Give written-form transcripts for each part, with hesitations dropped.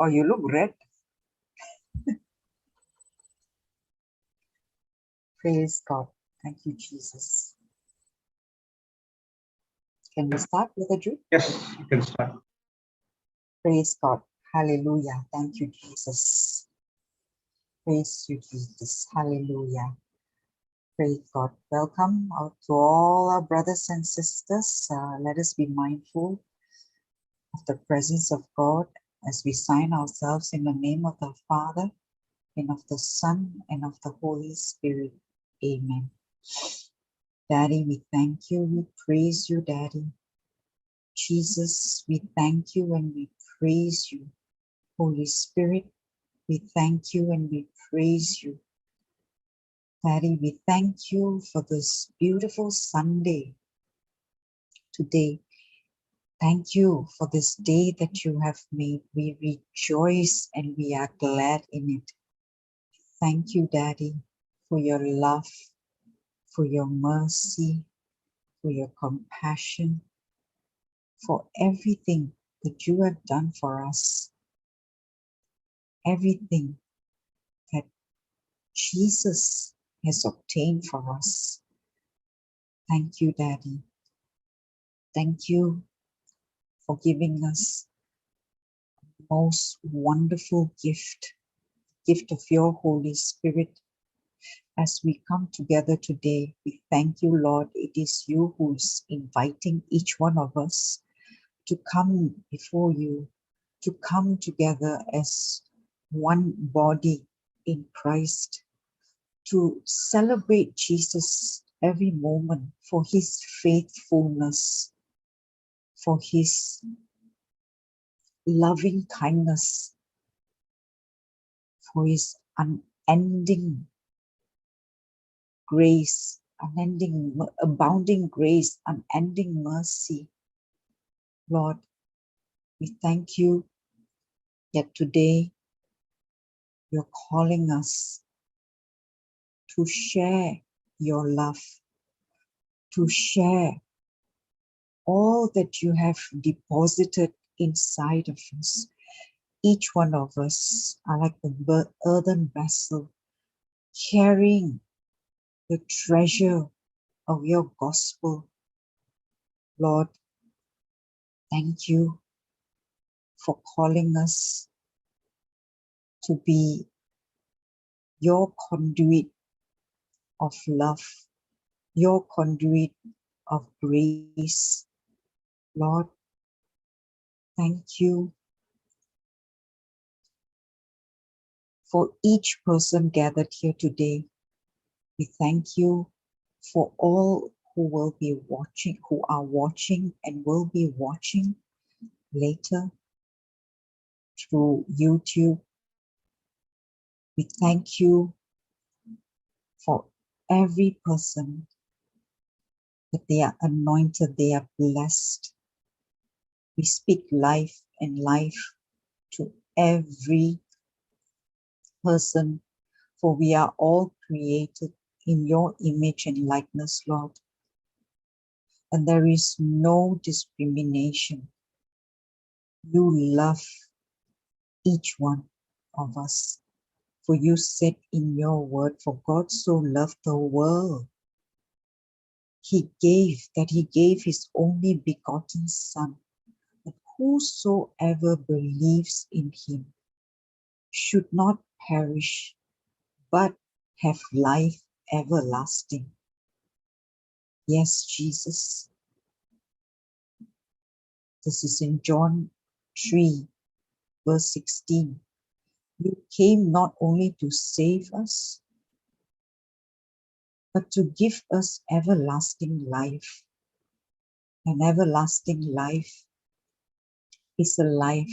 Oh, you look red. Praise God. Thank you, Jesus. Can we start, Brother Drew? Yes, you can start. Praise God. Hallelujah. Thank you, Jesus. Praise you, Jesus. Hallelujah. Praise God. Welcome out to all our brothers and sisters. Let us be mindful of the presence of God as we sign ourselves in the name of the Father, and of the Son, and of the Holy Spirit. Amen. Daddy, we thank you. We praise you, Daddy. Jesus, we thank you and we praise you. Holy Spirit, we thank you and we praise you. Daddy, we thank you for this beautiful Sunday today. Thank you for this day that you have made. We rejoice and we are glad in it. Thank you, Daddy, for your love, for your mercy, for your compassion, for everything that you have done for us. Everything that Jesus has obtained for us. Thank you, Daddy. Thank you for giving us the most wonderful gift of your Holy Spirit. As we come together today, we thank you, Lord. It is you who is inviting each one of us to come before you, to come together as one body in Christ, to celebrate Jesus every moment for his faithfulness, for his loving kindness, for his unending grace, abounding grace, unending mercy. Lord, we thank you that today you're calling us to share your love, to share all that you have deposited inside of us. Each one of us are like the earthen vessel, carrying the treasure of your gospel. Lord, thank you for calling us to be your conduit of love, your conduit of grace. Lord, thank you for each person gathered here today. We thank you for all who will be watching, who are watching and will be watching later through YouTube. We thank you for every person that they are anointed, they are blessed. We speak life and life to every person, for we are all created in your image and likeness, Lord. And there is no discrimination. You love each one of us. For you said in your word, for God so loved the world, he gave his only begotten Son, that whosoever believes in him should not perish, but have life everlasting. Yes, Jesus. This is in John 3, verse 16. You came not only to save us, but to give us everlasting life. And everlasting life is a life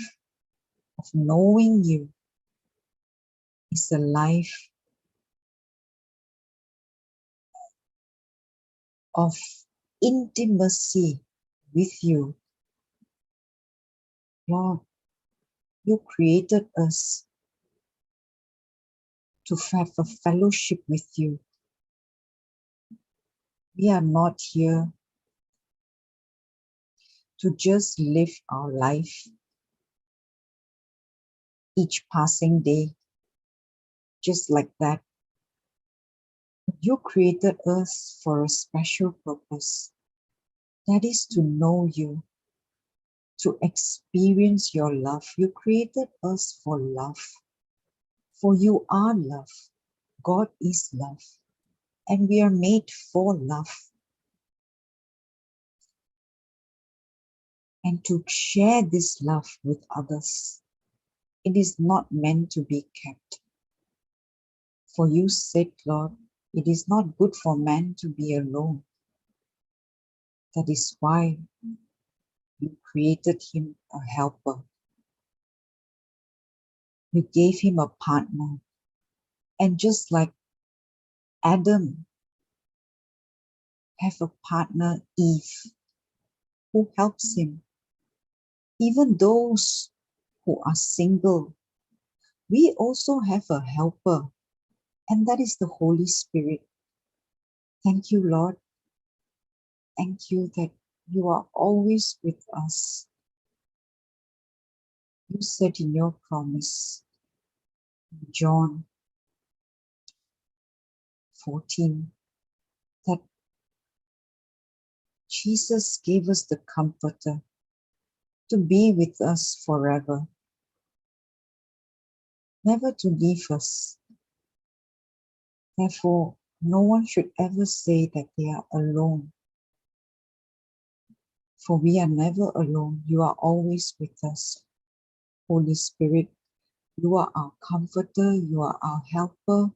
of knowing you, is a life of intimacy with you. Lord, you created us to have a fellowship with you. We are not here to just live our life, each passing day, just like that. You created us for a special purpose. That is to know you, to experience your love. You created us for love. For you are love. God is love. And we are made for love. And to share this love with others. It is not meant to be kept. For you said, Lord, it is not good for man to be alone. That is why you created him a helper. You gave him a partner. And just like Adam have a partner, Eve, who helps him. Even those who are single, we also have a helper, and that is the Holy Spirit. Thank you, Lord. Thank you that you are always with us. You said in your promise, John 14, that Jesus gave us the Comforter to be with us forever, never to leave us. Therefore, no one should ever say that they are alone. For we are never alone. You are always with us. Holy Spirit, you are our comforter. You are our helper.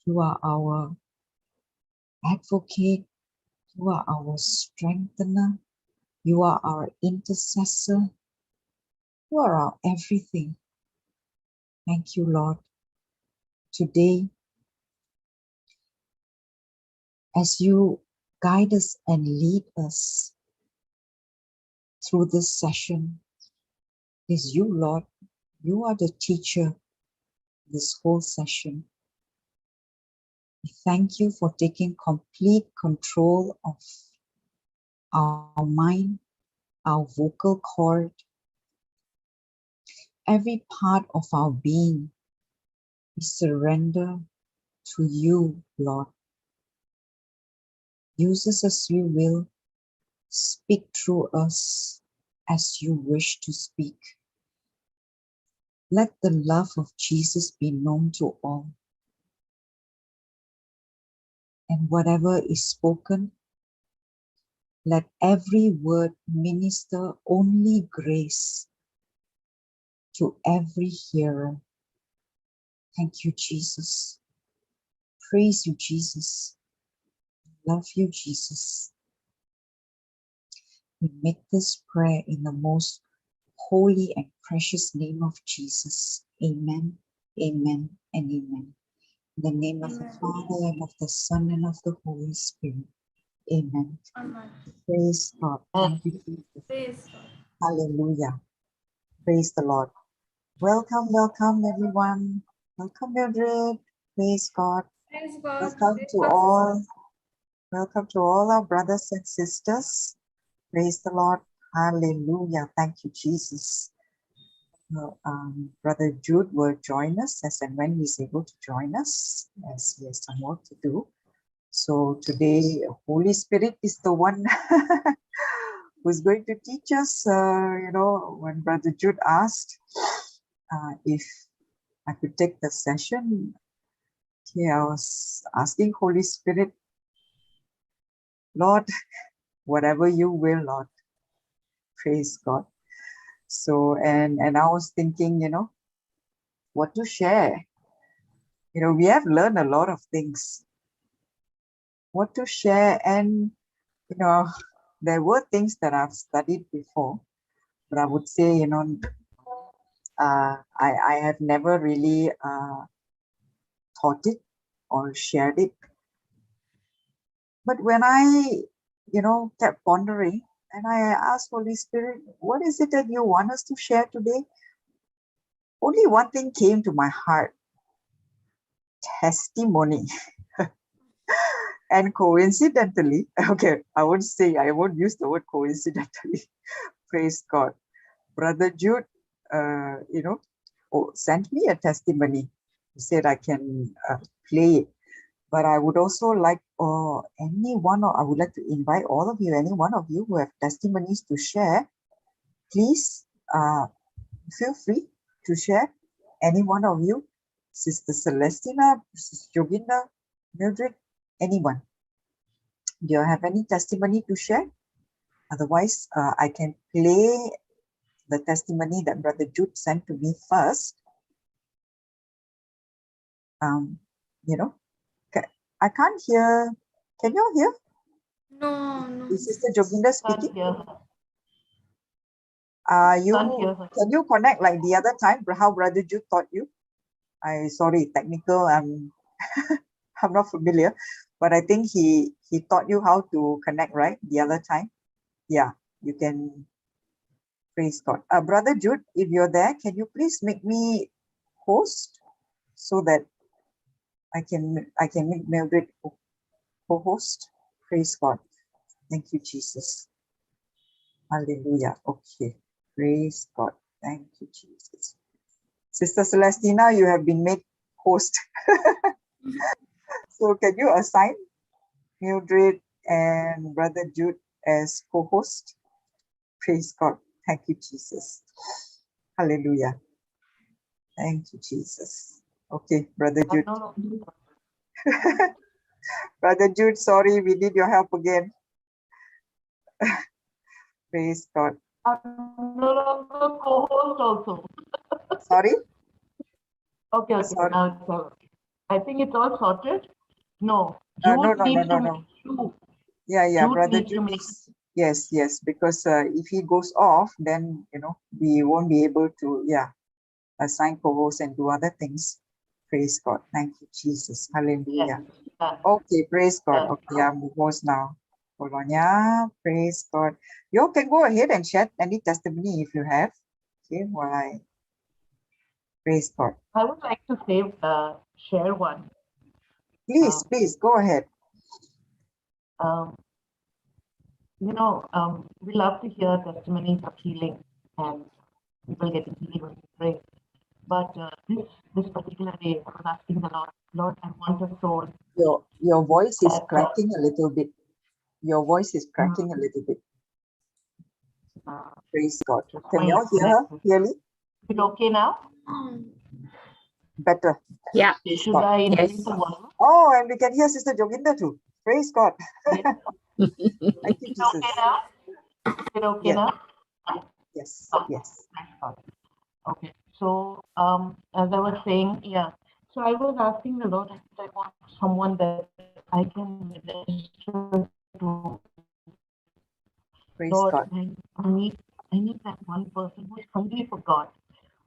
You are our advocate. You are our strengthener. You are our intercessor. You are our everything. Thank you, Lord. Today, as you guide us and lead us through this session, it is you, Lord. You are the teacher this whole session. We thank you for taking complete control of our mind, our vocal cord, every part of our being. We surrender to you, Lord. Use us as you will. Speak through us as you wish to speak. Let the love of Jesus be known to all. And whatever is spoken, let every word minister only grace to every hearer. Thank you, Jesus. Praise you, Jesus. Love you, Jesus. We make this prayer in the most holy and precious name of Jesus. Amen, amen, and amen. In the name of the Father, and of the Son, and of the Holy Spirit. Amen. Amen. Praise God. Thank you, Jesus. Praise God. Hallelujah. Praise the Lord. Welcome, welcome, everyone. Welcome, Mildred. Praise God. Praise God. Welcome Praise to God, all. sister. Welcome to all our brothers and sisters. Praise the Lord. Hallelujah. Thank you, Jesus. Brother Jude will join us as and when he's able to join us, as he has some work to do. So today, Holy Spirit is the one who's going to teach us. When Brother Jude asked if I could take the session, I was asking Holy Spirit, Lord, whatever you will, Lord. Praise God. So, and I was thinking, what to share. We have learned a lot of things. What to share, and there were things that I've studied before, but I would say, I have never really taught it or shared it. But when I, kept pondering, and I asked Holy Spirit, what is it that you want us to share today? Only one thing came to my heart: testimony. And coincidentally, okay, I won't use the word coincidentally. Praise God. Brother Jude sent me a testimony. He said I can play it. But I would also like I would like to invite all of you, any one of you who have testimonies to share, please feel free to share. Any one of you, Sister Celestina, Sister Joginda, Mildred, anyone. Do you have any testimony to share? Otherwise, I can play the testimony that Brother Jude sent to me first. I can't hear. Can you hear? No. Is Sister Joginda speaking? Can you connect like the other time? How Brother Jude taught you? Sorry, technical. I'm not familiar, but I think he taught you how to connect, right? The other time. Yeah, you can. Praise God. Brother Jude, if you're there, can you please make me host so that I can make Mildred co-host? Praise God. Thank you, Jesus. Hallelujah. Okay. Praise God. Thank you, Jesus. Sister Celestina, you have been made host. So can you assign Mildred and Brother Jude as co-host? Praise God. Thank you, Jesus. Hallelujah. Thank you, Jesus. Okay, Brother Jude. Brother Jude, sorry, we need your help again. Praise God. I'm no longer co-host also. Sorry? Okay. Sorry. Now it's all okay. I think it's all sorted. No. No. Yeah, Jude Brother needs to Jude. make. Yes, because if he goes off, then, we won't be able to, assign co-host and do other things. Praise God. Thank you, Jesus. Hallelujah. Yes. Okay, praise God. Okay, I'm the host now. Hold on, yeah. Praise God. You can go ahead and share any testimony if you have. Okay, why? Praise God. I would like to share one. Please, go ahead. We love to hear testimonies of healing and people getting healed when we pray. But this particular day, I was asking the Lord, I want a soul. Your voice is cracking a little bit. Your voice is cracking a little bit. Praise God. Can you all hear her clearly? Is it okay now? Better. Yeah. Should I increase the volume? Oh, and we can hear Sister Joginda too. Praise God. Thank you, Jesus. Okay now? Is it okay now? Yes. Okay. So, as I was saying, so I was asking the Lord, I want someone that I can minister to. Praise Lord, God. I need that one person who is hungry for God.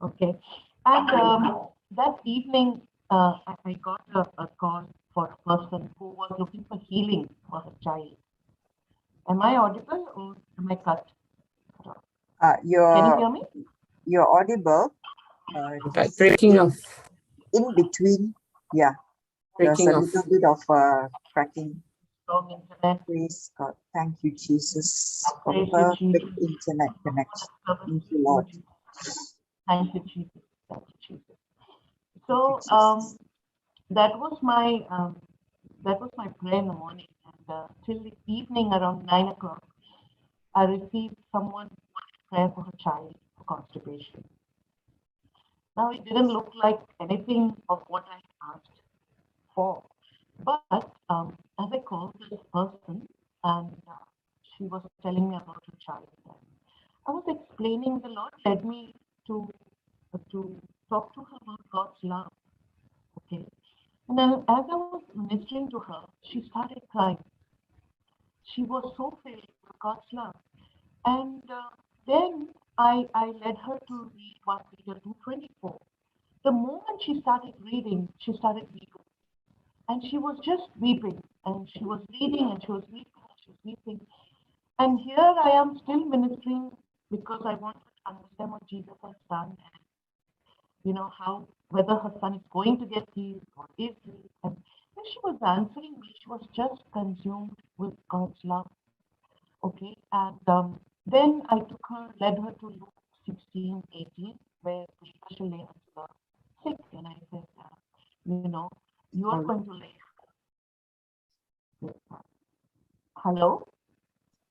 Okay. And that evening, I got a call for a person who was looking for healing for a child. Am I audible or am I cut? Can you hear me? You're audible. Breaking off. In between, there's a little bit of cracking. Strong internet. Praise God. Thank you, Jesus. For Praise you, perfect Jesus. internet connection. Thank you, Lord. Thank you, Jesus. Thank you, Jesus. So that was my prayer in the morning, and till the evening around 9 o'clock, I received someone who wanted prayer for her child for constipation. Now it didn't look like anything of what I asked for, but as I called this person, and she was telling me about her child, I was explaining. The Lord led me to talk to her about God's love. Okay, and then as I was ministering to her, she started crying. She was so filled with God's love, and then I led her to read 1 Peter 2:24. The moment she started reading, she started weeping. And she was just weeping. And she was reading and she was weeping and she was weeping. And here I am still ministering because I want her to understand what Jesus has done and, how, whether her son is going to get healed or is healed. And when she was answering me, she was just consumed with God's love. Okay. And then I led her to Luke 16:18. where the special lay hands on the sick. And I said, you know, you are going to lay. Hello?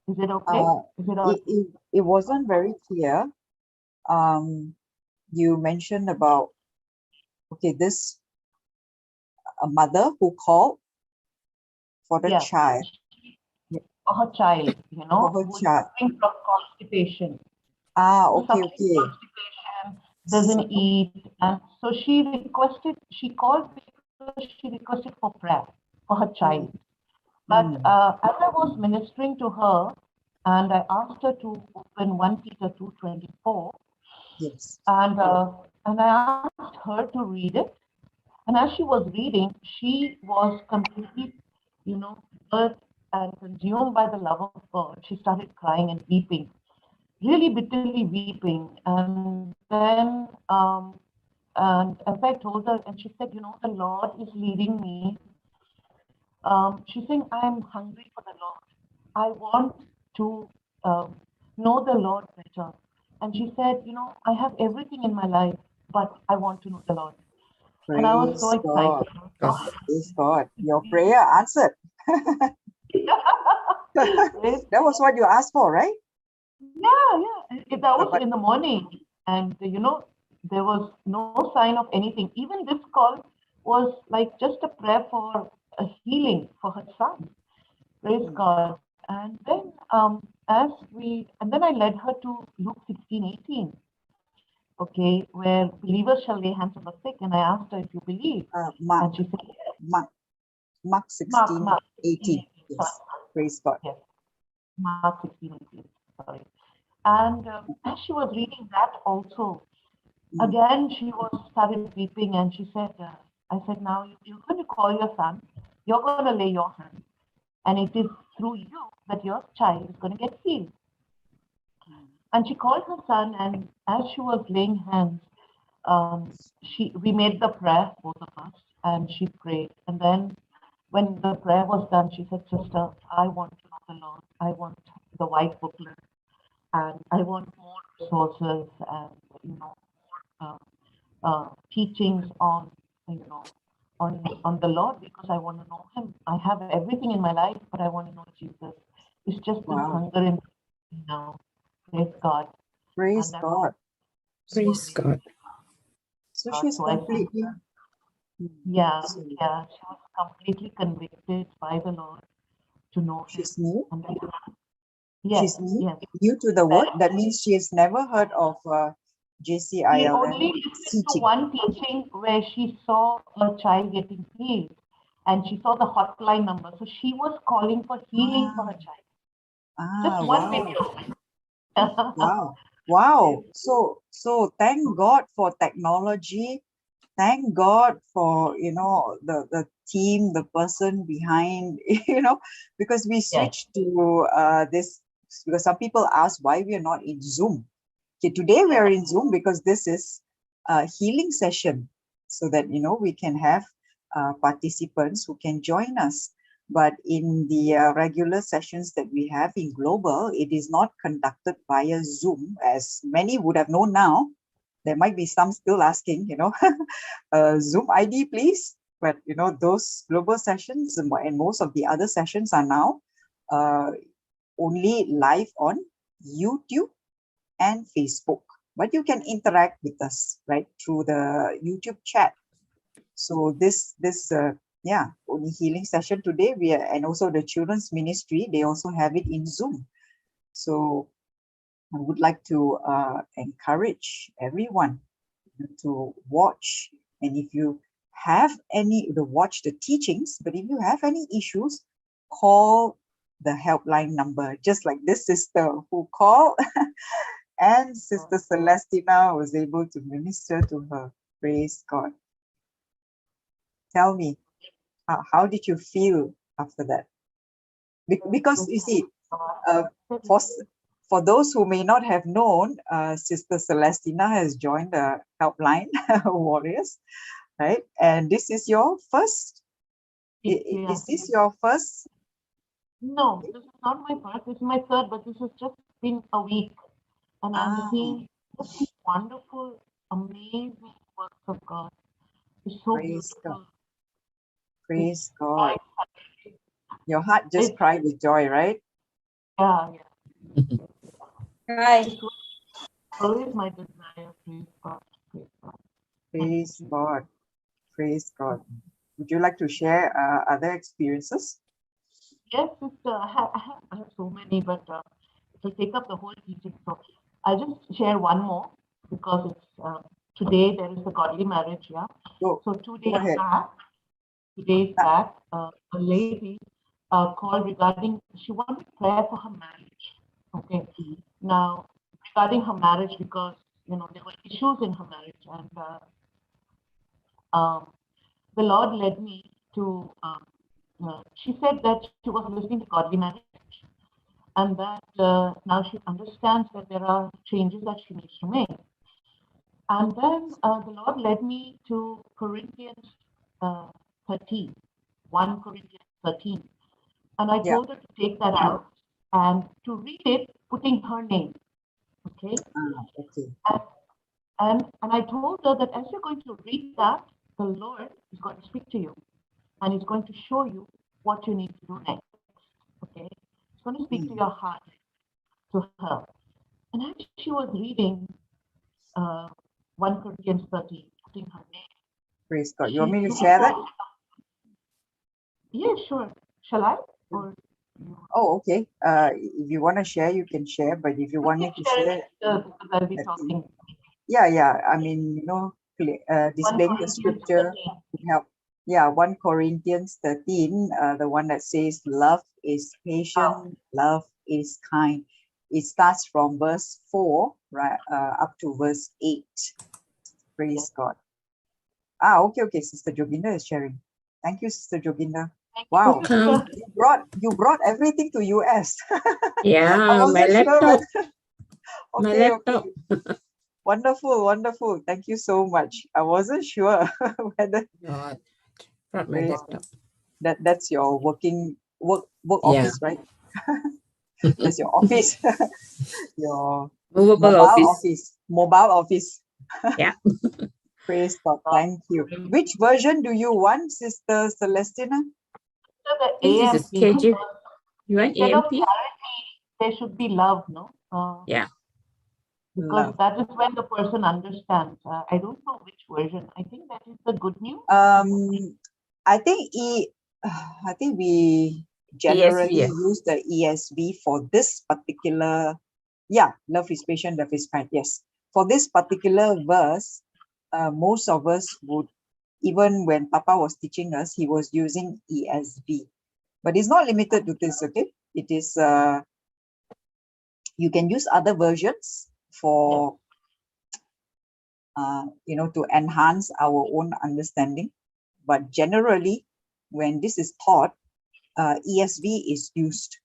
Is it okay? Is it all? It wasn't very clear. You mentioned about, okay, this a mother who called for the Yeah, child, for her child, you know, for her who is child. suffering from constipation. Okay, Suffering okay. constipation, doesn't eat, and so she called because she requested for prayer for her child. But as I was ministering to her, and I asked her to open 1 Peter 2:24, Yes. and I asked her to read it. And as she was reading, she was completely, birthed and consumed by the love of God. She started crying and weeping, really bitterly weeping. And then, and as I told her, and she said, the Lord is leading me. She's saying, I'm hungry for the Lord. I want to know the Lord better. And she said, I have everything in my life, but I want to know the Lord. And I was so Praise God. excited. Praise God. Your prayer answered. That was what you asked for, right? Yeah. That was in the morning. And, there was no sign of anything. Even this call was like just a prayer for a healing for her son. Praise God. And then and then I led her to Luke 16:18. Okay, where believers shall lay hands on the sick. And I asked her if you believe. Mark, And she said, yes. Mark 16, Mark 18. 16, Yes. Praise God. yes. Mark 16:18. Sorry. And as she was reading that also, again, she started weeping, and she said, I said, now you're going to call your son, you're going to lay your hand, and it is through you that your child is going to get healed. And she called her son, and as she was laying hands, we made the prayer, both of us, and she prayed. And then when the prayer was done, she said, Sister, I want to know the Lord. I want the white booklet, and I want more resources and, teachings on, on the Lord, because I want to know Him. I have everything in my life, but I want to know Jesus. It's just this hunger in me now. Praise God. Praise God. Praise God. So she's completely. Yeah. She was completely convicted by the Lord to know Him. She's new. And yes, She's new. yes. New to the word. That means she has never heard of She JCILM only listened to one teaching where she saw a child getting healed, and she saw the hotline number. So she was calling for healing for her child. Just one video. Wow. So thank God for technology. Thank God for, the team, the person behind, because we switched to this, because some people ask why we are not in Zoom. Okay, today we are in Zoom because this is a healing session, so that, we can have participants who can join us. But in the regular sessions that we have in Global, it is not conducted via Zoom, as many would have known now. There might be some still asking, Zoom ID, please. But, those global sessions and most of the other sessions are now only live on YouTube and Facebook. But you can interact with us, right, through the YouTube chat. So this only healing session today, and also the children's ministry, they also have it in Zoom. So I would like to encourage everyone to watch. And if you have to watch the teachings, but if you have any issues, call the helpline number, just like this sister who called and Sister Celestina was able to minister to her. Praise God. Tell me, how did you feel after that? Because you see, for those who may not have known, Sister Celestina has joined the helpline warriors, right? And this is your first. Is this your first? No, this is not my first. This is my third, but this has just been a week, and I'm seeing just wonderful amazing works of God. It's so Praise God. beautiful. Praise God. It's, Your heart just it's cried with joy, right? yeah, yeah. Hi. It's always my desire. Praise God. Praise God. Praise God. Praise God. Would you like to share other experiences? Yes, sister. I have so many, but it will take up the whole teaching. So I'll just share one more because it's today there is the godly marriage. Yeah. Go, So go ahead. 2 days back, a lady called regarding she wanted prayer for her marriage. Okay. Now regarding her marriage because there were issues in her marriage and the Lord led me to. She said that she was listening to godly marriage and that now she understands that there are changes that she needs to make. And then the Lord led me to Corinthians 13, 1 Corinthians 13. And I Yeah. told her to take that out and to read it, putting her name. Okay. Okay. And I told her that as you're going to read that, the Lord is going to speak to you and is going to show you what you need to do next. Okay. It's going to speak to your heart, to her. And as she was reading 1 Corinthians 13, putting her name, Praise God. You want she me to took share that? yeah, sure. Shall I? Or Oh, okay. If you want to share, you can share. But if you want me to share share, it because I'll be that thing. talking. Yeah. I mean, 1 displaying the Corinthians scripture 13. would help. Yeah, 1 Corinthians 13, the one that says, love is patient, love is kind. It starts from verse 4, right, up to verse 8. Praise God. Okay. Sister Joginda is sharing. Thank you, Sister Joginda. Thank you, Wow, Welcome. sister. you brought everything to US. I Yeah, my wasn't sure laptop. whether. My Okay. laptop. Wonderful. Thank you so much. I wasn't sure whether God, brought my praise laptop. that's your work Yeah. office, right? That's your office, your Movable office. mobile office. Yeah. Praise God. Thank you. Which version do you want, Sister Celestina? So the This is a AMP, schedule. You want instead of AMP? clarity, there should be love, no? Yeah. Because Love. that is when the person understands. I don't know which version. I think that is the good news. I think I think we generally ESV. use the ESV for this particular. Yeah, love is patient, love is kind. Yes, for this particular verse, most of us would, even when Papa was teaching us, he was using ESV. But it's not limited to this. Okay, it is. You can use other versions for to enhance our own understanding. But generally, when this is taught, ESV is used.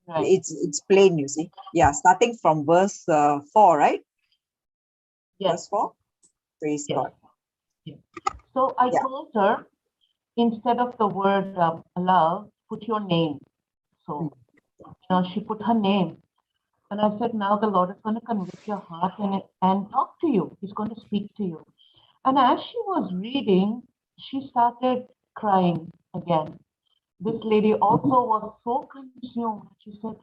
Right. It's plain, you see. Yeah, starting from verse 4, right? Yes. Verse 4. Praise Yes. God. Yes. So I Yeah. told her, instead of the word love, put your name. So she put her name. And I said, now the Lord is going to convict your heart and talk to you. He's going to speak to you. And as she was reading, she started crying again. This lady also was so consumed. She said,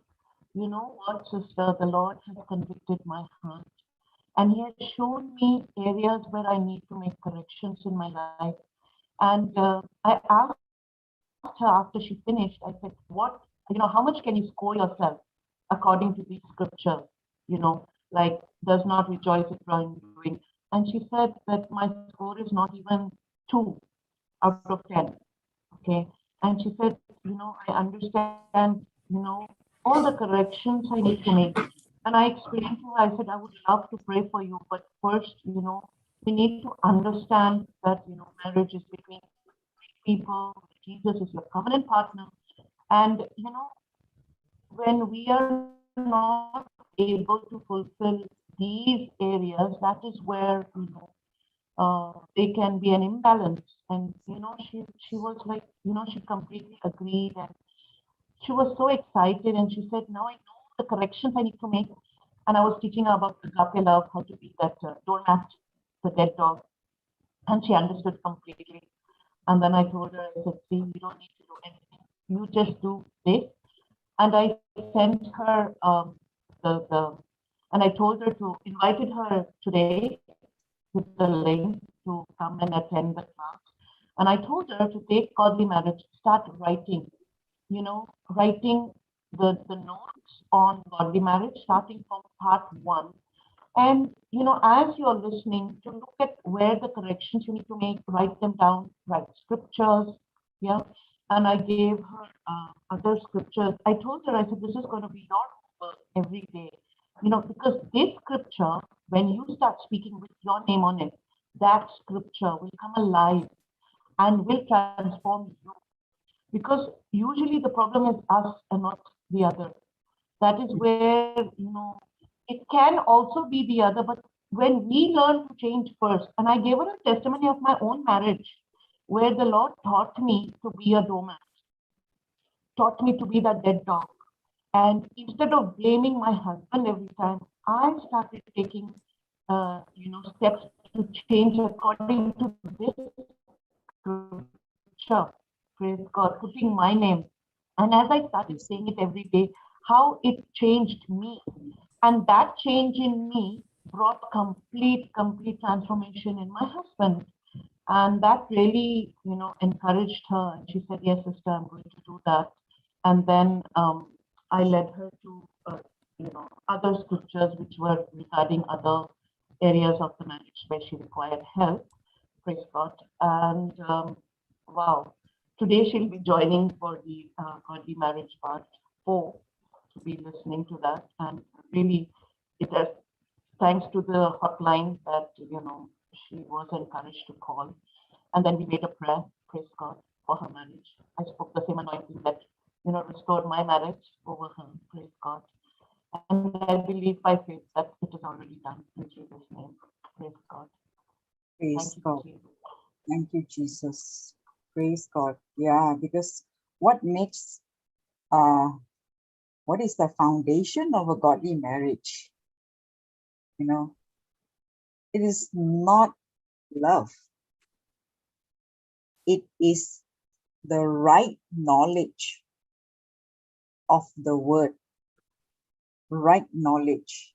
you know what, sister, the Lord has convicted my heart. And He has shown me areas where I need to make corrections in my life. And I asked her after she finished, I said, how much can you score yourself according to these scriptures? Like, does not rejoice at wrongdoing. And she said that my score is not even 2 out of 10. Okay. And she said, I understand, all the corrections I need to make. And I explained to her, I said, I would love to pray for you, but first, we need to understand that, marriage is between people. Jesus is your covenant partner. And, when we are not able to fulfill these areas, that is where, they can be an imbalance. And, she was like, she completely agreed. And she was so excited. And she said, now I know the corrections I need to make. And I was teaching her about agape love, how to be that doormat. the dead dog, and she understood completely. And then I told her, I said, see, you don't need to do anything. You just do this. And I sent her and I told her to invited her today with the link to come and attend the class. And I told her to take Godly Marriage, start writing, writing the notes on Godly Marriage, starting from part 1. And, as you're listening, to look at where the corrections you need to make, write them down, write scriptures, yeah. And I gave her other scriptures. I told her, I said, this is going to be your homework every day, because this scripture, when you start speaking with your name on it, that scripture will come alive and will transform you. Because usually the problem is us and not the other. That is where, it can also be the other, but when we learn to change first, and I gave her a testimony of my own marriage, where the Lord taught me to be a doormat, taught me to be that dead dog. And instead of blaming my husband every time, I started taking, steps to change according to this scripture. Praise God, putting my name. And as I started saying it every day, how it changed me. And that change in me brought complete transformation in my husband. And that really, encouraged her. And she said, yes, sister, I'm going to do that. And then I led her to, other scriptures which were regarding other areas of the marriage where she required help. Praise God. And wow, today she'll be joining for the Godly Marriage part 4, to be listening to that. And really, it has, thanks to the hotline that, she was encouraged to call. And then we made a prayer, praise God, for her marriage. I spoke the same anointing that, restored my marriage over her, praise God. And I believe by faith that it is already done in Jesus' name. Praise God. Praise God. Jesus. Thank you, Jesus. Praise God. Yeah, because what is the foundation of a godly marriage? It is not love. It is the right knowledge of the word, right knowledge.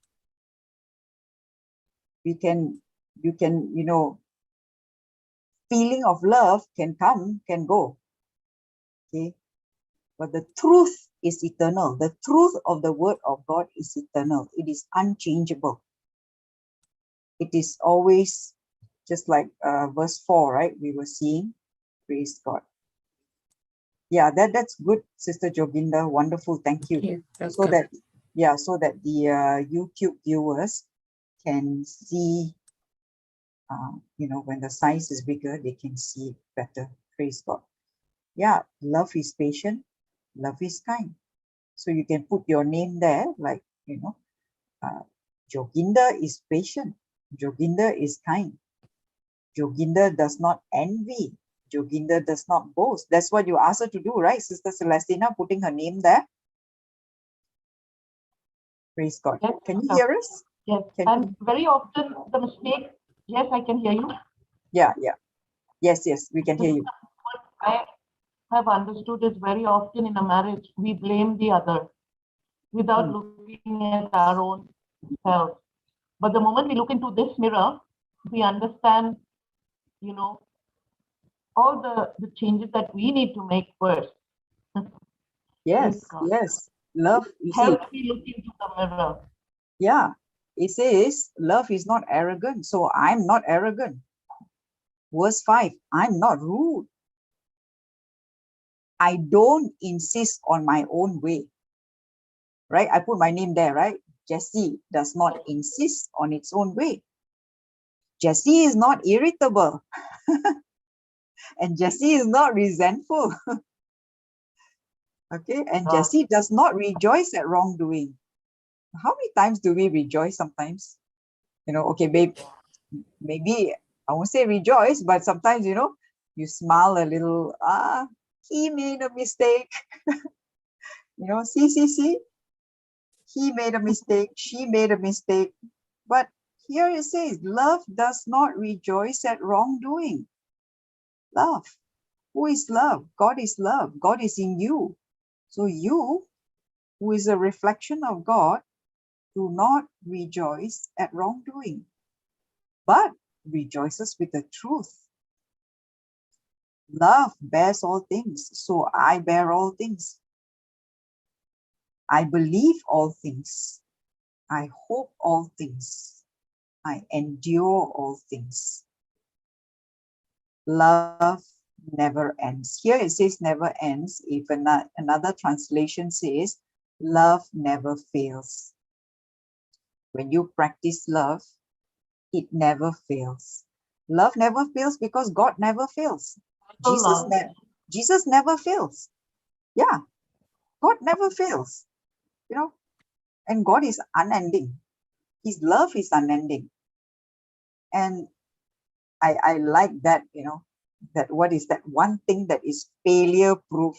You can, feeling of love can come, can go. Okay. But the truth is eternal. The truth of the word of God is eternal. It is unchangeable. It is always just like verse 4, right? We were seeing. Praise God. Yeah, that's good, Sister Joginda. Wonderful. Thank you. So that the YouTube viewers can see, when the size is bigger, they can see it better. Praise God. Yeah, love is patient. Love is kind. So you can put your name there, like, Joginda is patient. Joginda is kind. Joginda does not envy. Joginda does not boast. That's what you asked her to do, right, Sister Celestina, putting her name there? Praise God. Yes, can you hear us? Yes, and very often the mistake, yes, I can hear you. Yeah. Yes, we can hear you. What I have understood is very often in a marriage, we blame the other without looking at our own self. But the moment we look into this mirror, we understand, all the changes that we need to make first. Yes. Love, you see. Help me look into the mirror. Yeah, it says love is not arrogant. So I'm not arrogant. Verse 5, I'm not rude. I don't insist on my own way. Right? I put my name there, right? Jessie does not insist on its own way. Jessie is not irritable. And Jessie is not resentful. Okay, and Jessie does not rejoice at wrongdoing. How many times do we rejoice sometimes? Okay, babe, maybe I won't say rejoice, but sometimes, you smile a little, he made a mistake. See, he made a mistake, she made a mistake, but Here it says, love does not rejoice at wrongdoing. Love. Who is love? God is love. God is in you. So you, who is a reflection of God, do not rejoice at wrongdoing, but rejoices with the truth. Love bears all things, so I bear all things. I believe all things. I hope all things. I endure all things. Love never ends. Here it says never ends. If another translation says love never fails. When you practice love, it never fails. Love never fails because God never fails. Jesus never fails. Yeah, God never fails. You know, and God is unending. His love is unending. And I like that, you know, that what is that one thing that is failure proof?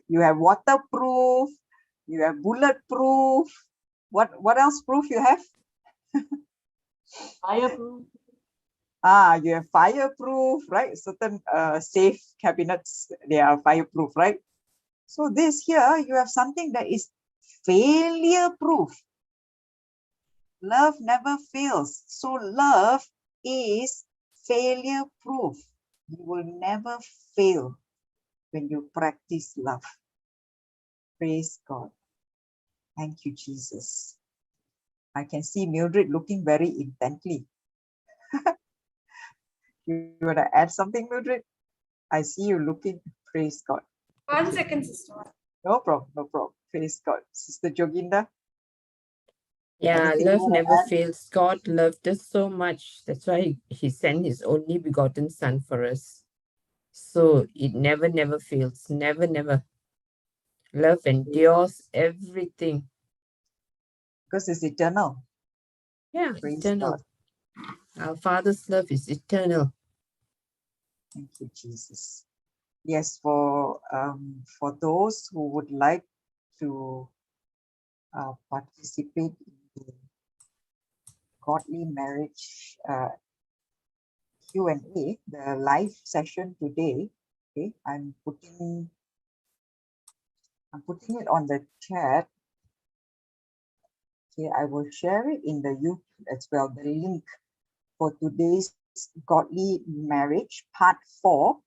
You have waterproof, you have bulletproof. What else proof you have? Fireproof. You have fireproof, right? Certain safe cabinets, they are fireproof, right? So this here, you have something that is failure proof. Love never fails. So love is failure proof. You will never fail when you practice love. Praise God. Thank you, Jesus. I can see Mildred looking very intently. You want to add something, Mildred? I see you looking. Praise God. 1 second, sister. No problem, no problem. Praise God. Sister Joginda? Yeah, Anything you love wanna never add? fails. God loved us so much. That's why he sent his only begotten son for us. So it never, never fails. Never, never. Love endures everything. Because it's eternal. Yeah, Praise eternal. God. Our Father's love is eternal. Thank you, Jesus. Yes, for those who would like to participate in the godly marriage Q&A, the live session today, okay, I'm putting it on the chat. Okay, I will share it in the YouTube as well, the link for today's godly marriage part 4.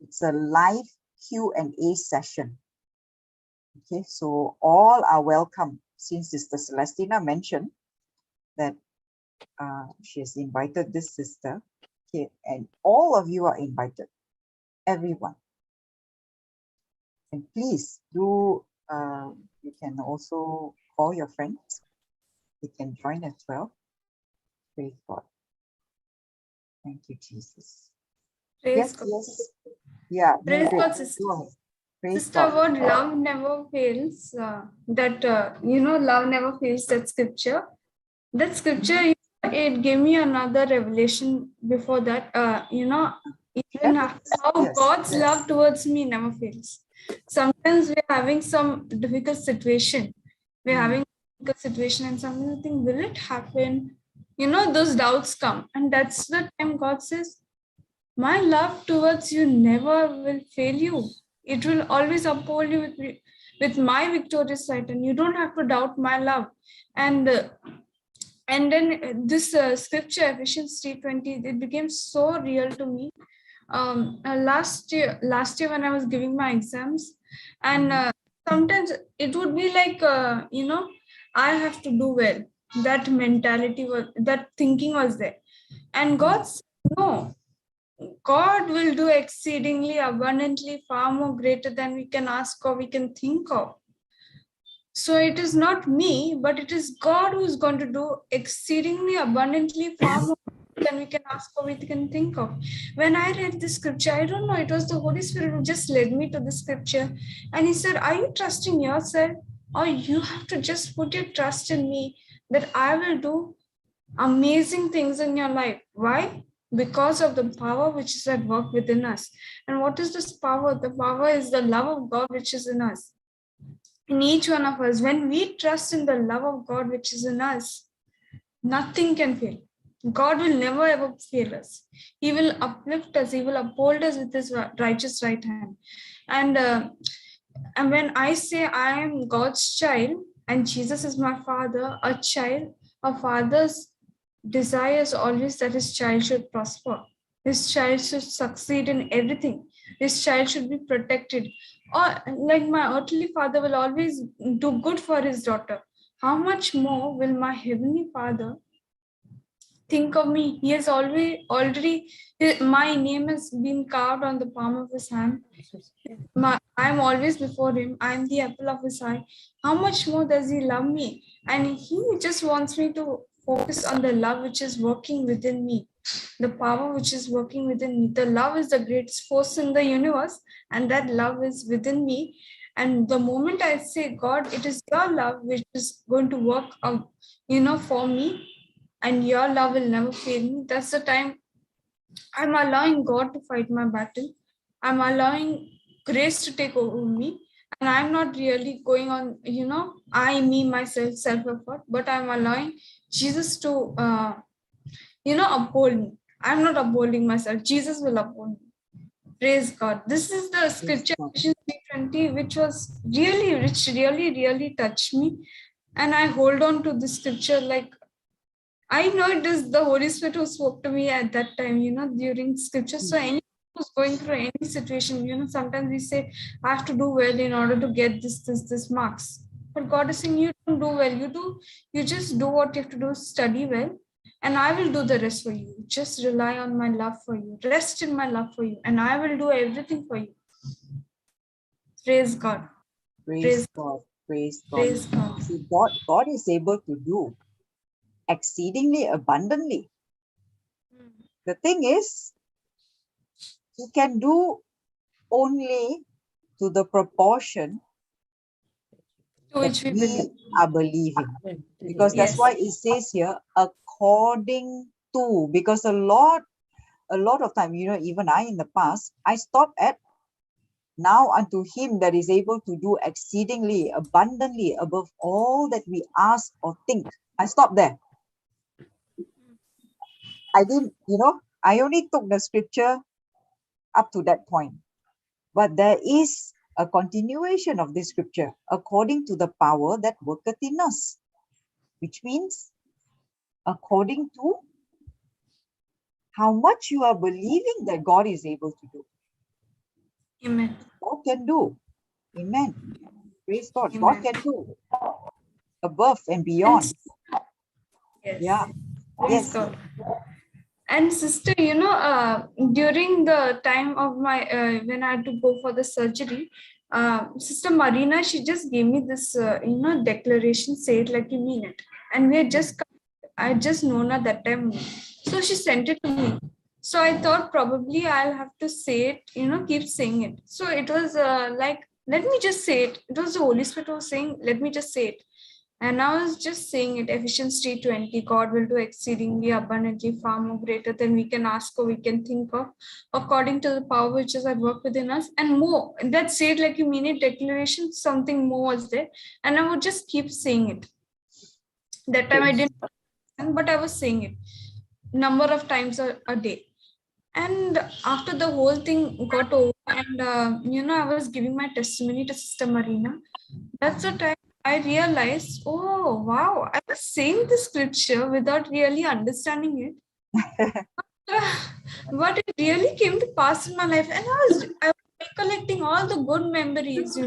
It's a live Q&A session. Okay, so all are welcome. Since Sister Celestina mentioned that she has invited this sister, okay, and all of you are invited, everyone. And please do, you can also call your friends. They can join as well. Praise God. Thank you, Jesus. Praise Yes, God. yes. Yeah, Praise Mildred, God, sister. go ahead. Praise Sister, God. about love never fails. Love never fails, that scripture. That scripture, it gave me another revelation before that. Even how God's love towards me never fails. Sometimes we're having some difficult situation. We're having a difficult situation and something think, will it happen? Those doubts come. And that's the time God says, my love towards you never will fail you. It will always uphold you with my victorious right, and you don't have to doubt my love. And then this scripture, Ephesians 3:20, it became so real to me. Last year when I was giving my exams, and sometimes it would be like, I have to do well. That mentality that thinking was there, and God said, no. God will do exceedingly abundantly, far more greater than we can ask or we can think of. So it is not me, but it is God who is going to do exceedingly abundantly, far more than we can ask or we can think of. When I read this scripture, I don't know, it was the Holy Spirit who just led me to the scripture. And he said, are you trusting yourself, or you have to just put your trust in me that I will do amazing things in your life? Why? Because of the power which is at work within us. And what is this power? The power is the love of God which is in us. In each one of us, when we trust in the love of God which is in us, Nothing can fail. God will never ever fail us. He will uplift us. He will uphold us with his righteous right hand. And when I say I am God's child and Jesus is my father, a father's desire is always that his child should prosper. His child should succeed in everything. His child should be protected. Or like my earthly father will always do good for his daughter. How much more will my heavenly father think of me? He has already, my name has been carved on the palm of his hand. I'm always before him. I'm the apple of his eye. How much more does he love me? And he just wants me to focus on the love which is working within me, the power which is working within me. The love is the greatest force in the universe, and that love is within me. And the moment I say, God, it is your love which is going to work, for me, and your love will never fail me. That's the time I'm allowing God to fight my battle. I'm allowing grace to take over me. And I'm not really going on, I, me, myself, self-effort, but I'm allowing Jesus to, uphold me. I'm not upholding myself. Jesus will uphold me. Praise God. This is the scripture, God. Ephesians 3:20, which really touched me. And I hold on to this scripture like, I know it is the Holy Spirit who spoke to me at that time, during scripture. So anyone who's going through any situation, sometimes we say, I have to do well in order to get this marks. But God is saying, you don't do well. You just do what you have to do, study well, and I will do the rest for you. Just rely on my love for you. Rest in my love for you, and I will do everything for you. Praise God. Praise God. Praise God. Praise God. See, God is able to do exceedingly abundantly. The thing is, he can do only to the proportion To which that we we believe. are believing. Because that's Yes. why it says here, according to, because a lot of time, even I in the past, I stopped at now unto him that is able to do exceedingly abundantly above all that we ask or think. I stopped there. I didn't, I only took the scripture up to that point. But there is a continuation of this scripture, according to the power that worketh in us, which means according to how much you are believing that God is able to do. Amen. God can do. Amen. Praise God. Amen. God can do above and beyond. Yes. Yeah. Praise Yes. God. And sister, during the time of my, when I had to go for the surgery, Sister Marina, she just gave me this, declaration, say it like you mean it. And I had just known her that time. So she sent it to me. So I thought probably I'll have to say it, keep saying it. So it was like, let me just say it. It was the Holy Spirit who was saying, let me just say it. And I was just saying it, Ephesians 3:20, God will do exceedingly abundantly, far more greater than we can ask or we can think of, according to the power which is at work within us, and more. That said, like you mean it, declaration, something more was there. And I would just keep saying it. That time I didn't understand, but I was saying it number of times a day. And after the whole thing got over, and I was giving my testimony to Sister Marina. That's the time I realized, oh wow, I was saying the scripture without really understanding it. But it really came to pass in my life, and I was recollecting all the good memories.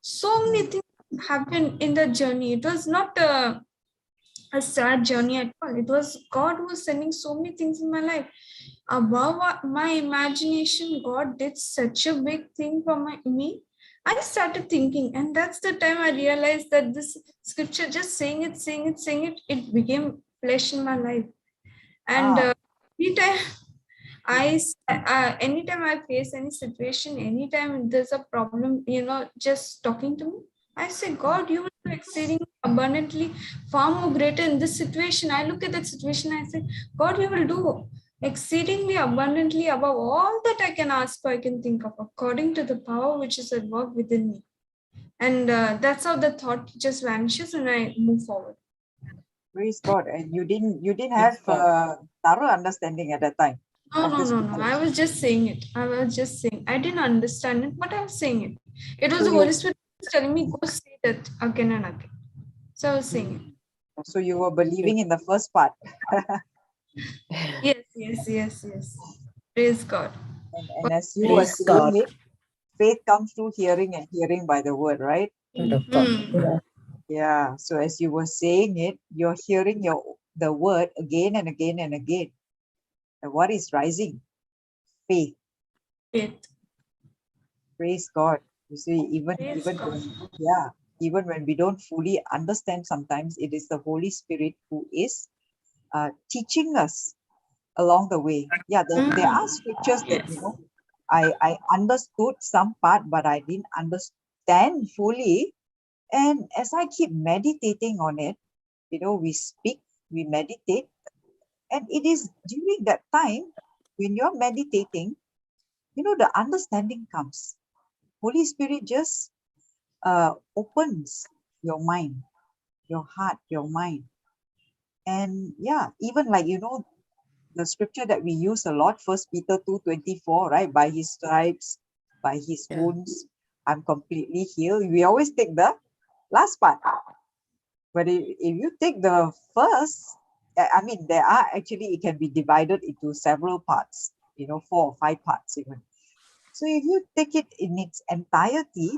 So many things happened in the journey. It was not a sad journey at all. It was God who was sending so many things in my life. Above my imagination, God did such a big thing for me. I started thinking, and that's the time I realized that this scripture, just saying it, it became flesh in my life. And anytime I face any situation, anytime there's a problem, just talking to me, I say, God, you will do exceeding abundantly, far more greater in this situation. I look at that situation, I say, God, you will do exceedingly abundantly above all that I can ask or I can think of, according to the power which is at work within me. And that's how the thought just vanishes and I move forward. Praise God. And you didn't Praise have God. thorough understanding at that time No, of no, the no, no. scripture. I was just saying it. I was just saying. I didn't understand it, but I was saying it. It was So the you Holy Spirit telling me, go say that again and again. So I was saying it. so you were believing in the first part. Yes, yes, yes, yes. Praise God. And as you were Praise God. saying it, faith comes through hearing and hearing by the word, right? Word of God. Hmm. Yeah. So as you were saying it, you're hearing the word again and again and again. And what is rising? Faith. Faith. Praise God. You see, Praise God. even when we don't fully understand, sometimes it is the Holy Spirit who is teaching us along the way. Yeah, there are scriptures that Yes. I understood some part, but I didn't understand fully. And as I keep meditating on it, we speak, we meditate, and it is during that time when you're meditating, the understanding comes. Holy Spirit just opens your mind, your heart, your mind. And yeah, even like, the scripture that we use a lot, First Peter 2:24, right? By his stripes, by his Yeah. wounds, I'm completely healed. We always take the last part. But if you take the first, I mean, there are actually, it can be divided into several parts, 4 or 5 parts even. So if you take it in its entirety,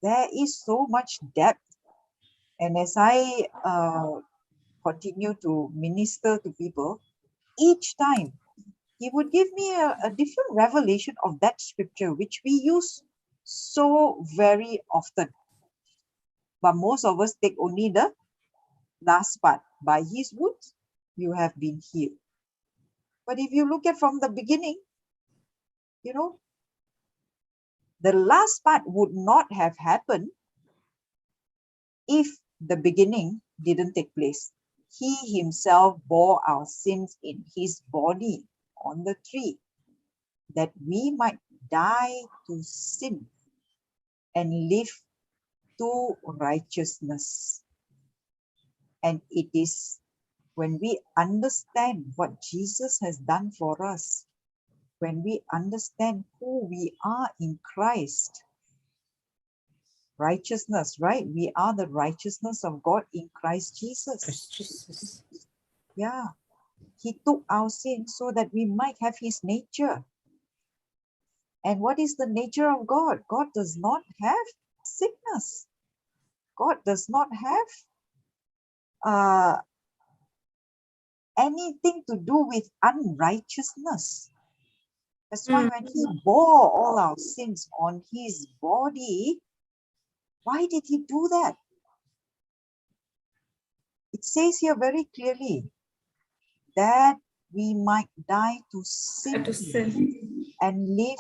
there is so much depth. And as I continue to minister to people, each time he would give me a different revelation of that scripture, which we use so very often. But most of us take only the last part. By his wounds, you have been healed. But if you look at from the beginning, the last part would not have happened if the beginning didn't take place. He himself bore our sins in his body on the tree, that we might die to sin and live to righteousness. And it is when we understand what Jesus has done for us, when we understand who we are in Christ, righteousness, right? We are the righteousness of God in Christ Jesus. Christ Jesus. Yeah. He took our sins so that we might have his nature. And what is the nature of God? God does not have sickness. God does not have anything to do with unrighteousness. That's why when he bore all our sins on his body, why did he do that? It says here very clearly that we might die to sin To sin. and live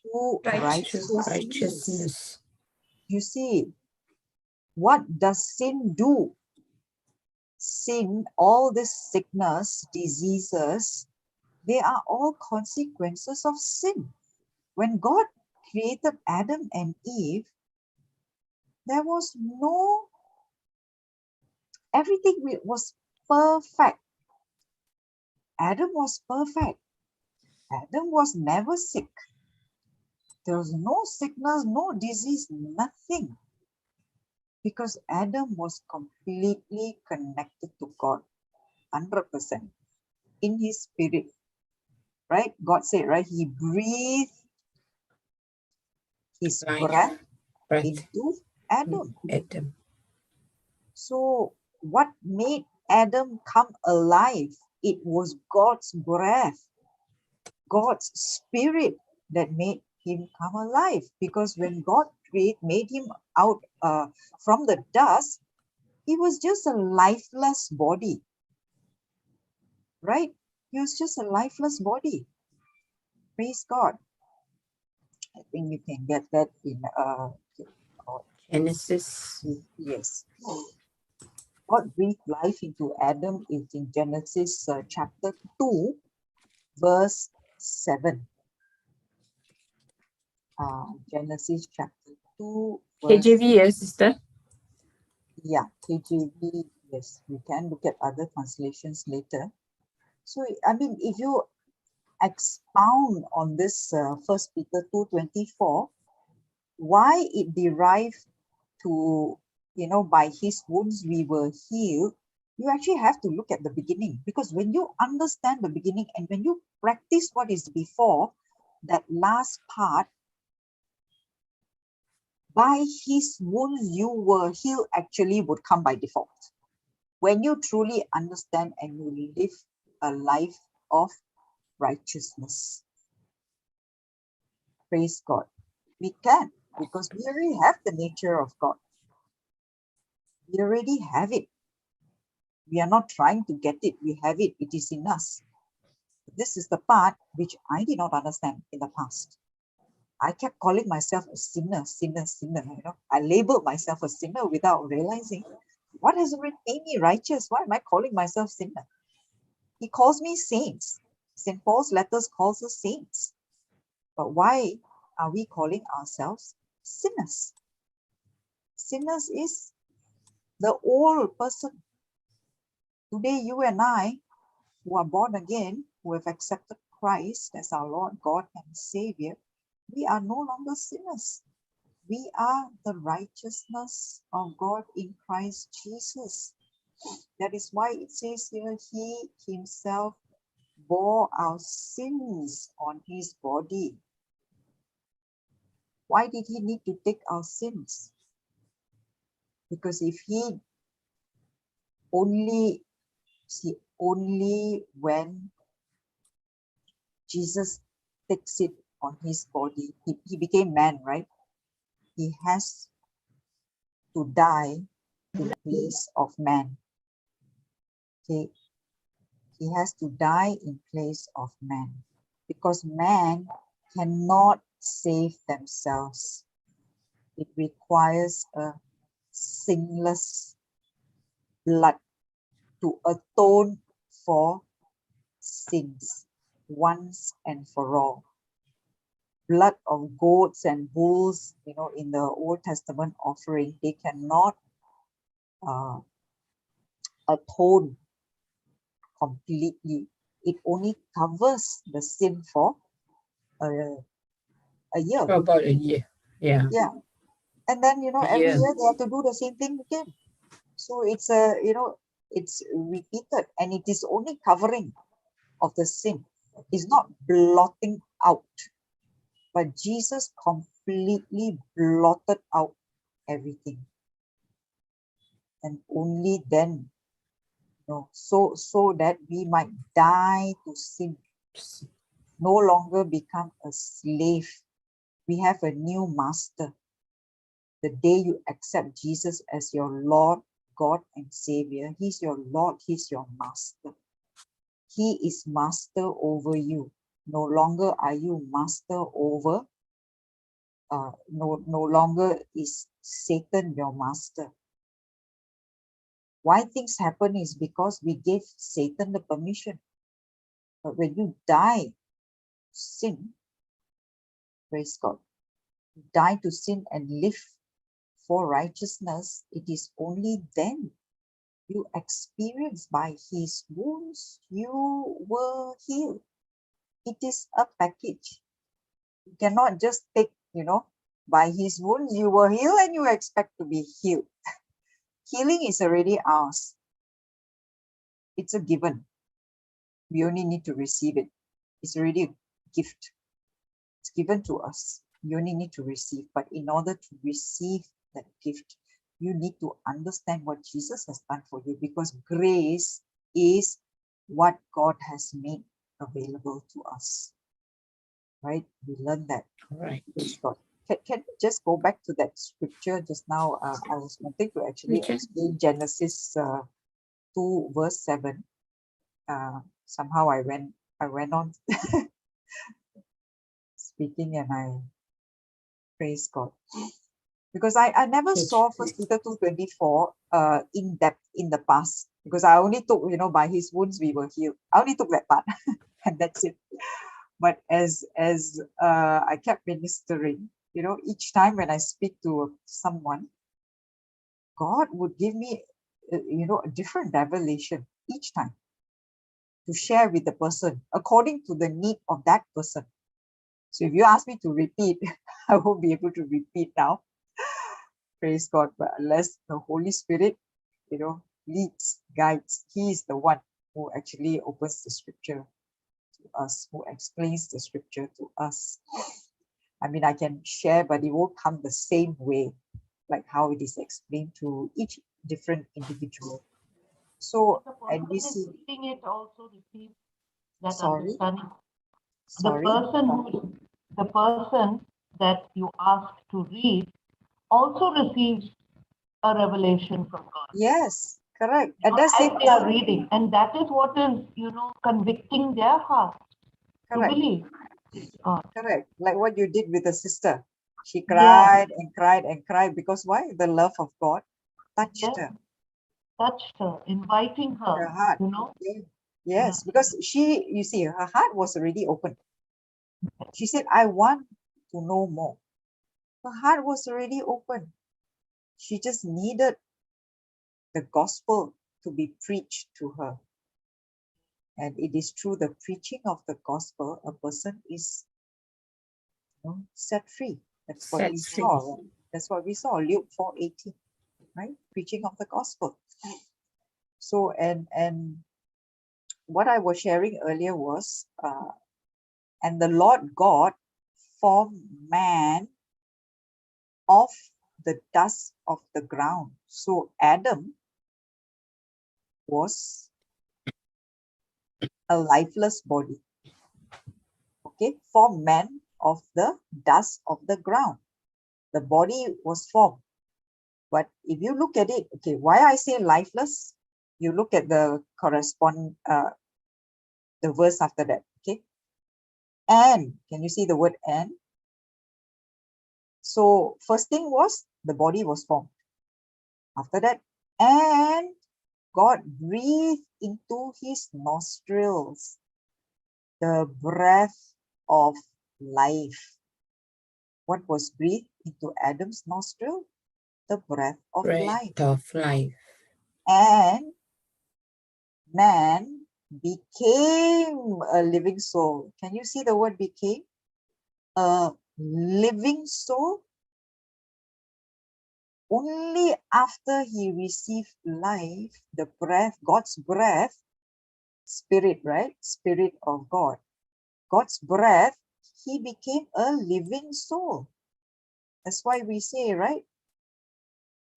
to Righteousness. Righteousness. You see, what does sin do? Sin, all this sickness, diseases, they are all consequences of sin. When God created Adam and Eve, there was everything was perfect. Adam was perfect. Adam was never sick. There was no sickness, no disease, nothing. Because Adam was completely connected to God, 100%, in his spirit. Right? God said, right? He breathed his breath Breath. into Adam. Adam. So what made Adam come alive? It was God's breath, God's spirit that made him come alive. Because when God made him out from the dust, he was just a lifeless body. Right? He was just a lifeless body. Praise God. I think you can get that in Genesis. yes. God breathed life into Adam is in Genesis chapter 2, verse 7. Genesis chapter 2, verse KJV, yes, sister. yeah, KJV, Yes, we can look at other translations later. So, I mean, if you expound on this 1 Peter 2:24, why it derived to, by his wounds we were healed, you actually have to look at the beginning. Because when you understand the beginning and when you practice what is before, that last part, by his wounds you were healed, actually would come by default. When you truly understand and you live a life of righteousness. Praise God. We can, because we already have the nature of God. We already have it. We are not trying to get it. We have it. It is in us. This is the part which I did not understand in the past. I kept calling myself a sinner, sinner, sinner. I labeled myself a sinner without realizing what has already made me righteous. Why am I calling myself sinner? He calls me saints. St. Paul's letters calls us saints. But why are we calling ourselves sinners? Sinners is the old person. Today, you and I, who are born again, who have accepted Christ as our Lord, God, and Savior, we are no longer sinners. We are the righteousness of God in Christ Jesus. That is why it says here, he himself bore our sins on his body. Why did he need to take our sins? Because if he only when Jesus takes it on his body, he became man, right? He has to die in place of man. Okay, he has to die in place of man because man cannot save themselves. It requires a sinless blood to atone for sins once and for all. Blood of goats and bulls, in the Old Testament offering, they cannot atone completely. It only covers the sin for a year. For about a year. Yeah. Yeah. And then, every Yeah. year they have to do the same thing again. So it's it's repeated, and it is only covering of the sin. It's not blotting out. But Jesus completely blotted out everything. And only then, so that we might die to sin, no longer become a slave. We have a new master. The day you accept Jesus as your Lord, God, and Savior, he's your Lord, he's your master. He is master over you. No longer are you master over, no longer is Satan your master. Why things happen is because we gave Satan the permission. But when you die, sin, praise God, die to sin and live for righteousness, it is only then you experience by his wounds you were healed. It is a package. You cannot just take, by his wounds you were healed and you expect to be healed. Healing is already ours. It's a given. We only need to receive it. It's already a gift. It's given to us. You only need to receive. But in order to receive that gift, you need to understand what Jesus has done for you, because grace is what God has made available to us. Right? We learned that. Right. Can we just go back to that scripture just now? I was wanting to actually explain Genesis 2 verse 7. Somehow I went on speaking, and I praise God. Because I never saw 1 Peter 2:24 in depth in the past, because I only took, by his wounds we were healed. I only took that part and that's it. But as I kept ministering, each time when I speak to someone, God would give me, a different revelation each time to share with the person according to the need of that person. So if you ask me to repeat, I won't be able to repeat now. Praise God. But unless the Holy Spirit, leads, guides, He is the one who actually opens the scripture to us, who explains the scripture to us. I mean, I can share, but it won't come the same way, like how it is explained to each different individual. So, The and we person see, is reading it also receives that sorry, understanding. sorry, The person that you ask to read also receives a revelation from God. yes, correct. And that's As it. they are reading, and that is what is, convicting their heart to Correct. believe. God. Correct. Like what you did with the sister. She Yeah. cried and cried and cried because why? The love of God touched Yes. her, Touched her, inviting her her, heart. Yeah. Yes, because you see, her heart was already open. She said, I want to know more. Her heart was already open. She just needed the gospel to be preached to her. And it is through the preaching of the gospel a person is set free. That's what Set we free. saw. Right? That's what we saw, Luke 4:18, right? Preaching of the gospel. So, and what I was sharing earlier was, and the Lord God formed man of the dust of the ground. So Adam was a lifeless body. Okay, formed man of the dust of the ground. The body was formed. But if you look at it, okay, why I say lifeless, you look at the the verse after that, okay? And, can you see the word and? So, first thing was, the body was formed. After that, and God breathed into his nostrils the breath of life. What was breathed into Adam's nostril? The breath of life. Breath of life. And man became a living soul. Can you see the word became? A living soul? Only after he received life, the breath, God's breath, spirit, right? Spirit of God. God's breath, he became a living soul. That's why we say, right?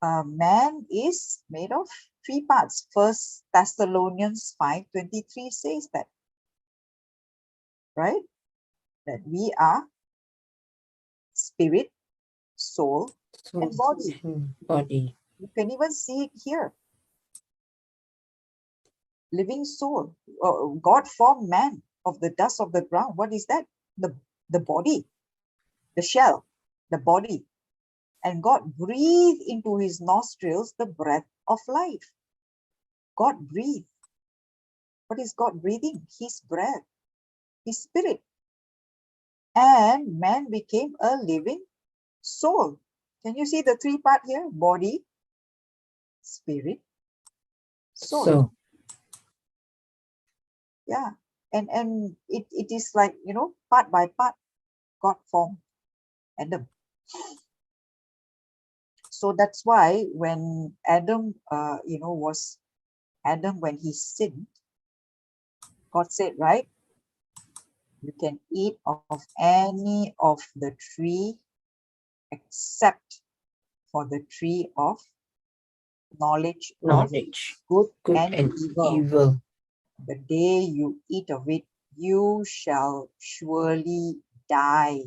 Man is made of three parts. First Thessalonians 5:23 says that, right? That we are spirit, soul, and body. Body. You can even see it here. Living soul. God formed man of the dust of the ground. What is that? The body, the shell, the body. And God breathed into his nostrils the breath of life. God breathed. What is God breathing? His breath, his spirit. And man became a living soul. Can you see the three part here? Body, spirit, soul. So, Yeah. And it is like, part by part, God formed Adam. So that's why when Adam, when he sinned, God said, right, you can eat of any of the tree except for the tree of knowledge of good and evil. The day you eat of it, you shall surely die.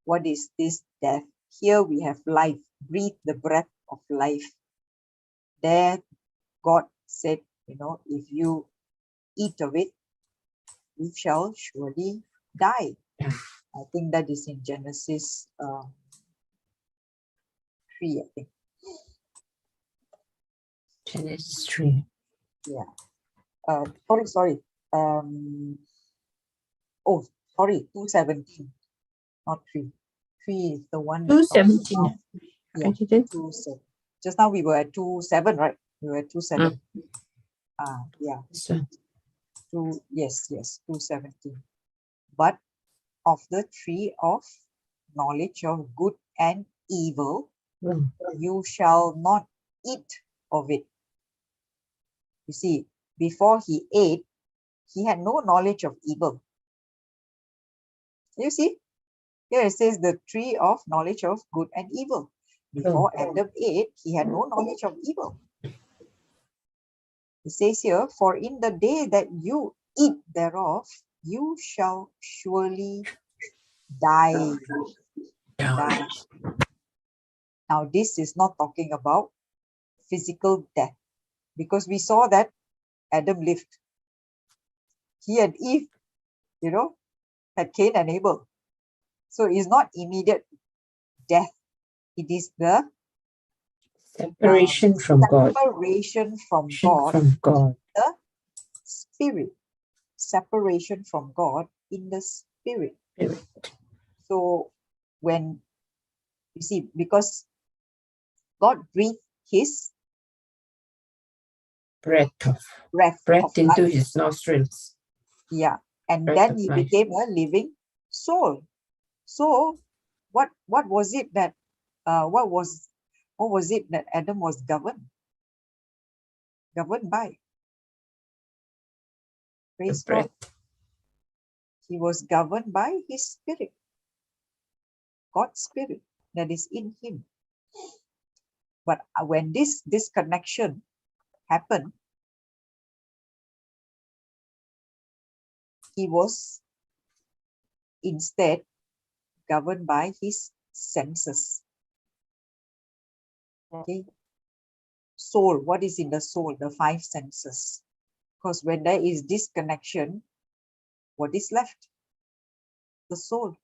What is this death? Here we have life. Breathe the breath of life. There, God said, if you eat of it, you shall surely die. I think that is in Genesis 3, I think. Genesis 3. Yeah. Sorry. 2:17, not 3. 3 is the one that 2:17. Yeah, 2:7. Just now we were at 2:7, right? We were 2:17. Mm. Yeah. So, Yes, 2:17. But of the tree of knowledge of good and evil, mm, you shall not eat of it. You see, before he ate, he had no knowledge of evil. You see, here it says the tree of knowledge of good and evil. Before Adam ate, he had no knowledge of evil. It says here, for in the day that you eat thereof, you shall surely die. Die. Now, this is not talking about physical death, because we saw that Adam lived. He and Eve, had Cain and Abel. So it's not immediate death. It is the separation from God. separation from Separation God, from God. the spirit. Separation from God in the spirit. Spirit. So when you see, because God breathed his Breath breath of into life. his nostrils. Yeah. And Breath then of he life. became a living soul. So what was it that what was it that Adam was governed by? Praise God. Breath. He was governed by his spirit, God's spirit that is in him. But when this disconnection happened, he was instead governed by his senses. Okay. Soul, what is in the soul? The 5 senses. Because when there is disconnection, what is left? The soul.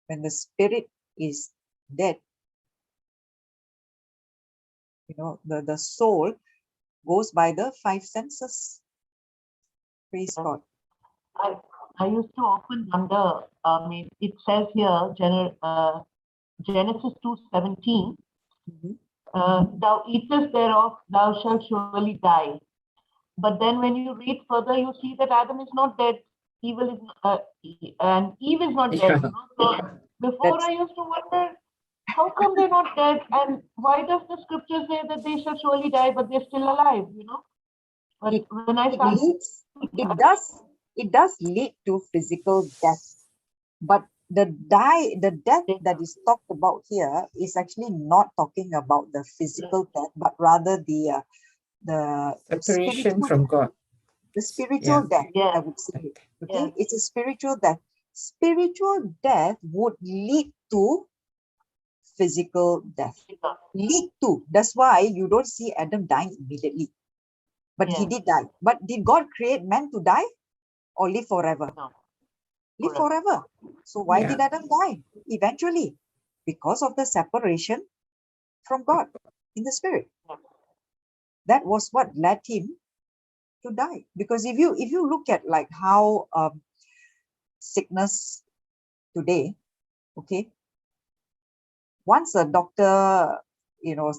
When the spirit is dead, the soul goes by the 5 senses. Praise God. I used to often wonder, it says here, Genesis 2:17, thou eatest thereof, thou shalt surely die. But then when you read further, you see that Adam is not dead. And Eve is not dead. So before I used to wonder, how come they're not dead? And why does the scripture say that they shall surely die, but they're still alive, But when I started, it does lead to physical death. But the death that is talked about here is actually not talking about the physical death, but rather the Separation spiritual, from God. the spiritual death, I would say. Okay, it's a spiritual death. Spiritual death would lead to physical death. Lead to. That's why you don't see Adam dying immediately. But he did die. But did God create man to die or live forever? No. Live forever. So why did Adam die eventually? Because of the separation from God in the spirit. That was what led him to die. Because if you look at like how sickness today, okay, once a doctor,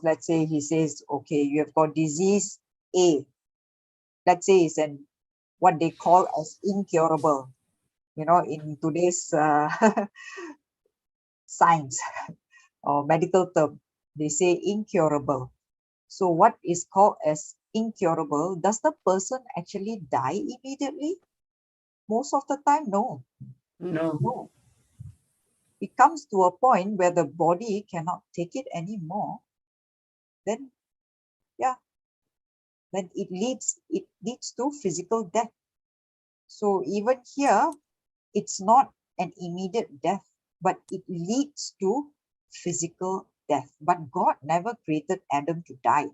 let's say he says, okay, you have got disease A, let's say it's what they call as incurable, in today's science or medical term, they say incurable. So what is called as incurable, does the person actually die immediately? Most of the time, no. No. It comes to a point where the body cannot take it anymore. Then it leads to physical death. So even here, it's not an immediate death, but it leads to physical death. But God never created Adam to die.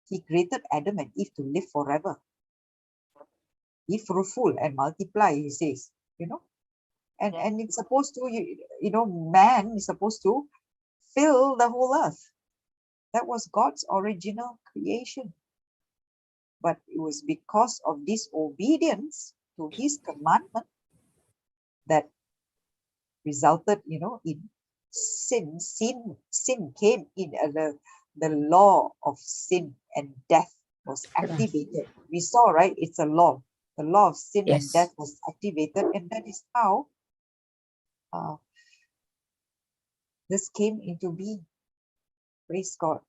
He created Adam and Eve to live forever. Be fruitful and multiply, he says, and it's supposed to, man is supposed to fill the whole earth. That was God's original creation. But it was because of disobedience to his commandment that resulted, in sin. Sin came in, the law of sin and death was activated. We saw, right? It's a law. The law of sin and Yes. death was activated, and that is how this came into being. Praise God.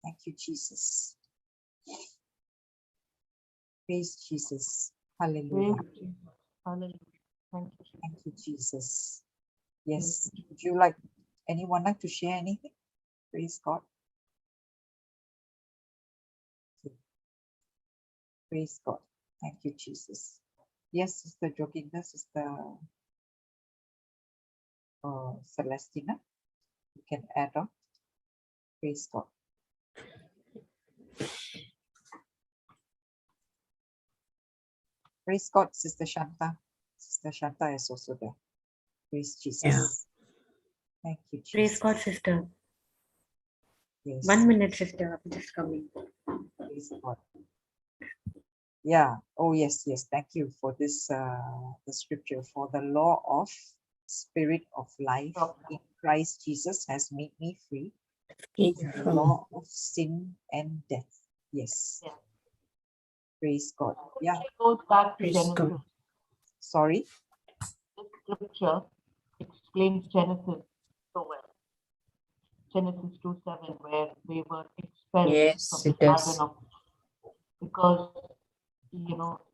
Thank you, Jesus. Praise Jesus. Hallelujah. Praise Jesus. Hallelujah. Thank you, Jesus. Thank you, Jesus. Yes. Would you like, anyone like to share anything? Praise God. Okay. Praise God. Thank you, Jesus. Yes, Sister Joginda, Sister Celestina, you can add on. Praise God. Praise God, Sister Shanta. Sister Shanta is also there. Praise Jesus. Yeah. Thank you, Jesus. Praise God, sister. Yes. 1 minute, sister. I'm just coming. Praise God. Yeah. Oh, yes, yes. Thank you for this, the scripture. For the law of spirit of life in Christ Jesus has made me free from the law of sin and death. Yes. Yeah. Praise God. Yeah. It goes back to Praise Genesis. God. Sorry. This scripture explains Genesis so well. Genesis 2:7, where they were expelled Yes, from the it does. garden of, because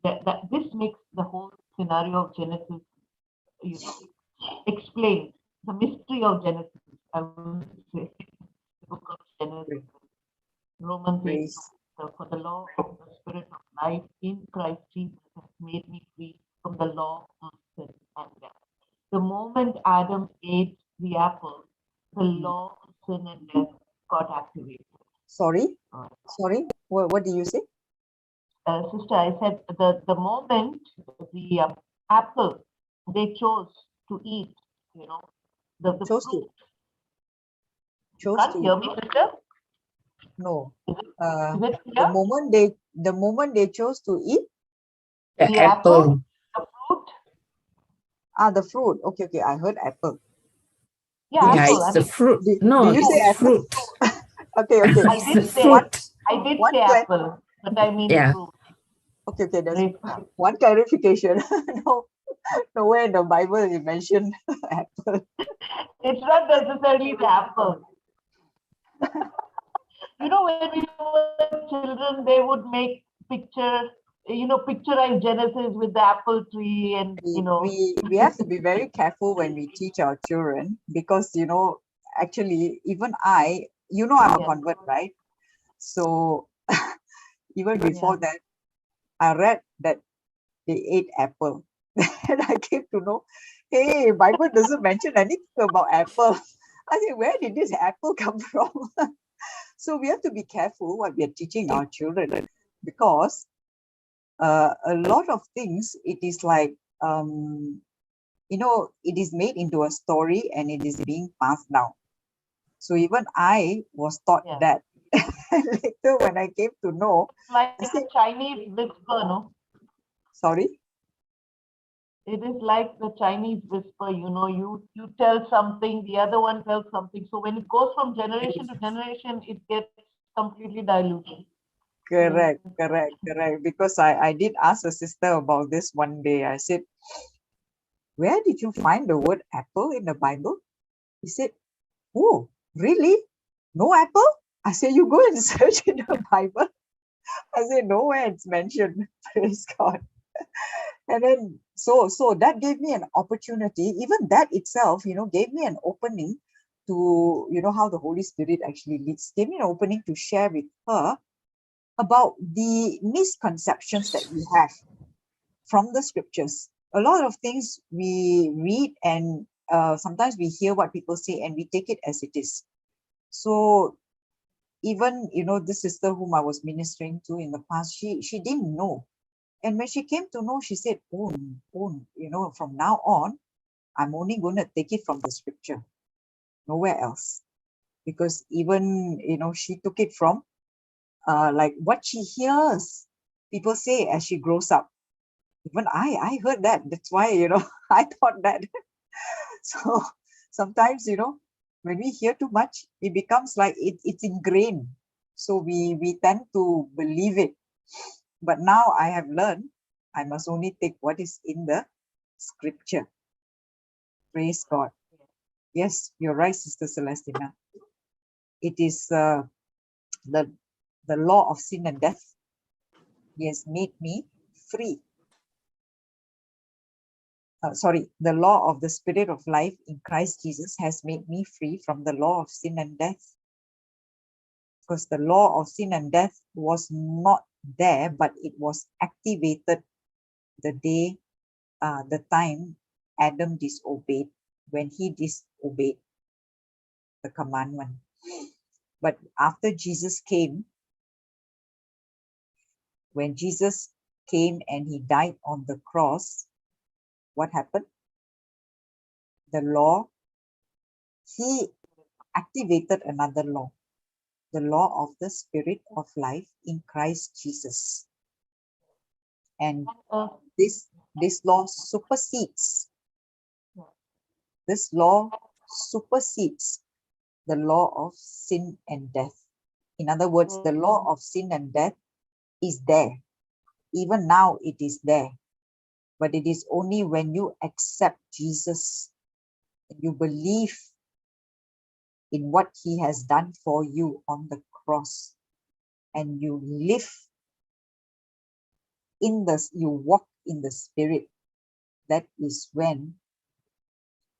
that this makes the whole scenario of Genesis, explain the mystery of Genesis. I would say the book of Genesis, Romans 8, Praise. for the law of the spirit of life in Christ Jesus has made me free from the law of sin and death. The moment Adam ate the apple, the law of sin and death got activated. Sorry. Sorry. What do you say? Sister, I said the moment the apple they chose to eat, the Chose fruit. to. You Chose can't to. hear me, sister? No. Is it The clear? moment they chose to eat. The The apple. the fruit. The fruit. Okay, okay. I heard apple. Yeah, Yeah, apple. it's I the mean, fruit. Did No, you say it's apple? fruit. Okay, okay. I It's did the say fruit. I did One say clar- apple, but I mean Yeah. fruit. Okay, okay. There's Praise God. one clarification. No, nowhere in the Bible you mentioned apple. It's not necessarily the apple. When we were children, they would make picturize Genesis with the apple tree, and We have to be very careful when we teach our children, because actually even I'm a Yeah. convert, right? So even before Yeah. that, I read that they ate apple. And I came to know, hey, Bible doesn't mention anything about apple. I think, where did this apple come from? So we have to be careful what we are teaching our children, because a lot of things, it is like, it is made into a story and it is being passed down. So even I was taught Yeah. that. Later when I came to know, Like I said, the Chinese whisper, no? sorry? It is like the Chinese whisper, you tell something, the other one tells something. So when it goes from generation to generation, it gets completely diluted. Correct. Because I did ask a sister about this one day. I said, where did you find the word apple in the Bible? He said, oh, really? No apple? I said, you go and search in the Bible. I said, nowhere it's mentioned. Praise God. And then, so that gave me an opportunity. Even that itself, gave me an opening to, how the Holy Spirit actually leads. Gave me an opening to share with her about the misconceptions that we have from the scriptures. A lot of things we read, and sometimes we hear what people say and we take it as it is. So even, this sister whom I was ministering to in the past, she didn't know. And when she came to know, she said, oh, from now on, I'm only going to take it from the scripture, nowhere else. Because even, she took it from like what she hears people say as she grows up. Even I heard that. That's why, I thought that. So sometimes, When we hear too much, it becomes like it's ingrained. So we tend to believe it. But now I have learned I must only take what is in the scripture. Praise God. Yes, you're right, Sister Celestina. It is the law of sin and death. He has made me free. The law of the Spirit of life in Christ Jesus has made me free from the law of sin and death. Because the law of sin and death was not there, but it was activated the time Adam disobeyed, when he disobeyed the commandment. But after Jesus came, when Jesus came and he died on the cross, what happened? The law, he activated another law, the law of the Spirit of life in Christ Jesus. And this law supersedes. This law supersedes the law of sin and death. In other words, the law of sin and death is there. Even now it is there. But it is only when you accept Jesus, you believe in what he has done for you on the cross, and you live you walk in the Spirit, that is when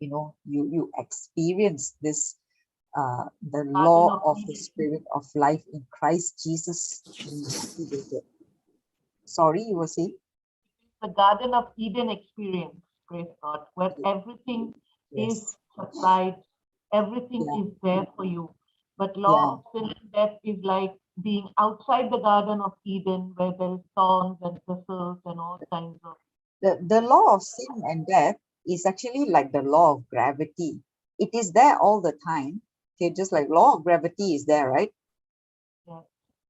you experience this the law of the Spirit of life in Christ Jesus being activated. Sorry, you were saying? The Garden of Eden experience, praise God, where everything is supplied, everything is there for you. But law of sin and death is like being outside the Garden of Eden, where there is thorns and thistles and all kinds of. The law of sin and death is actually like the law of gravity. It is there all the time. Okay, just like law of gravity is there, right? Yes.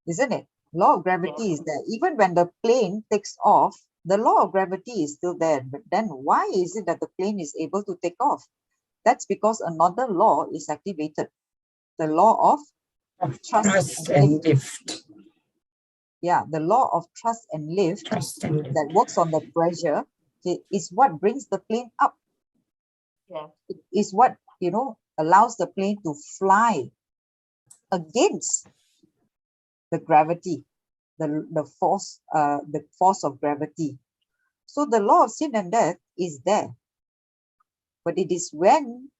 Isn't it? Law of gravity is there. Even when the plane takes off, the law of gravity is still there. But then why is it that the plane is able to take off? That's because another law is activated. The law of trust and lift. Yeah, the law of trust and lift that works on the pressure is what brings the plane up. Yes. It is what allows the plane to fly against the gravity, the force of gravity. So the law of sin and death is there, but it is when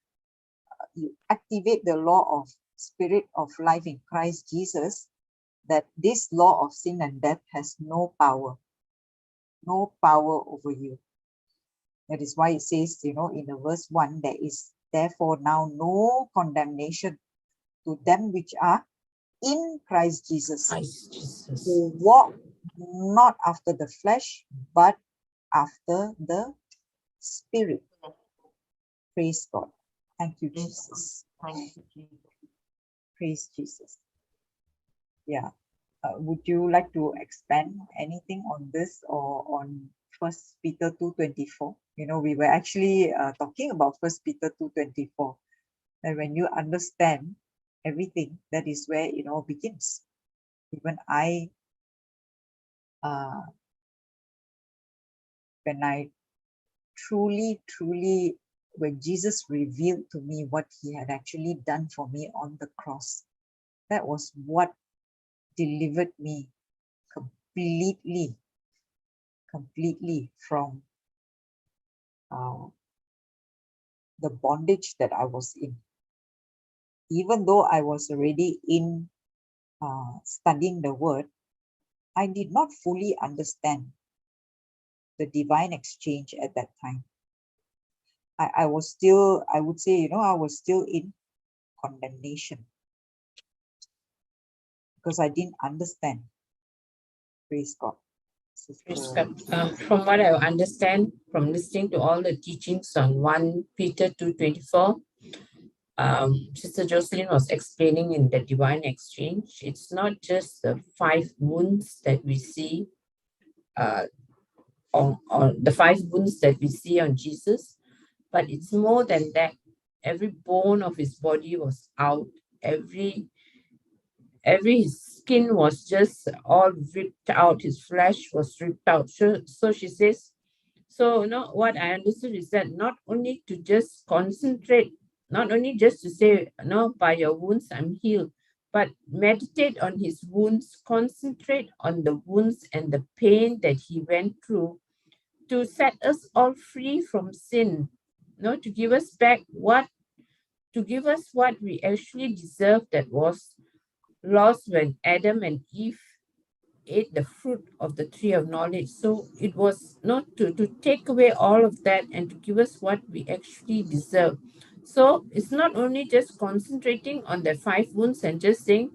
you activate the law of Spirit of life in Christ Jesus that this law of sin and death has no power over you. That is why it says, in the verse 1, there is therefore now no condemnation to them which are in Christ Jesus, who walk not after the flesh, but after the Spirit. Praise God. Thank you, Jesus. Thank you, Jesus. Praise Jesus. Yeah. Would you like to expand anything on this or on 1 Peter 2:24? We were actually talking about 1 Peter 2:24. And when you understand everything, that is where it all begins. Even when I truly, when Jesus revealed to me what he had actually done for me on the cross, that was what delivered me completely from the bondage that I was in. Even though I was already in studying the word, I did not fully understand the divine exchange at that time. I was still, I would say, I was still in condemnation because I didn't understand. Praise God. Praise God. From what I understand, from listening to all the teachings on 1 Peter 2:24, Sister Jocelyn was explaining in the divine exchange, it's not just the 5 wounds that we see, on the 5 wounds that we see on Jesus, but it's more than that. every bone of his body was out, every skin was just all ripped out, his flesh was ripped out. So she says, so what I understood is that not only to just concentrate, not only just to say, no, by your wounds I'm healed, but meditate on his wounds, concentrate on the wounds and the pain that he went through to set us all free from sin, to give us back to give us what we actually deserve, that was lost when Adam and Eve ate the fruit of the tree of knowledge. So it was not to take away all of that and to give us what we actually deserve. So it's not only just concentrating on the 5 wounds and just saying,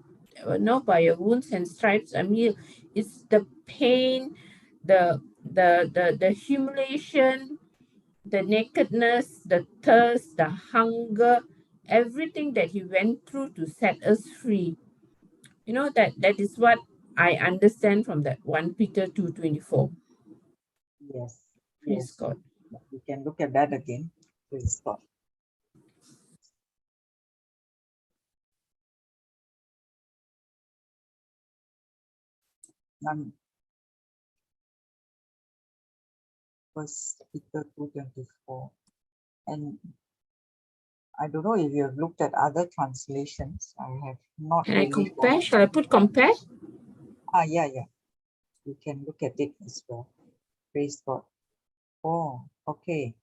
no, by your wounds and stripes I'm healed. It's the pain, the humiliation, the nakedness, the thirst, the hunger, everything that he went through to set us free. That is what I understand from that 1 Peter 2:24. Yes. Praise Yes. God. We can look at that again. Praise God. First Peter 2:24. And I don't know if you have looked at other translations. I have not Can I really compare? gone. Shall I put compare? Yeah. You can look at it as well. Praise God. Oh, okay.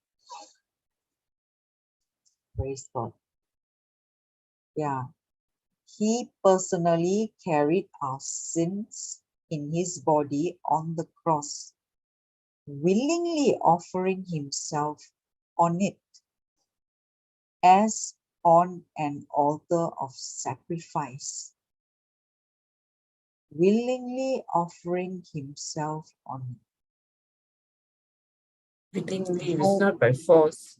Praise God. Yeah. He personally carried our sins in his body on the cross, willingly offering himself on it as on an altar of sacrifice. Willingly offering himself on it. Willingly, it's not by force.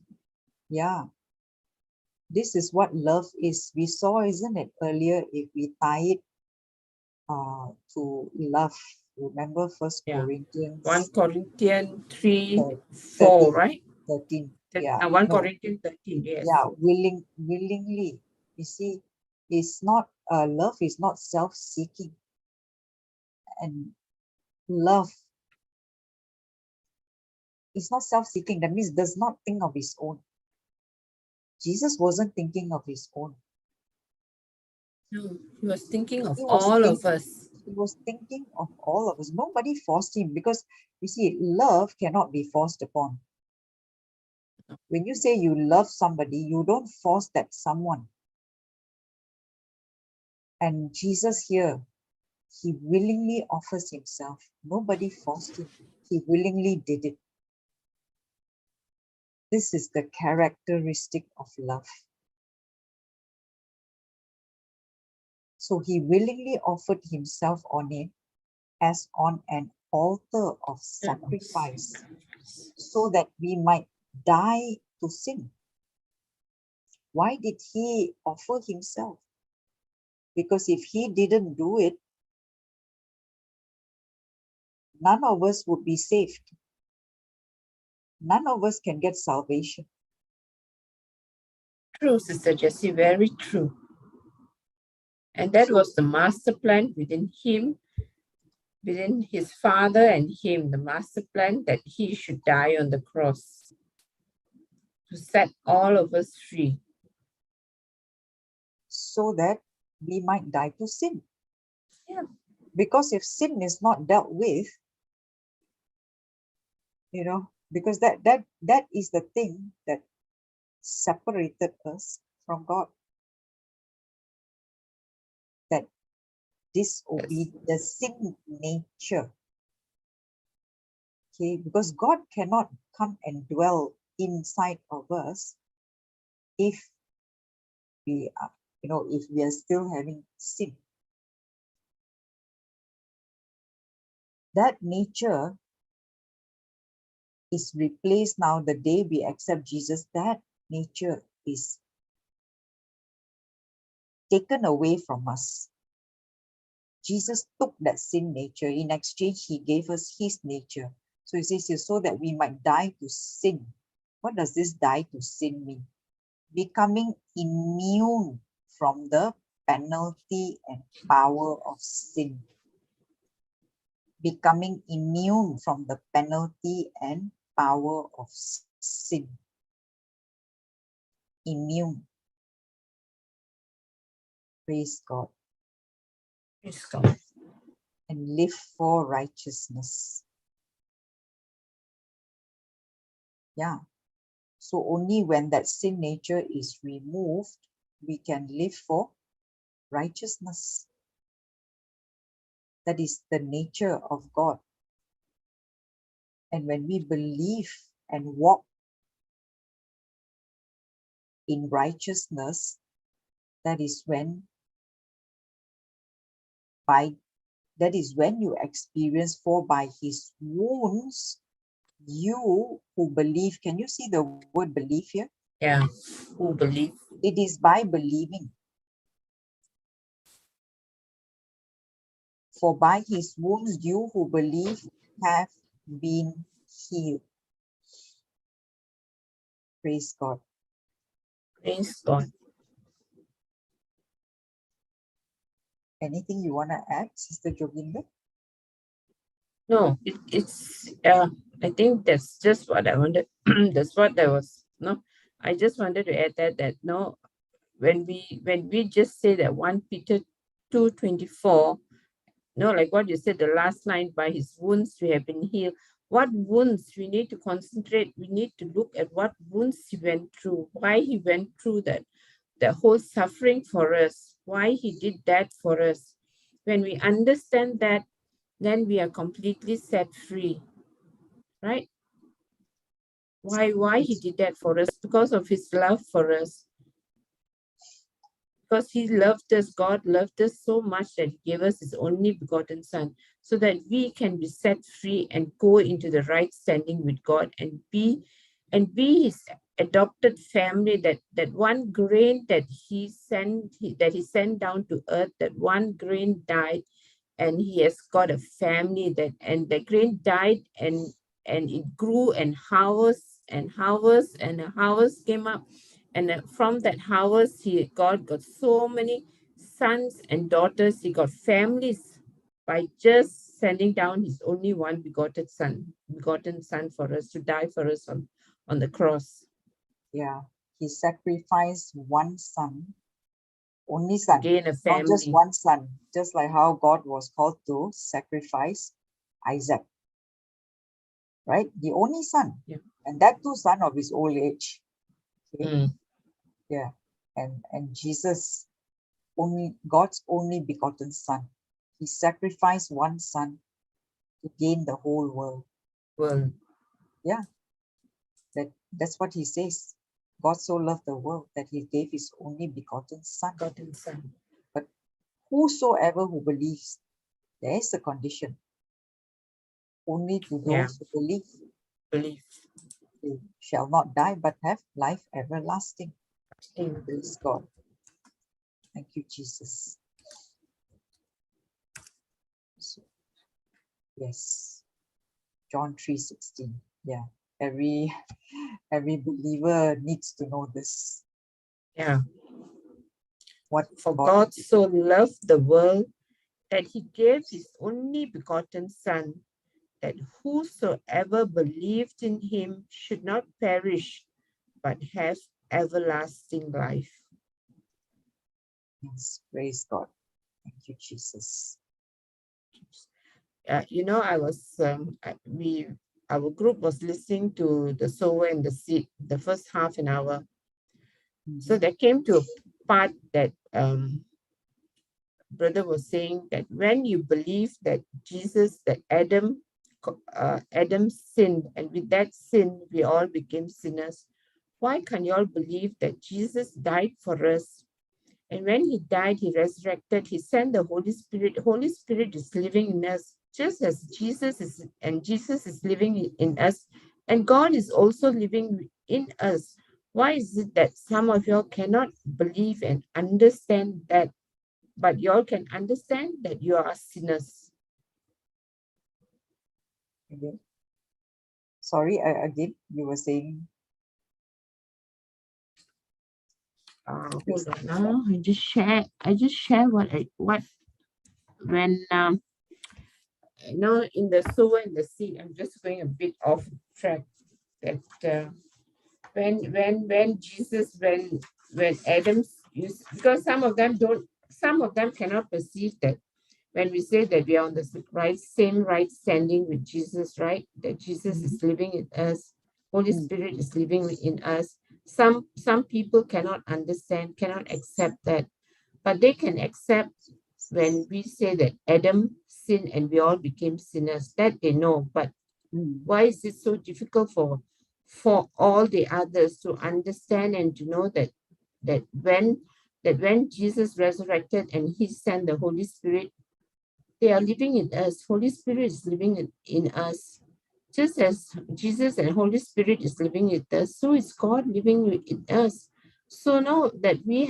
Yeah. This is what love is. We saw, isn't it, earlier, if we tie it to love. Remember 1 Yeah. 1 Corinthians Corinthians 3:4, 13. right? 13. Yeah. 1 No. Corinthians 13, yes. Yeah. Willingly. You see, it's not love is not self-seeking. And love is not self-seeking. That means does not think of his own. Jesus wasn't thinking of his own. No, he was thinking of He was all of thinking, us. he was thinking of all of us. Nobody forced him, because you see, love cannot be forced upon. When you say you love somebody, you don't force that someone. And Jesus here, he willingly offers himself. Nobody forced him. He willingly did it. This is the characteristic of love. So he willingly offered himself on it as on an altar of sacrifice, so that we might die to sin. Why did he offer himself? Because if he didn't do it, none of us would be saved. None of us can get salvation. True, Sister Jessie, very true. And that was the master plan within him, within his Father and him, the master plan that he should die on the cross to set all of us free. So that we might die to sin. Yeah. Because if sin is not dealt with, because that is the thing that separated us from God. That disobedience, the sin nature. Okay, because God cannot come and dwell inside of us if we are, if we are still having sin. That nature is replaced now the day we accept Jesus. That nature is taken away from us. Jesus took that sin nature. In exchange, he gave us his nature. So he says here, so that we might die to sin. What does this die to sin mean? becoming immune from the penalty and power of sin. Becoming immune from the penalty and power of sin. Immune. Praise God. Praise God. And live for righteousness. Yeah. So only when that sin nature is removed, we can live for righteousness. That is the nature of God. And when we believe and walk in righteousness, that is when you experience, for by his wounds you who believe. Can you see the word believe here? Yeah, who believe. It is by believing. For by his wounds you who believe have been healed. Praise God. Praise God. Anything you want to add, Sister Joginda? No, it's I think that's just what I wanted. That's what I was no. I just wanted to add that no, when we just say that 1 Peter 2:24, no, like what you said, the last line, by his wounds we have been healed. What wounds? We need to concentrate, we need to look at what wounds he went through, why he went through that, the whole suffering for us, why he did that for us. When we understand that, then we are completely set free, right? Why he did that for us? Because of his love for us. Because he loved us, God loved us so much that he gave us his only begotten son, so that we can be set free and go into the right standing with God and be his adopted family. That one grain that he sent down to earth, that one grain died, and he has got a family, and the grain died, and it grew and harvest and harvest, and a harvest came up, and from that harvest God got so many sons and daughters. He got families by just sending down his only one begotten son for us to die for us on the cross. Yeah. He sacrificed one son, only son, Gain a not just family. one son, just like how God was called to sacrifice Isaac, right? The only son, Yeah. and that too son of his old age. Okay? Mm. Yeah. And Jesus, God's only begotten son, he sacrificed one son to gain the whole world. Well, Yeah, that's what he says. God so loved the world that he gave his only begotten son. begotten son. But whosoever who believes, there is a condition. Only to Yeah. those who believe, Belief. they shall not die but have life everlasting. Mm. Praise God. Thank you, Jesus. So, yes, John 3:16. Yeah, every believer needs to know this. Yeah. What For God God so loved the world that he gave his only begotten son, that whosoever believed in him should not perish, but have everlasting life. Yes, praise God. Thank you, Jesus. I was our group was listening to the sower and the seed, the first half an hour. So they came to a part that brother was saying, that when you believe that Adam sinned, and with that sin we all became sinners, why can't you all believe that Jesus died for us? And when he died, he resurrected, he sent the Holy Spirit. Holy Spirit is living in us, just as Jesus is living in us, and God is also living in us. Why is it that some of you all cannot believe and understand that, but you all can understand that you are sinners? Again. Sorry, again, you were saying. Hold on now. I just share what when in the sower and the seed. I'm just going a bit off track. That when Jesus when Adam's used, because some of them cannot perceive that when we say that we are on the same right standing with Jesus, right? That Jesus is living in us, Holy Spirit is living in us. Some people cannot understand, cannot accept that, but they can accept when we say that Adam sinned and we all became sinners. That they know, but why is it so difficult for all the others to understand and to know that when Jesus resurrected and he sent the Holy Spirit, they are living in us. Holy Spirit is living in us. Just as Jesus and Holy Spirit is living in us, so is God living in us. So now that we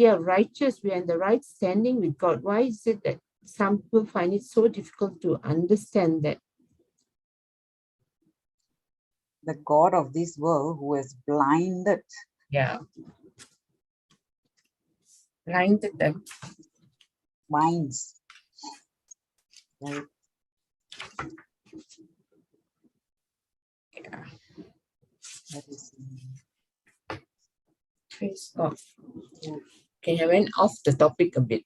are righteous, we are in the right standing with God. Why is it that some people find it so difficult to understand that? The God of this world who has blinded Blinded them. minds. Right? Yeah. That is, Praise God. Okay, I went off the topic a bit.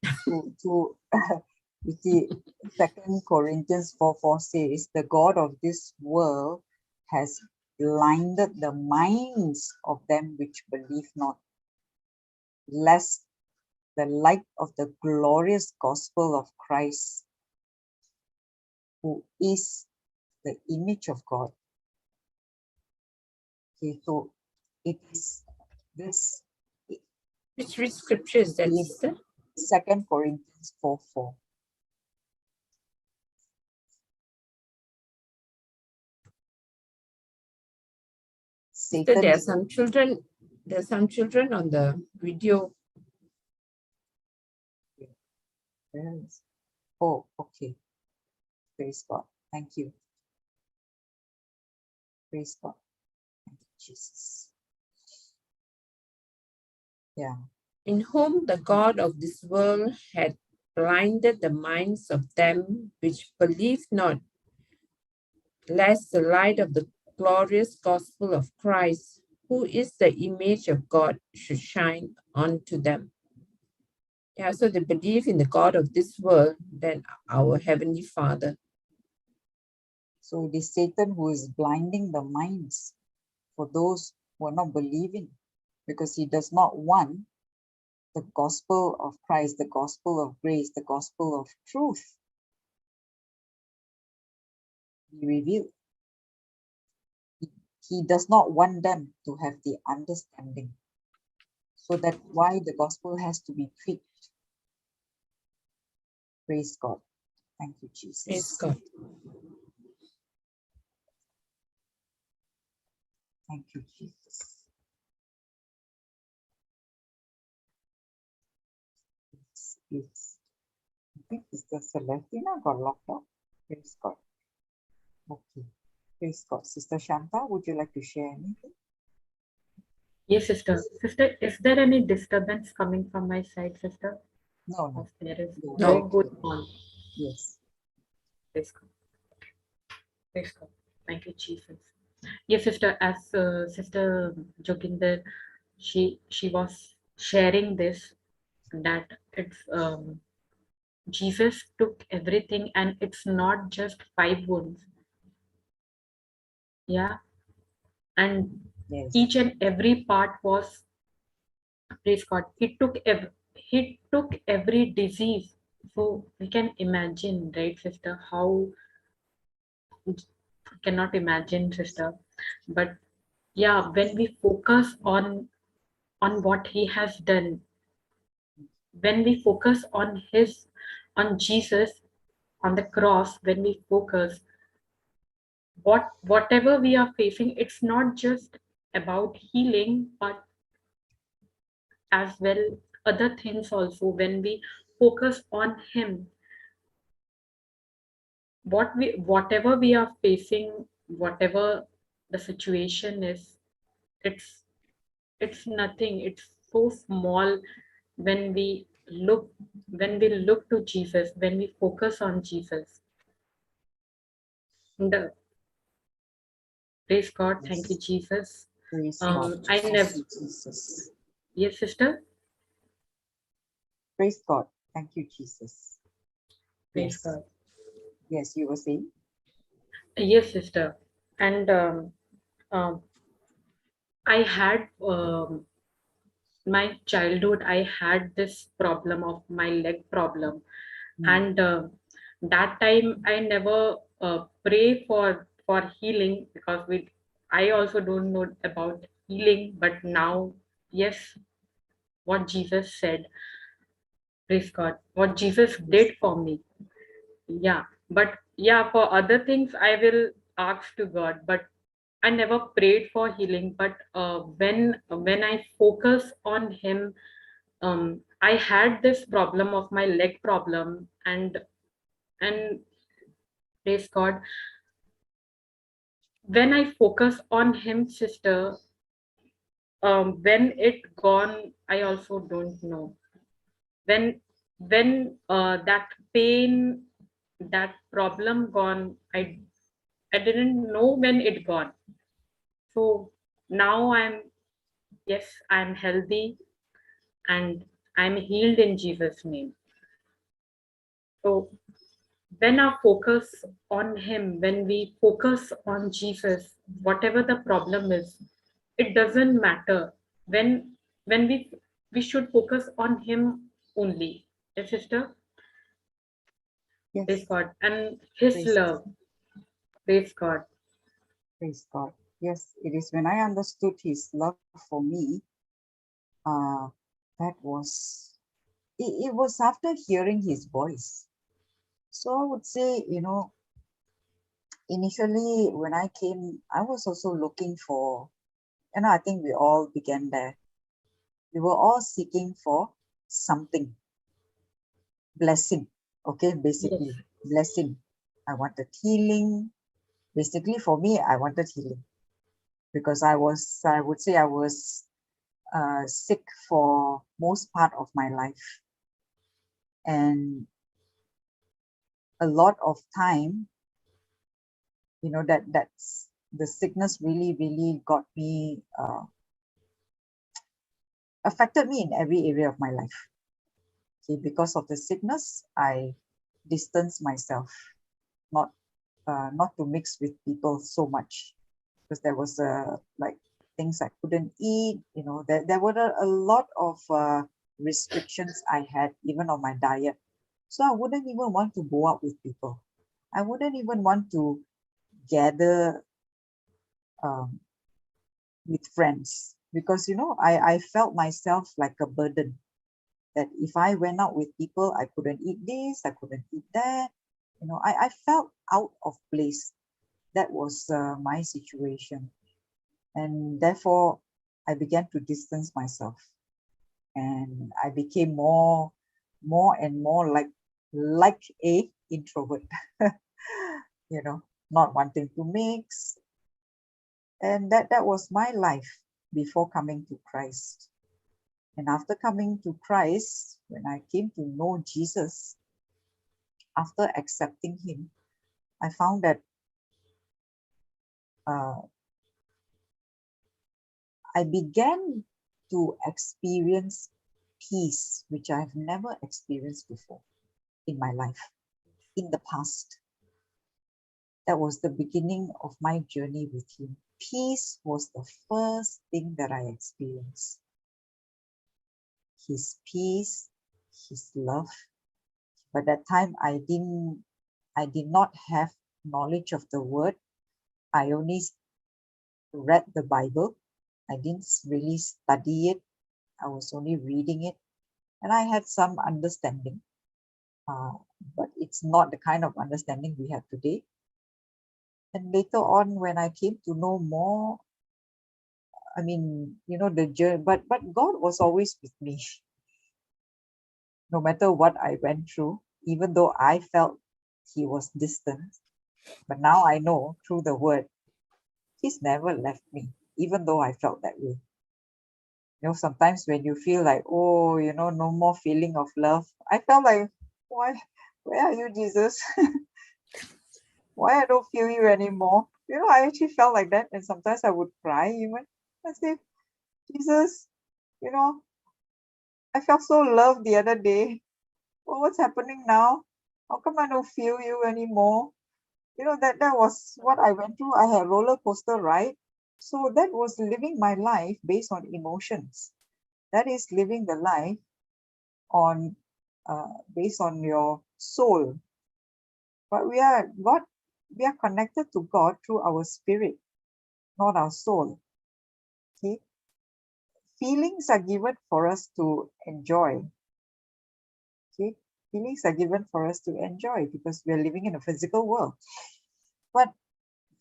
to you see, 2 Corinthians 4:4 says, the God of this world has blinded the minds of them which believe not, lest the light of the glorious gospel of Christ, who is the image of God. Okay, so it is this Which scripture is that, sister? 2 Corinthians 4:4. Sister, Satan there are is some children on the video. oh, okay. Praise God. Thank you. Praise God. Thank you, Jesus. Yeah. In whom the God of this world had blinded the minds of them which believe not, lest the light of the glorious gospel of Christ, who is the image of God, should shine onto them. Yeah, so they believe in the God of this world than our Heavenly Father. So it is Satan who is blinding the minds for those who are not believing, because he does not want the gospel of Christ, the gospel of grace, the gospel of truth be revealed. He does not want them to have the understanding. So that's why the gospel has to be preached. Praise God. Thank you, Jesus. Praise God. Thank you, Jesus. It's I think Sister Celestina got locked up. Praise God. Okay. Praise God. Sister Shanta, would you like to share anything? Yes, sister. Sister, is there any disturbance coming from my side, sister? No, no. There is No. no good on. Yes. Praise God. Praise God. Thank you, Jesus. Yes, sister. As Sister Joginder, she was sharing this, that it's Jesus took everything, and it's not just 5 wounds. Yeah, and Yes. each and every part was, praise God, he took every disease. So we can imagine, right, sister, how, cannot imagine, sister. But yeah, when we focus on what he has done, when we focus on Jesus on the cross, when we focus, whatever we are facing, it's not just about healing, but as well other things also. When we focus on him, whatever we are facing, whatever the situation is, it's nothing. so small when we look to Jesus, when we focus on Jesus. And, praise God, thank you, Yes. Jesus. Praise God. I never, Thank you, Jesus. yes, sister, Praise God. Thank you, Jesus. praise Yes. God. Yes, you were saying? Yes, sister. And um, I had my childhood. I had this problem of my leg problem, Hmm. and that time I never pray for healing, because I also don't know about healing. But now, yes, what Jesus said, praise God, what Jesus Praise did God. for me. Yeah, but yeah, for other things I will ask to God, but I never prayed for healing. But when I focus on Him, I had this problem of my leg problem, and praise God, when I focus on Him, sister, when it gone, I also don't know. When that pain, that problem gone, I didn't know when it gone. So now yes, I'm healthy, and I'm healed in Jesus' name. So when our focus on Him, when we focus on Jesus, whatever the problem is, it doesn't matter. When we should focus on Him only. Yes, sister, praise Yes. God, and His Praise God. love, praise God. Praise God. Yes, it is when I understood His love for me, uh, that was, it was after hearing His voice. So I would say, initially when I came, I was also looking for, I think we all began there. We were all seeking for something, blessing. Okay, Yes, basically, blessing. I wanted healing. Basically, for me, I wanted healing because I would say I was sick for most part of my life. And a lot of time, that's the sickness really, really got me, affected me in every area of my life. Okay, because of the sickness, I distanced myself, not not to mix with people so much, because there was like things I couldn't eat. There were a lot of restrictions I had even on my diet. So I wouldn't even want to go out with people. I wouldn't even want to gather um, with friends because I felt myself like a burden, that if I went out with people, I couldn't eat this, I couldn't eat that. I felt out of place. That was my situation. And therefore, I began to distance myself. And I became more and more like a introvert, not wanting to mix. And that was my life before coming to Christ. And after coming to Christ, when I came to know Jesus, after accepting Him, I found that uh, I began to experience peace, which I've never experienced before in my life, in the past. That was the beginning of my journey with Him. Peace was the first thing that I experienced. His peace, His love. But that time I did not have knowledge of the word. I only read the Bible. I didn't really study it. I was only reading it, and I had some understanding. Uh, but it's not the kind of understanding we have today. And later on, when I came to know more, I mean, the journey, but God was always with me, no matter what I went through, even though I felt He was distant. But now I know through the word, He's never left me, even though I felt that way. Sometimes when you feel like, oh, no more feeling of love, I felt like, why, where are you, Jesus? Why I don't feel you anymore? I actually felt like that, and sometimes I would cry even. I say, Jesus, you know, I felt so loved the other day. Well, what's happening now? How come I don't feel you anymore? That was what I went through. I had roller coaster ride. So that was living my life based on emotions. That is living the life on based on your soul. But we are connected to God through our spirit, not our soul. Okay? Feelings are given for us to enjoy. Okay? Feelings are given for us to enjoy because we are living in a physical world. But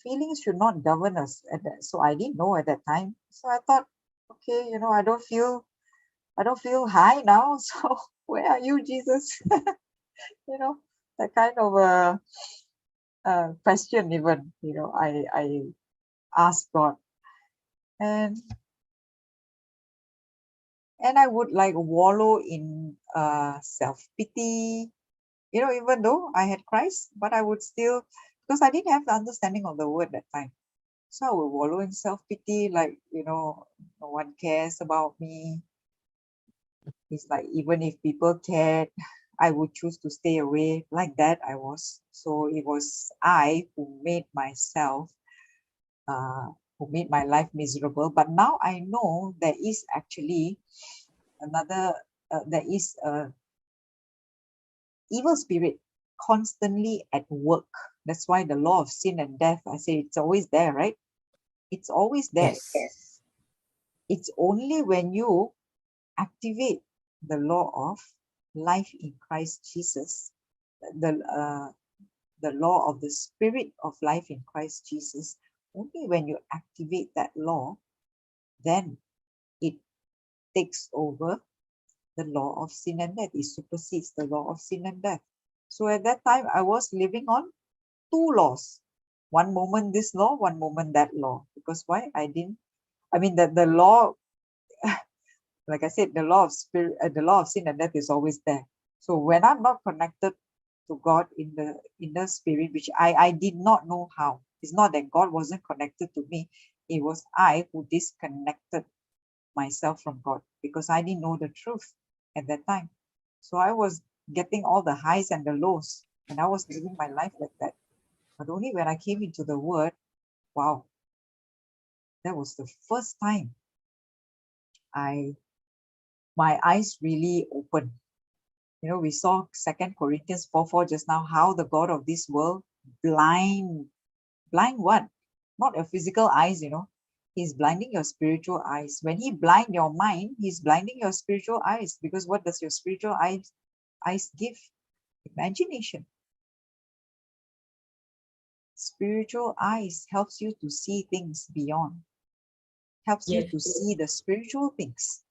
feelings should not govern us at that. So I didn't know at that time. So I thought, okay, I don't feel high now. So where are you, Jesus? That kind of a question even, I asked God. And I would like wallow in self-pity, even though I had Christ, but I would still, because I didn't have the understanding of the word that time. So I would wallow in self-pity, like, no one cares about me. It's like, even if people cared, I would choose to stay away. Like that I was. So it was I who made myself, who made my life miserable. But now I know there is actually another, there is a evil spirit constantly at work. That's why the law of sin and death, I say it's always there, right? It's always there. Yes. It's only when you activate the law of life in Christ Jesus, the the law of the spirit of life in Christ Jesus, only when you activate that law, then it takes over the law of sin and death. It supersedes the law of sin and death. So at that time, I was living on two laws. One moment this law, one moment that law. Because why? The law, like I said, the law of spirit, the law of sin and death is always there. So when I'm not connected to God in the spirit, which I did not know how. It's not that God wasn't connected to me. It was I who disconnected myself from God because I didn't know the truth at that time. So I was getting all the highs and the lows, and I was living my life like that. But only when I came into the Word, wow, that was the first time my eyes really opened. We saw 2 Corinthians 4:4 just now, how the God of this world blind what? Not your physical eyes, He's blinding your spiritual eyes. When he blind your mind, he's blinding your spiritual eyes. Because what does your spiritual eyes give? Imagination. Spiritual eyes helps you to see things beyond. Helps you Yes. to see the spiritual things,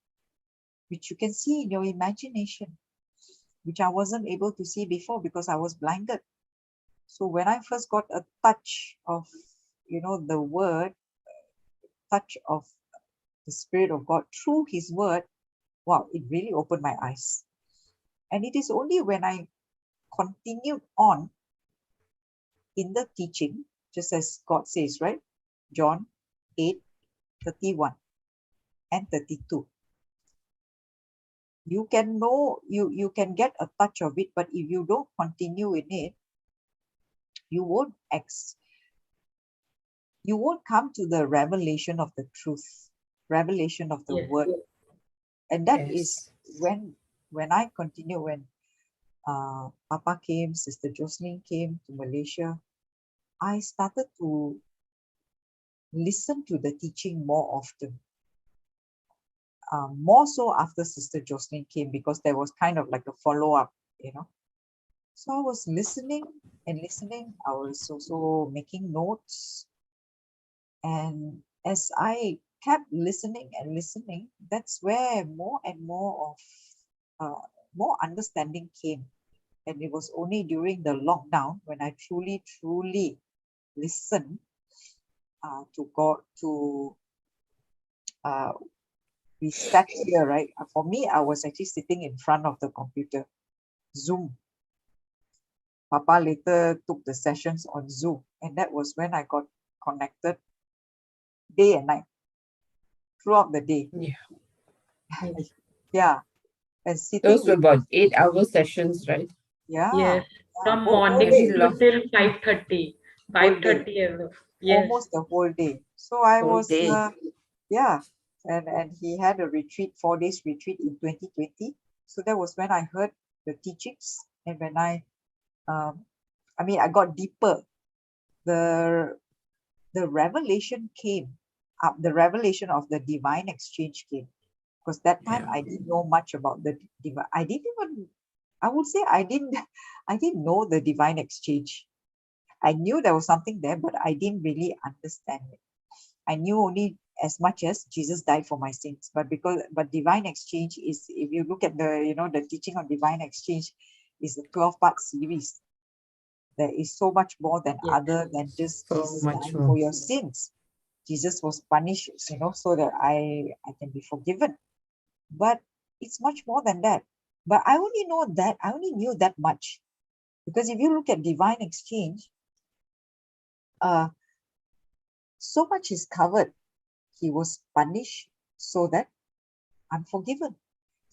which you can see in your imagination, which I wasn't able to see before because I was blinded. So when I first got a touch of, the word, touch of the Spirit of God through His word, wow, it really opened my eyes. And it is only when I continued on in the teaching, just as God says, right? John 8:31 and 32. You can know, you can get a touch of it, but if you don't continue in it, you won't come to the revelation of the truth, revelation of the Yes. word. And that is Yes. when I continue, when Papa came, Sister Jocelyn came to Malaysia, I started to listen to the teaching more often. More so after Sister Jocelyn came, because there was kind of like a follow-up, So I was listening and listening. I was also making notes. And as I kept listening and listening, that's where more and more of more understanding came. And it was only during the lockdown when I truly, truly listened to God, to We sat here, right? For me, I was actually sitting in front of the computer, Zoom. Papa later took the sessions on Zoom, and that was when I got connected day and night, throughout the day. Yeah. Yeah, and sitting Those were with, about 8-hour sessions, right? yeah, Yes, yeah, from whole Very morning day, to long. till 5:30. whole day, 5:30 ever. Yes. almost the whole day. So I Whole was, day. yeah, and he had a retreat, 4 days retreat in 2020. So that was when I heard the teachings, and when um, I got deeper. The the revelation came up. The revelation of the divine exchange came, because that time Yeah. I didn't know much about the divine. I didn't even. I would say I didn't. I didn't know the divine exchange. I knew there was something there, but I didn't really understand it. I knew only as much as Jesus died for my sins. But divine exchange is, if you look at the teaching on divine exchange, is a 12-part series. There is so much more than Yes. other than just So Jesus much dying more. for your sins. Jesus was punished, so that I can be forgiven. But it's much more than that. But I only know that, I only knew that much. Because if you look at divine exchange, uh, so much is covered. He was punished so that I'm forgiven.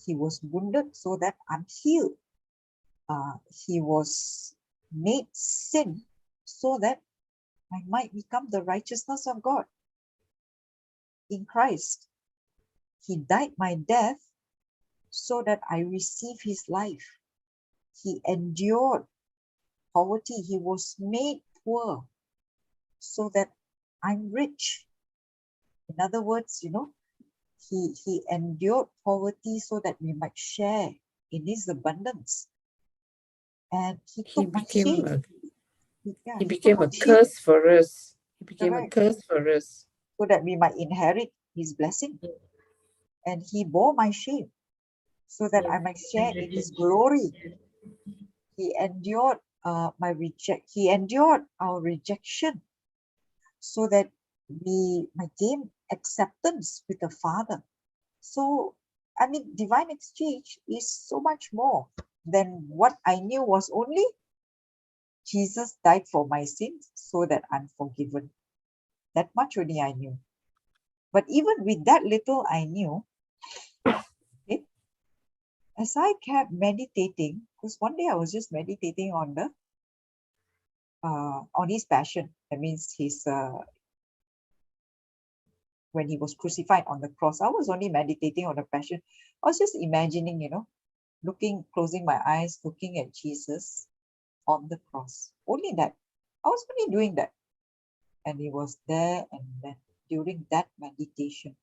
He was wounded so that I'm healed. He was made sin so that I might become the righteousness of God in Christ. He died my death so that I receive his life. He endured poverty. He was made poor so that I'm rich. In other words, he endured poverty so that we might share in his abundance. And he He took my became shame. a Yeah, he he took became my a shame, curse for us. He became a correct, curse for us. so that we might inherit his blessing. And he bore my shame so that Yes. I might share And in his rejection. glory. Yes. He endured he endured our rejection so that we might gain acceptance with the Father. So, divine exchange is so much more than what I knew was only Jesus died for my sins so that I'm forgiven. That much only I knew. But even with that little I knew, okay, as I kept meditating, because one day I was just meditating on his passion. That means his when he was crucified on the cross. I was only meditating on the passion. I was just imagining, closing my eyes, looking at Jesus on the cross. Only that. I was only doing that. And he was there, and then during that meditation,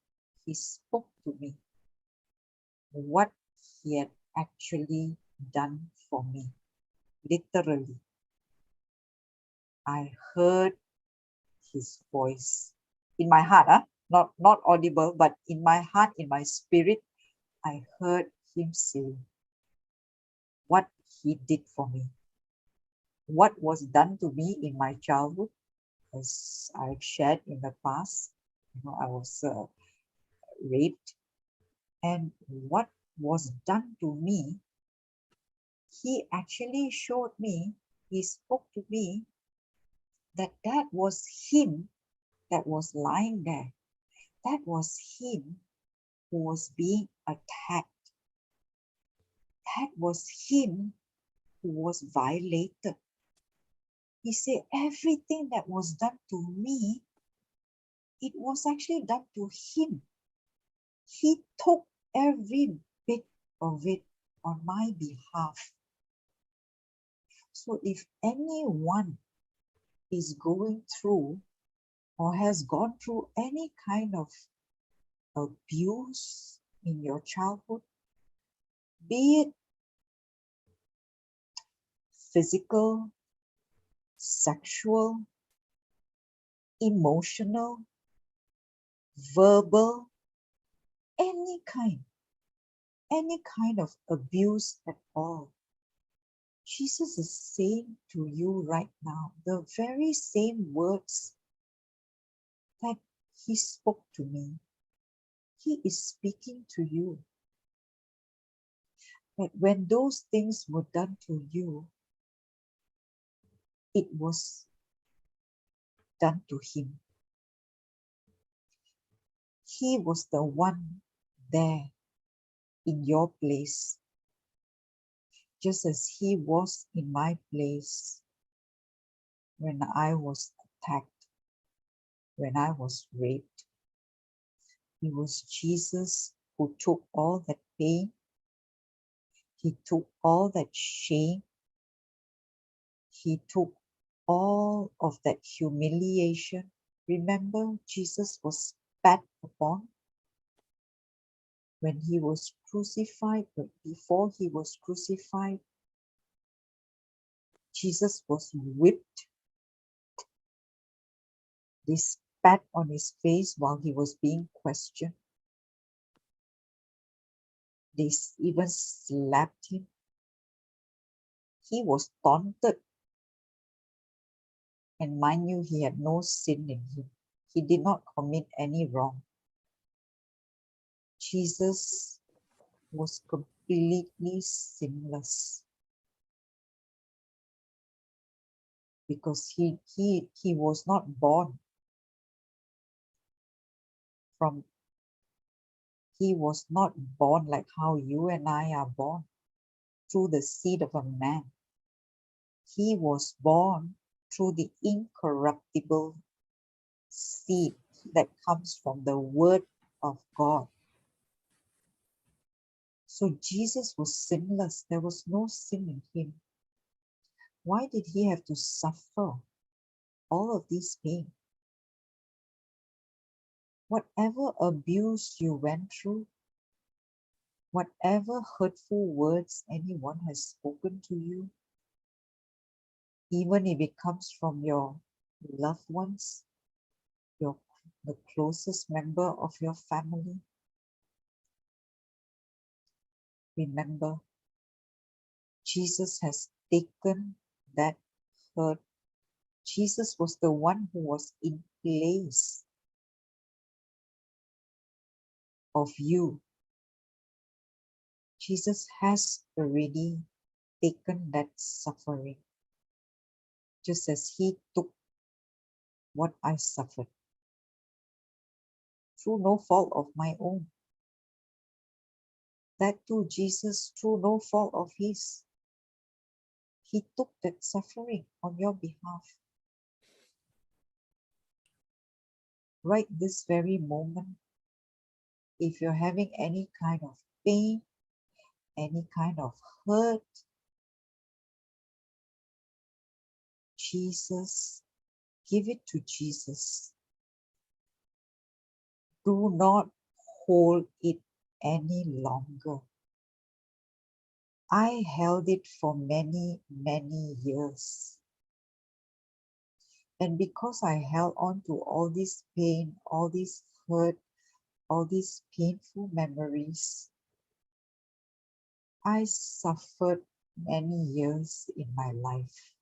he spoke to me what he had actually done for me. Literally, I heard his voice in my heart, not audible, but in my heart, in my spirit, I heard him say what he did for me, what was done to me in my childhood, as I've shared in the past. I was raped, and what was done to me, he actually showed me, he spoke to me that was him that was lying there. That was him who was being attacked. That was him who was violated. He said, everything that was done to me, it was actually done to him. He took every bit of it on my behalf. So if anyone is going through or has gone through any kind of abuse in your childhood, be it physical, sexual, emotional, verbal, any kind of abuse at all, Jesus is saying to you right now the very same words that he spoke to me. He is speaking to you. But when those things were done to you, it was done to him. He was the one there in your place, just as he was in my place when I was attacked, when I was raped. It was Jesus who took all that pain. He took all that shame. He took all of that humiliation. Remember, Jesus was spat upon when he was crucified, but before he was crucified, Jesus was whipped. They spat on his face while he was being questioned. They even slapped him. He was taunted. And mind you, he had no sin in him. He did not commit any wrong. Jesus was completely sinless because he was not born from, he was not born like how you and I are born through the seed of a man. He was born through the incorruptible seed that comes from the word of God. So Jesus was sinless. There was no sin in him. Why did he have to suffer all of this pain? Whatever abuse you went through, whatever hurtful words anyone has spoken to you, even if it comes from your loved ones, the closest member of your family, remember, Jesus has taken that hurt. Jesus was the one who was in place of you. Jesus has already taken that suffering, just as he took what I suffered through no fault of my own. That too, Jesus, through no fault of his, he took that suffering on your behalf. Right this very moment, if you're having any kind of pain, any kind of hurt, Jesus, give it to Jesus. Do not hold it any longer. I held it for many, many years. And because I held on to all this pain, all this hurt, all these painful memories, I suffered many years in my life.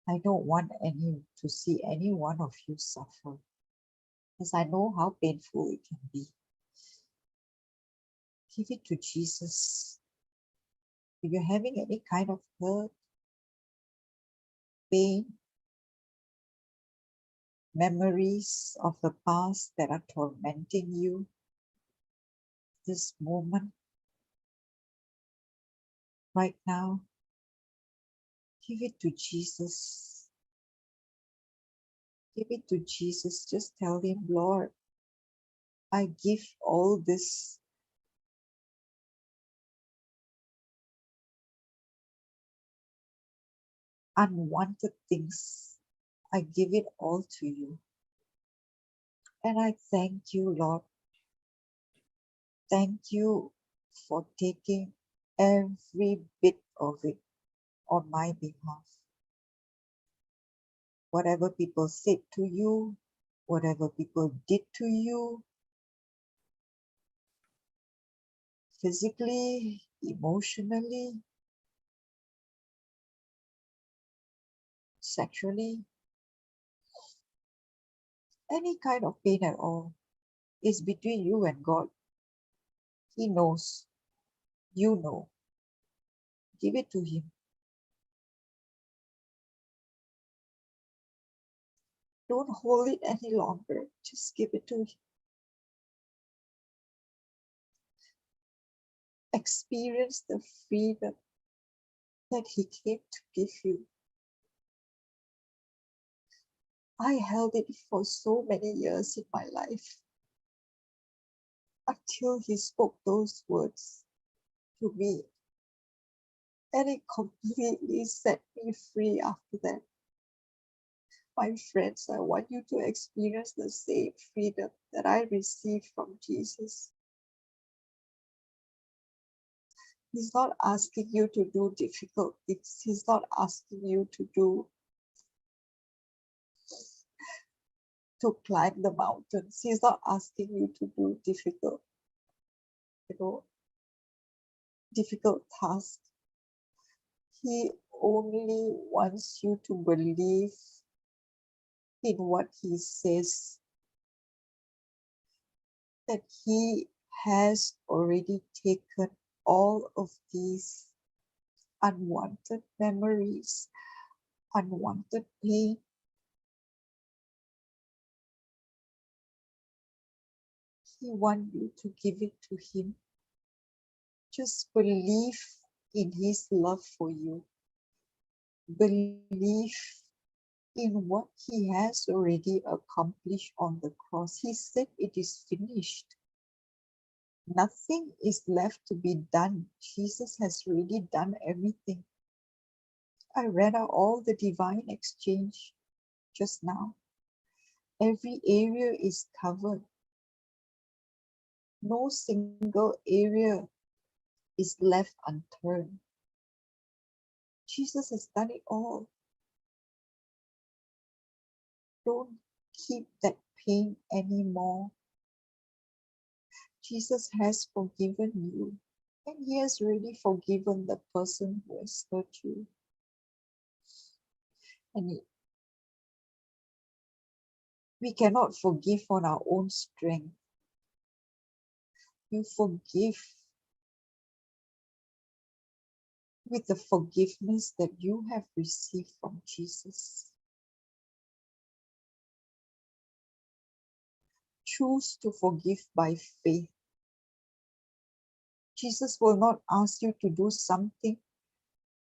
I don't want to see any one of you suffer, because I know how painful it can be. Give it to Jesus. If you're having any kind of hurt, pain, memories of the past that are tormenting you, this moment, right now, give it to Jesus. Give it to Jesus. Just tell him, Lord, I give all this unwanted things. I give it all to you. And I thank you, Lord. Thank you for taking every bit of it on my behalf. Whatever people said to you, whatever people did to you, physically, emotionally, sexually, any kind of pain at all, is between you and God. He knows. You know. Give it to Him. Don't hold it any longer. Just give it to Him. Experience the freedom that He came to give you. I held it for so many years in my life until He spoke those words to me, and it completely set me free after that. My friends, I want you to experience the same freedom that I received from Jesus. He's not asking you to do difficult things. He's not asking you to climb the mountains. He's not asking you to do difficult tasks. He only wants you to believe in what He says, that He has already taken all of these unwanted memories, unwanted pain. He wants you to give it to Him. Just believe in His love for you. Believe in what He has already accomplished on the cross. He said it is finished. Nothing is left to be done. Jesus has already done everything. I read out all the divine exchange just now. Every area is covered. No single area is left unturned. Jesus has done it all. Don't keep that pain anymore. Jesus has forgiven you, and He has already forgiven the person who has hurt you. And we cannot forgive on our own strength. You forgive with the forgiveness that you have received from Jesus. Choose to forgive by faith. Jesus will not ask you to do something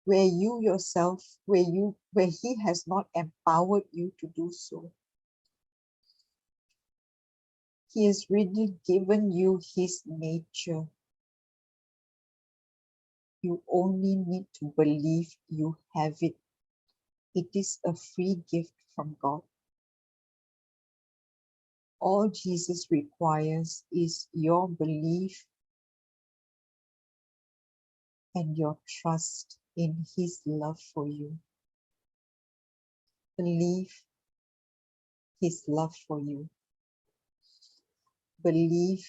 where you yourself, where He has not empowered you to do so. He has really given you His nature. You only need to believe you have it. It is a free gift from God. All Jesus requires is your belief and your trust in His love for you. Believe His love for you. Believe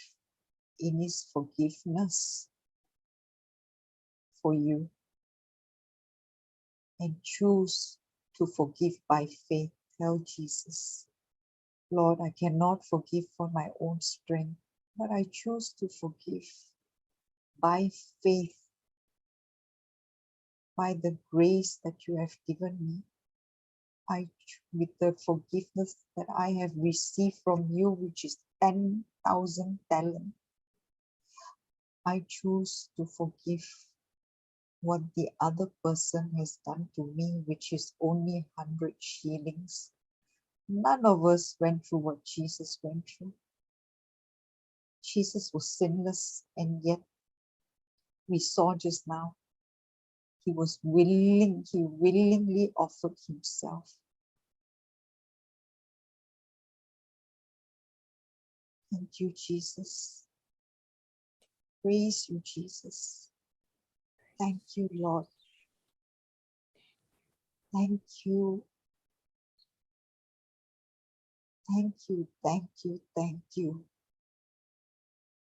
in His forgiveness for you. And choose to forgive by faith. Tell Jesus, Lord, I cannot forgive for my own strength, but I choose to forgive by faith, by the grace that you have given me. With the forgiveness that I have received from you, which is 10,000 talents, I choose to forgive what the other person has done to me, which is only 100 shillings. None of us went through what Jesus went through. Jesus was sinless, and yet we saw just now, He willingly offered Himself. Thank you, Jesus. Praise you, Jesus. Thank you, Lord. Thank you. Thank you, thank you, thank you.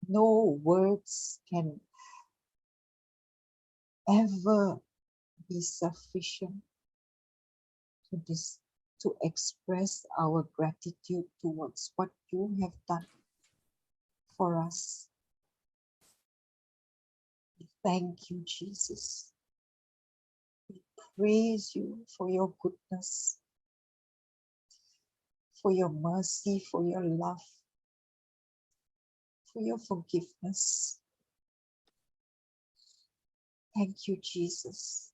No words can ever be sufficient to express our gratitude towards what you have done. for us. We thank you, Jesus. We praise you for your goodness, for your mercy, for your love, for your forgiveness. Thank you, Jesus.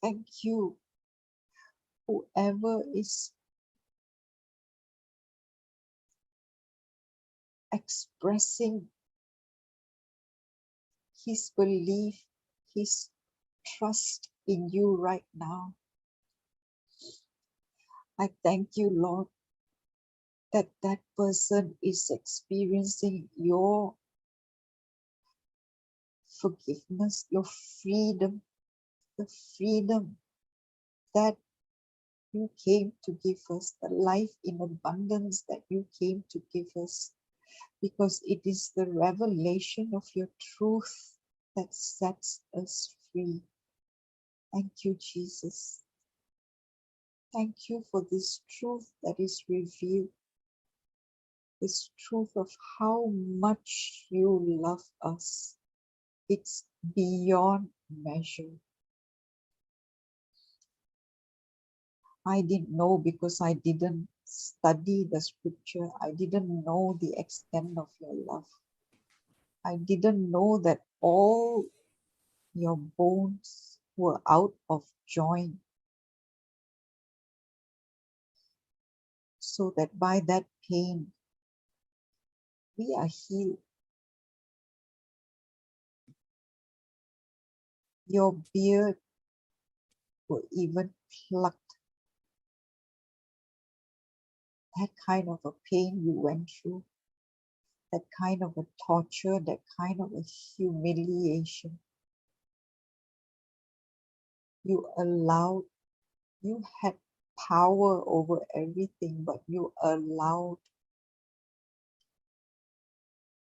Thank you, whoever is expressing his belief, his trust in you right now. I thank you, Lord, that that person is experiencing your forgiveness, your freedom, the freedom that you came to give us, the life in abundance that you came to give us, because it is the revelation of your truth that sets us free. Thank you, Jesus. Thank you for this truth that is revealed, this truth of how much you love us. It's beyond measure. I didn't know because I didn't study the scripture. I didn't know the extent of your love. I didn't know that all your bones were out of joint, so that by that pain we are healed. Your beard were even plucked. That kind of a pain you went through, that kind of a torture, that kind of a humiliation. You allowed, you had power over everything, but you allowed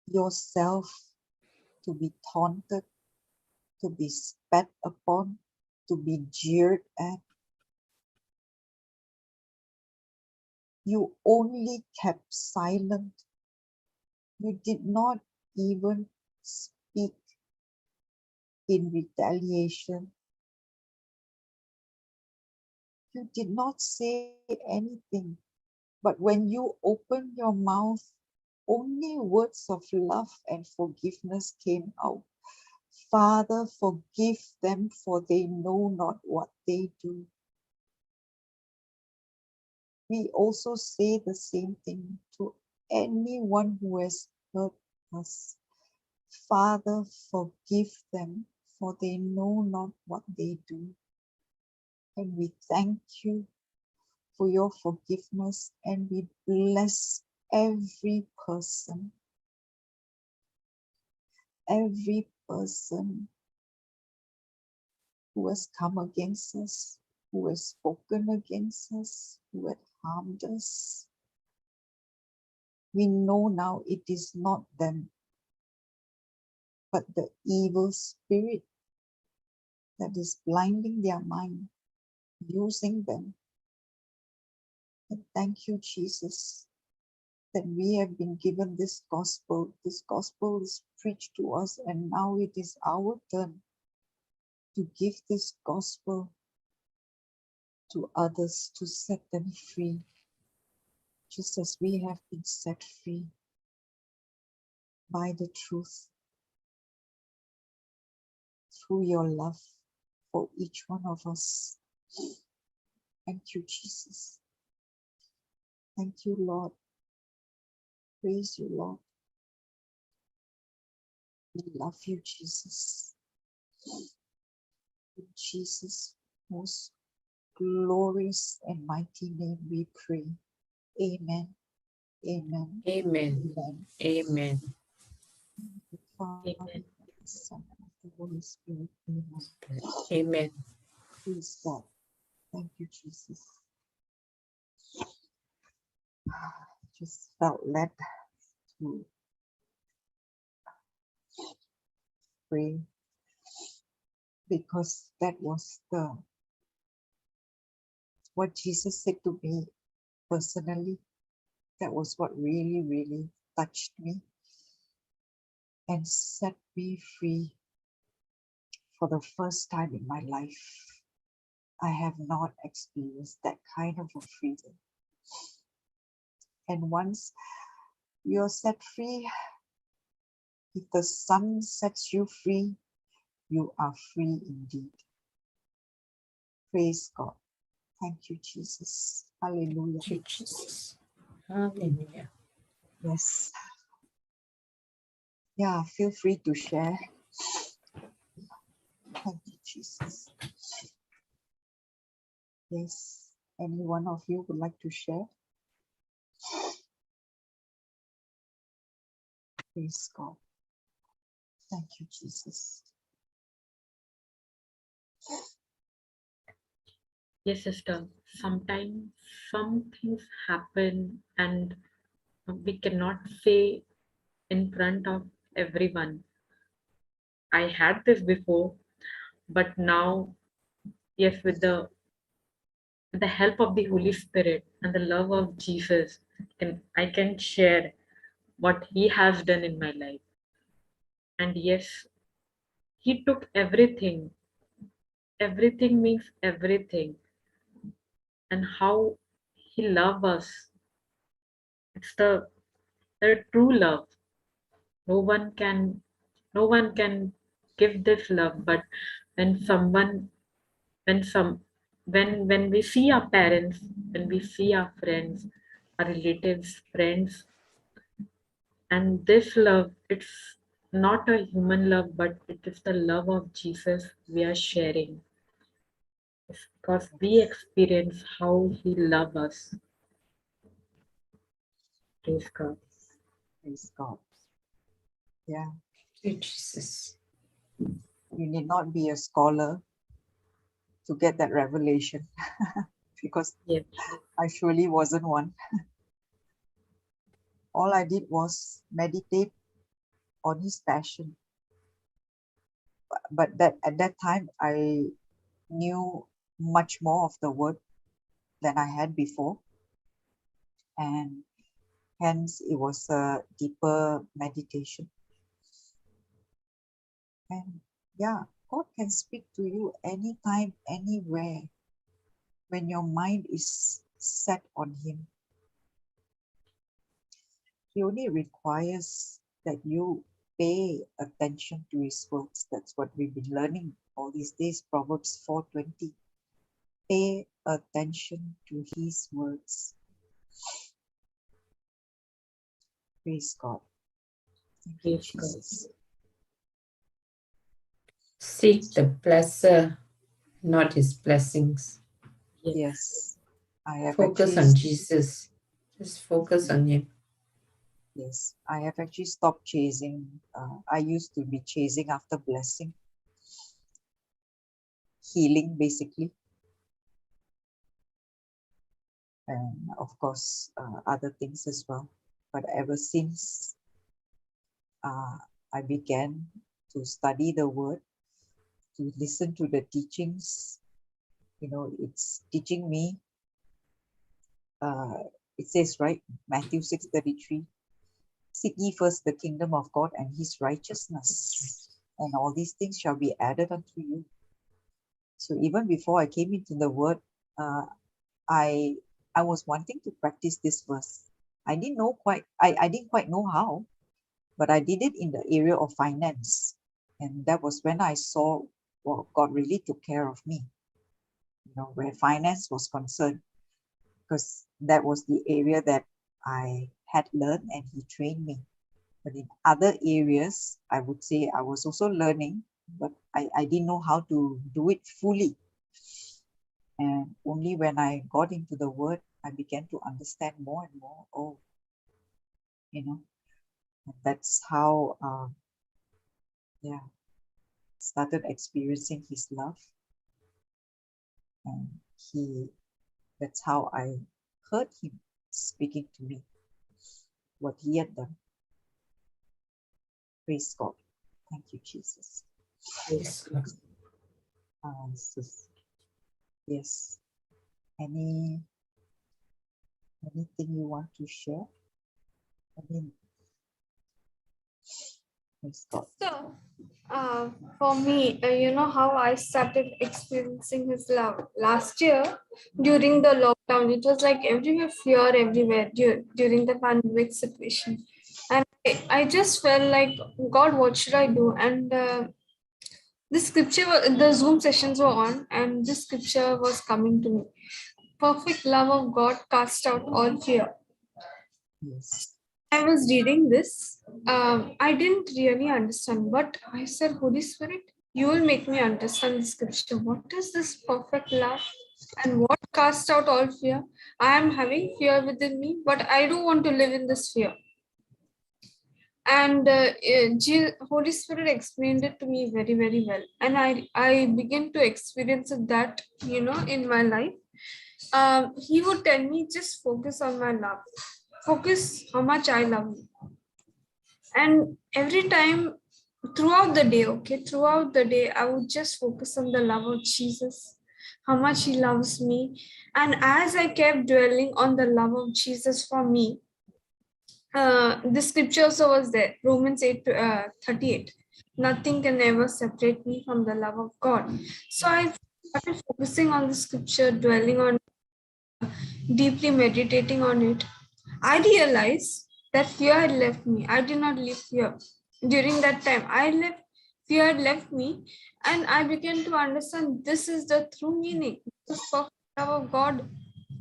yourself to be taunted, to be spat upon, to be jeered at. You only kept silent. You did not even speak in retaliation. You did not say anything. But when you opened your mouth, only words of love and forgiveness came out. Father, forgive them, for they know not what they do. We also say the same thing to anyone who has hurt us. Father, forgive them, for they know not what they do. And we thank you for your forgiveness, and we bless every person who has come against us, who has spoken against us, who had harmed us. We know now it is not them, but the evil spirit that is blinding their mind, using them. And thank you, Jesus, that we have been given this gospel. This gospel is preached to us, and now it is our turn to give this gospel to others, to set them free, just as we have been set free by the truth through your love for each one of us. Thank you, Jesus. Thank you, Lord. Praise you, Lord. We love you, Jesus. In Jesus' most glorious and mighty name we pray. Amen. Amen. Amen. Amen. Amen. The Father, Amen. the Son, and the Holy Spirit. Amen. Amen. Praise God. Thank you, Jesus. Just felt led to pray because that was what Jesus said to me personally. That was what really, really touched me and set me free for the first time in my life. I have not experienced that kind of a freedom. And once you're set free, if the Son sets you free, you are free indeed. Praise God. Thank you, Jesus. Hallelujah. Thank you, Jesus. Hallelujah. Yes. Yeah, feel free to share. Thank you, Jesus. Yes. Any one of you would like to share? Praise God. Thank you, Jesus. Yes, sister. Sometimes some things happen and we cannot say in front of everyone. I had this before, but now, yes, with the help of the Holy Spirit and the love of Jesus, I can share what He has done in my life. And yes, He took everything. Everything means everything. And how He loved us. It's the true love. No one can no one can give this love, but when someone when some when we see our parents, when we see our friends, our relatives, friends, and this love, it's not a human love, but it is the love of Jesus we are sharing. It's because we experience how He loves us. Praise God. Praise God. Yeah, Thank you, Jesus. you need not be a scholar to get that revelation because Yes, I surely wasn't one. All I did was meditate on His passion. But that at that time, I knew much more of the word than I had before. And hence, it was a deeper meditation. And yeah, God can speak to you anytime, anywhere, when your mind is set on Him. He only requires that you pay attention to His words. That's what we've been learning all these days, Proverbs 4:20. Pay attention to His words. Praise God. Thank you, praise God. Jesus. Seek the blesser, not his blessings. Yes, Yes, I have Focus actually, on Jesus. Just focus on Him. yes, I have actually stopped chasing. I used to be chasing after blessing, healing basically, and of course other things as well. But ever since I began to study the Word, to listen to the teachings, it's teaching me. It says, right, Matthew 6:33, seek ye first the kingdom of God and His righteousness, and all these things shall be added unto you. So even before I came into the Word, uh, I was wanting to practice this verse. I didn't quite know how, but I did it in the area of finance. And that was when I saw, well, God really took care of me, where finance was concerned, because that was the area that I had learned and He trained me. But in other areas, I would say I was also learning, but I didn't know how to do it fully. And only when I got into the Word, I began to understand more and more. Oh, and that's how, started experiencing His love. And that's how I heard Him speaking to me, what He had done. Praise God. Thank you, Jesus. Praise God. Yes. Anything you want to share? I mean, Praise God. So, for me, you know how I started experiencing His love last year during the lockdown. It was like everywhere, fear everywhere during the pandemic situation, and I just felt like, God, what should I do? And the scripture, the Zoom sessions were on, and this scripture was coming to me. Perfect love of God cast out all fear. Yes. I was reading this. I didn't really understand, but I said, Holy Spirit, you will make me understand the scripture. What is this perfect love? And what cast out all fear? I am having fear within me, but I don't want to live in this fear. And Holy Spirit explained it to me very, very well. And I began to experience that, in my life. He would tell me, just focus on my love. Focus how much I love you. And every time throughout the day, I would just focus on the love of Jesus, how much He loves me. And as I kept dwelling on the love of Jesus for me, the scripture also was there, Romans 8:38. Nothing can ever separate me from the love of God. So I started focusing on the scripture, dwelling on, deeply meditating on it. I realized that fear had left me. I did not live fear. During that time, fear had left me, and I began to understand this is the true meaning. This perfect love of God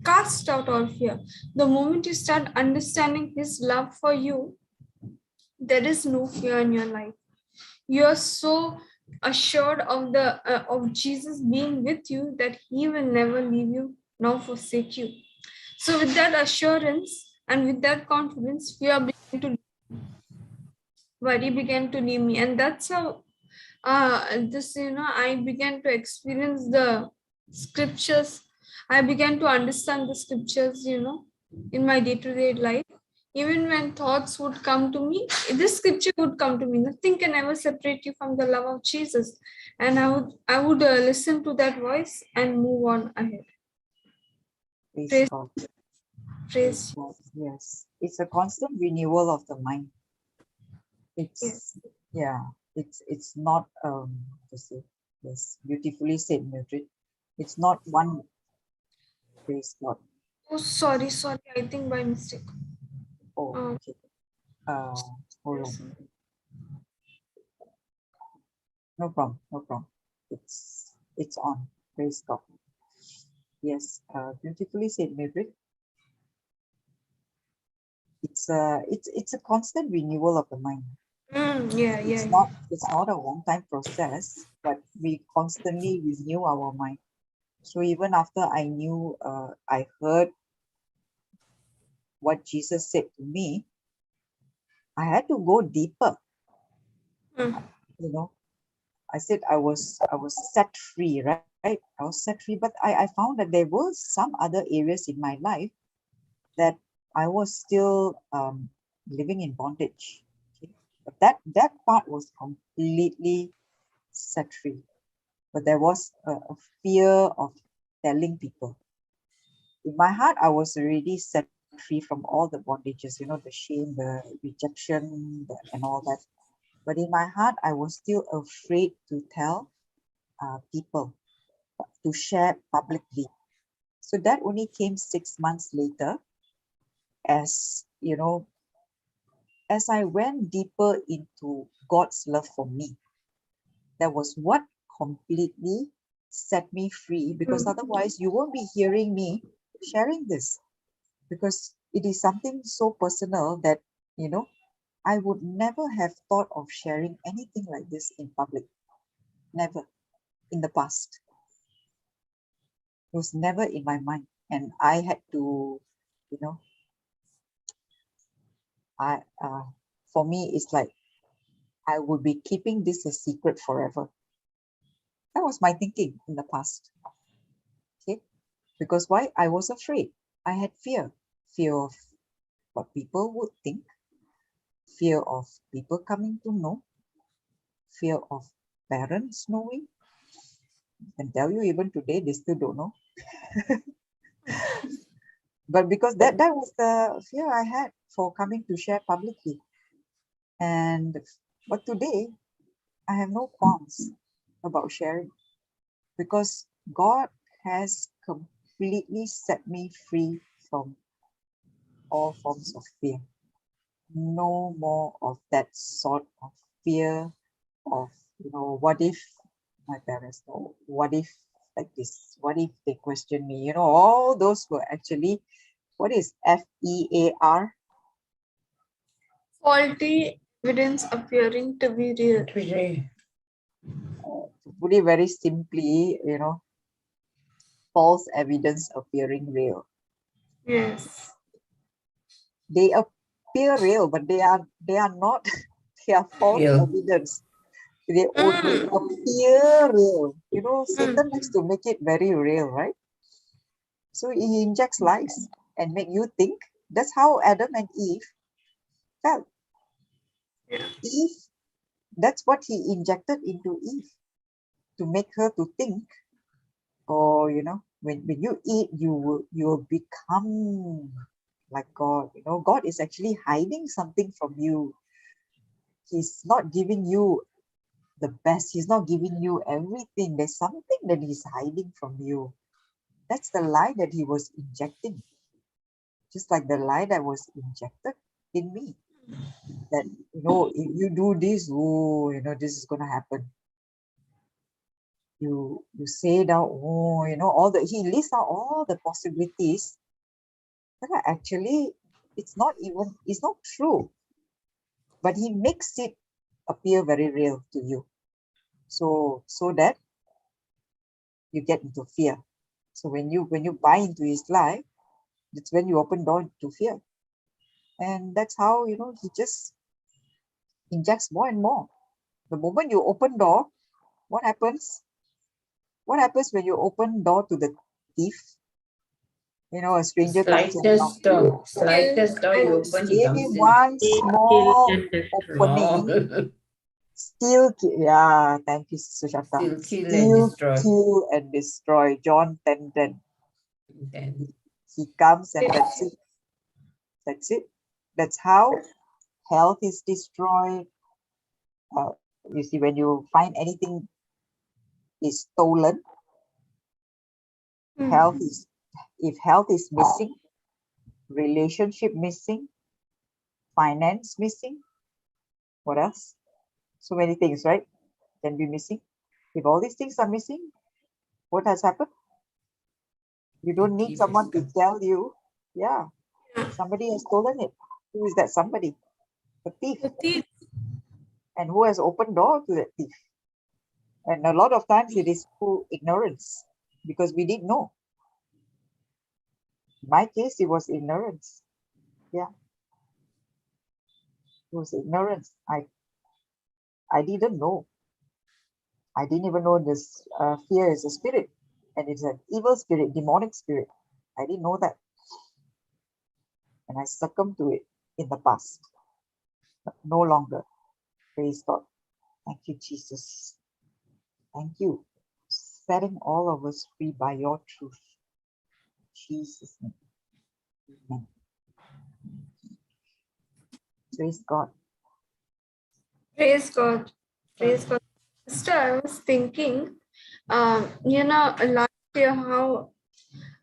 cast out all fear. The moment you start understanding His love for you, there is no fear in your life. You are so assured of of Jesus being with you that He will never leave you nor forsake you. So with that assurance and with that confidence, worry began to leave me, and that's how I began to experience the scriptures. I began to understand the scriptures, in my day-to-day life. Even when thoughts would come to me, this scripture would come to me. Nothing can ever separate you from the love of Jesus, and I would listen to that voice and move on ahead. Praise Praise, God. praise. God. Yes. It's a constant renewal of the mind. Yes. It's not to say, yes, beautifully said, Mildred. It's not one. Praise God. Oh, sorry. I think by mistake. Oh, Um, okay. Hold on. No problem. It's on. Praise God. Yes, beautifully said, Mildred. It's a constant renewal of the mind. yeah. It's not a one-time process, but we constantly renew our mind. So even after I heard what Jesus said to me, I had to go deeper. Mm. You know, I said I was set free, right? I was set free, but I found that there were some other areas in my life that I was still living in bondage. Okay? But that part was completely set free. But there was a fear of telling people. In my heart, I was already set free from all the bondages, the shame, the rejection, and all that. But in my heart, I was still afraid to tell people, to share publicly. So that only came 6 months later, as as I went deeper into God's love for me. That was what completely set me free, because otherwise you won't be hearing me sharing this, because it is something so personal that I would never have thought of sharing anything like this in public. Never in the past. It was never in my mind. And I had to, you know, I for me it's like I would be keeping this a secret forever. That was my thinking in the past. Okay. Because why? I was afraid. I had fear. Fear of what people would think, fear of people coming to know, fear of parents knowing. I can tell you even today they still don't know. But because that was the fear I had for coming to share publicly. And But today, I have no qualms about sharing because God has completely set me free from all forms of fear. No more of that sort of fear of, what if my parents know? What if like this? What if they question me? All those were actually, what is FEAR? Faulty evidence appearing to be real. To put it very simply, false evidence appearing real. Yes. They appear real, but they are not. They are false Real. evidence. They only appear real. Satan Mm. likes to make it very real, right? So he injects lies and make you think. That's how Adam and Eve felt. Yeah. Eve, that's what he injected into Eve to make her to think. Or when you eat, you will become like God. God is actually hiding something from you. He's not giving you the best. He's not giving you everything. There's something that he's hiding from you. That's the lie that he was injecting. Just like the lie that was injected in me. That, if you do this, this is gonna happen. You say it out, he lists out all the possibilities that are actually, it's not true. But he makes it appear very real to you. So that you get into fear. So when you buy into his lie, that's when you open door to fear. And that's how, he just injects more and more. The moment you open door, what happens? What happens when you open door to the thief? A stranger comes and knocks. Slightest door you open, he Maybe comes in. one Kill small and destroy. opening, still yeah, thank you, Sushanta. Still kill and Still destroy. kill and destroy. John 10:10. Then He comes and that's it. That's it. That's how health is destroyed. You see, when you find anything is stolen, Mm. if health is missing, relationship missing, finance missing, what else? So many things, right? Can be missing. If all these things are missing, what has happened? You don't need thief has someone to come. tell you, yeah, Yeah. somebody has stolen it. Who is that somebody? The thief. The thief. And who has opened door to that thief? And a lot of times it is through ignorance because we didn't know. In my case, it was ignorance. Yeah, it was ignorance. I didn't know. I didn't even know this fear is a spirit and it's an evil spirit, demonic spirit. I didn't know that. And I succumbed to it in the past. But no longer. Praise God. Thank you, Jesus. Thank you. Setting all of us free by your truth. In Jesus' name. Amen. Praise God. Praise God. Praise God. Sister, I was thinking, last year how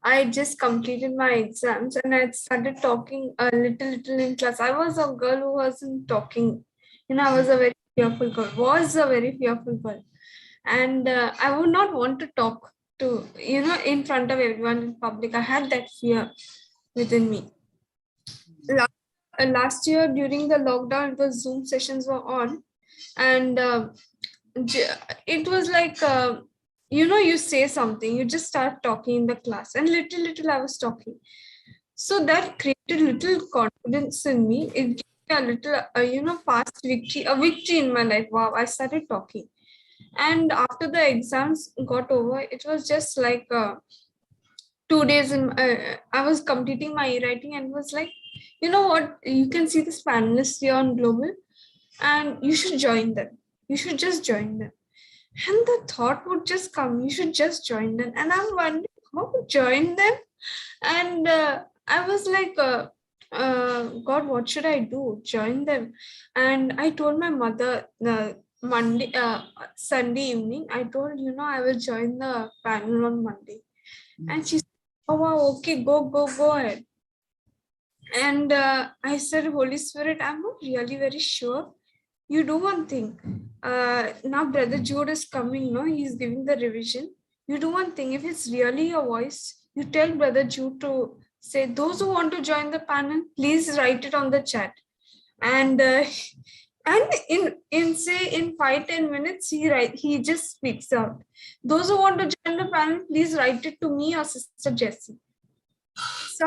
I just completed my exams and I started talking a little in class. I was a girl who wasn't talking. I was a very fearful girl. Was a very fearful girl, and I would not want to talk to in front of everyone in public. I had that fear within me. Last year during the lockdown, it was Zoom sessions were on, and it was like you say something, you just start talking in the class, and little I was talking, so that created little confidence in me. It gave me a little past victory, a victory in my life. Wow, I started talking, and after the exams got over, it was just like 2 days in I was completing my e-writing and was like, you know what, you can see this panelists here on global and you should join them, you should just join them. And the thought would just come, you should just join them. And I'm wondering how to join them. And I was like, God, what should I do? Join them. And I told my mother Sunday evening, I told, I will join the panel on Monday. And she said, oh, wow, okay, go ahead. And I said, Holy Spirit, I'm not really very sure. You do one thing. Now Brother Jude is coming, he's giving the revision. You do one thing. If it's really your voice, you tell Brother Jude to say, those who want to join the panel, please write it on the chat. And and in 5-10 minutes, he just speaks out. Those who want to join the panel, please write it to me or Sister Jessie. So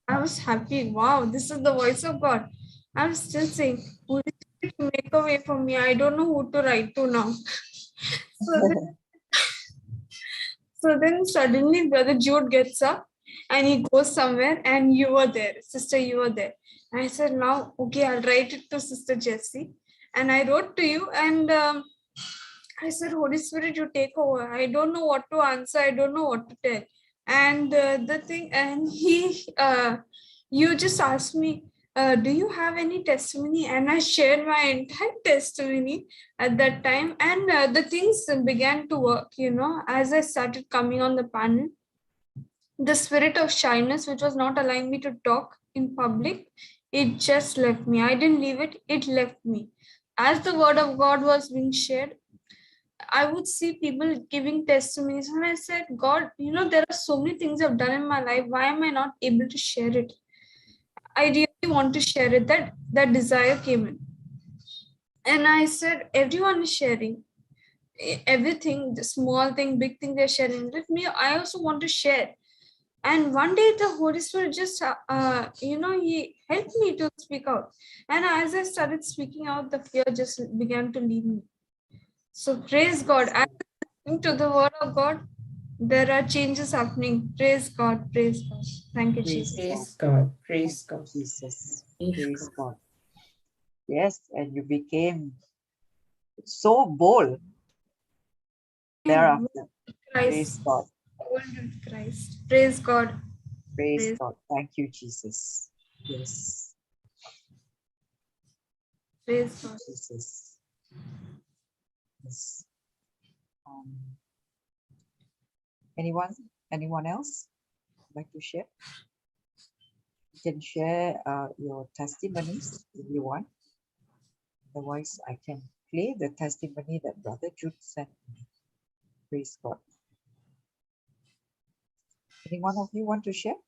I was happy. Wow, this is the voice of God. I was still saying, Holy Spirit, make a way for me. I don't know who to write to now. So then suddenly Brother Jude gets up and he goes somewhere, and you were there, Sister, you were there. I said, now, okay, I'll write it to Sister Jessie. And I wrote to you, and I said, Holy Spirit, you take over. I don't know what to answer. I don't know what to tell. And you just asked me, do you have any testimony? And I shared my entire testimony at that time. And the things began to work, as I started coming on the panel. The spirit of shyness, which was not allowing me to talk in public, it just left me. I didn't leave it, it left me. As the word of God was being shared, I would see people giving testimonies, and I said, God, there are so many things I've done in my life. Why am I not able to share it? I really want to share it. That desire came in. And I said, everyone is sharing everything, the small thing, big thing they're sharing. Let me, I also want to share. And one day the Holy Spirit just, he helped me to speak out. And as I started speaking out, the fear just began to leave me. So praise God. As I listen to the word of God, there are changes happening. Praise God. Praise God. Thank you, Jesus. Praise God. Praise God. Jesus. Praise God. Yes, and you became so bold thereafter. Praise Christ. God. Old with Christ. Praise God. Praise God. Thank you, Jesus. Yes. Praise God. Jesus. Yes. Anyone else like to share? You can share your testimonies if you want. Otherwise, I can play the testimony that Brother Jude sent me. Praise God. Any one of you want to share?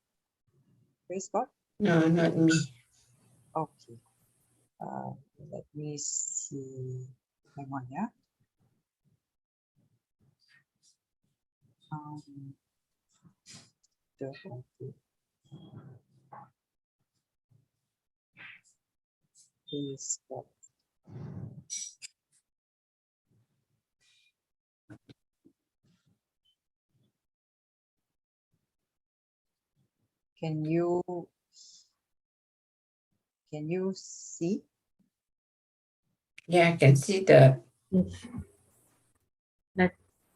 Praise God. No, not me. Okay. Let me see. Hang on, yeah. Praise God. Can you see? Yeah, I can see the.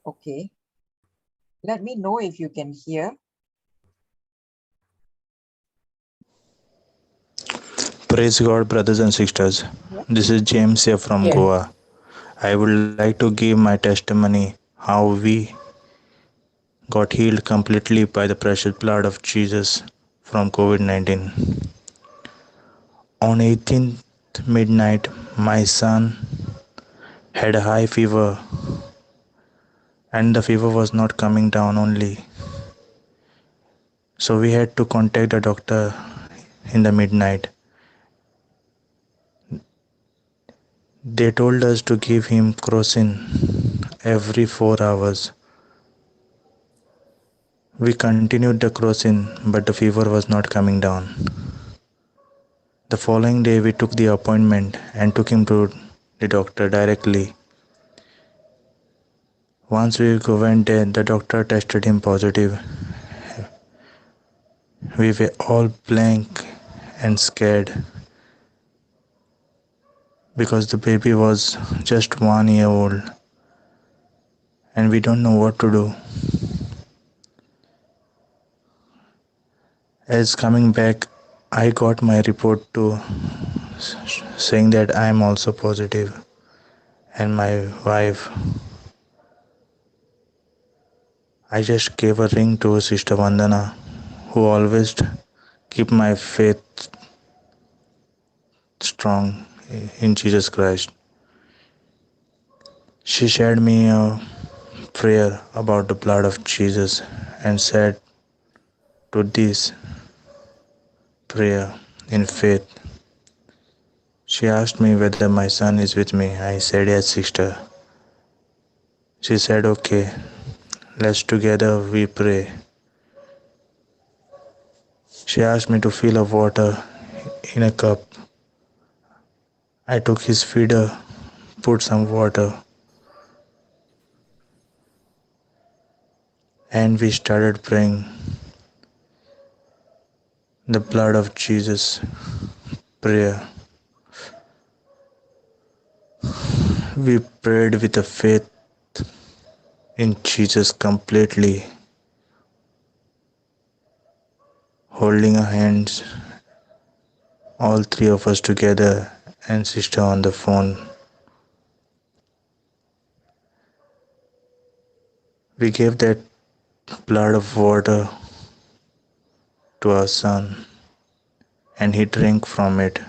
Okay. Let me know if you can hear. Praise God, brothers and sisters. This is James here from Yeah. Goa. I would like to give my testimony how we got healed completely by the precious blood of Jesus from COVID-19. On 18th midnight, my son had a high fever, and the fever was not coming down only. So we had to contact the doctor in the midnight. They told us to give him crocin every 4 hours. We continued the crocin, but the fever was not coming down. The following day, we took the appointment and took him to the doctor directly. Once we went there, the doctor tested him positive. We were all blank and scared because the baby was just 1 year old and we don't know what to do. As coming back I got my report too, saying that I am also positive, and my wife. I just gave a ring to Sister Vandana, who always keep my faith strong in Jesus Christ. She shared me a prayer about the blood of Jesus and said to this prayer in faith. She asked me whether my son is with me. I said yes, sister. She said, okay, let's together we pray. She asked me to fill a water in a cup. I took his feeder, put some water, and we started praying the blood of Jesus prayer. We prayed with a faith in Jesus completely, holding our hands, all three of us together, and sister on the phone. We gave that blood of water to our son, and he drank from it.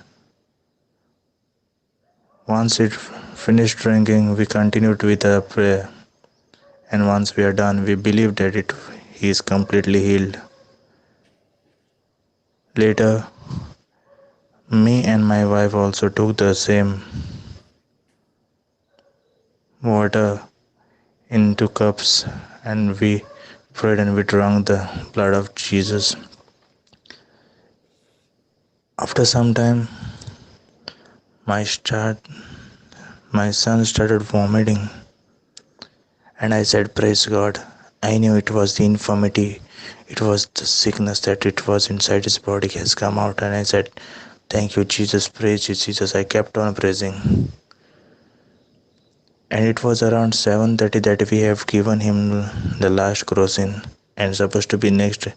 Once it finished drinking, we continued with our prayer, and once we are done, we believe that he is completely healed. Later, me and my wife also took the same water into cups, and we prayed and we drank the blood of Jesus. After some time, my son started vomiting, and I said, praise God. I knew it was the infirmity, it was the sickness that it was inside his body has come out, and I said, thank you Jesus, praise you Jesus. I kept on praising, and it was around 7:30 that we have given him the last crossing, and supposed to be next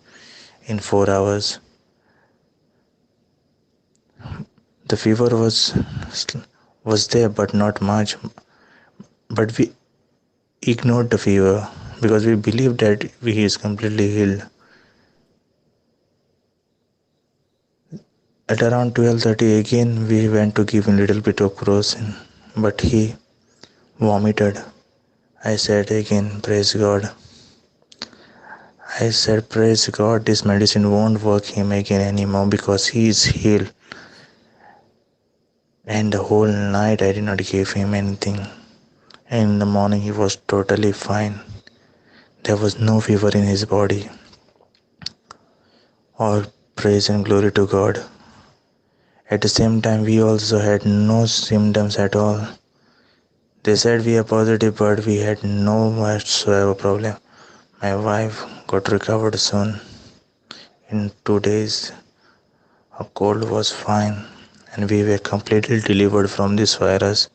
in 4 hours. The fever was there, but not much. But we ignored the fever because we believed that he is completely healed. At around 12:30 again we went to give him a little bit of crocin, but he vomited. I said again, praise God. I said, praise God, this medicine won't work him again anymore because he is healed. And the whole night I did not give him anything. And in the morning he was totally fine. There was no fever in his body. All praise and glory to God. At the same time, we also had no symptoms at all. They said we are positive, but we had no whatsoever problem. My wife got recovered soon. In 2 days, her cold was fine, and we were completely delivered from this virus.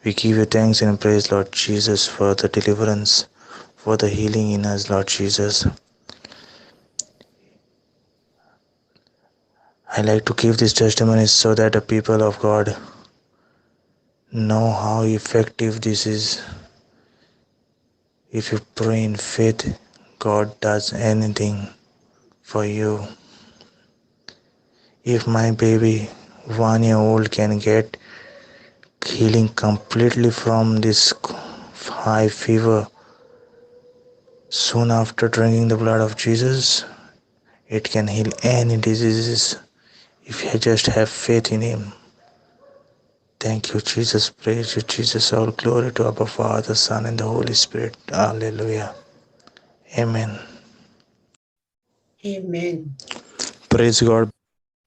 We give you thanks and praise, Lord Jesus, for the deliverance, for the healing in us, Lord Jesus. I like to give these testimonies so that the people of God know how effective this is. If you pray in faith, God does anything for you. If my baby 1-year-old can get healing completely from this high fever soon after drinking the blood of Jesus, it can heal any diseases if you just have faith in Him. Thank you, Jesus. Praise you, Jesus. All glory to Abba Father, Son, and the Holy Spirit. Hallelujah. Amen. Amen. Praise God.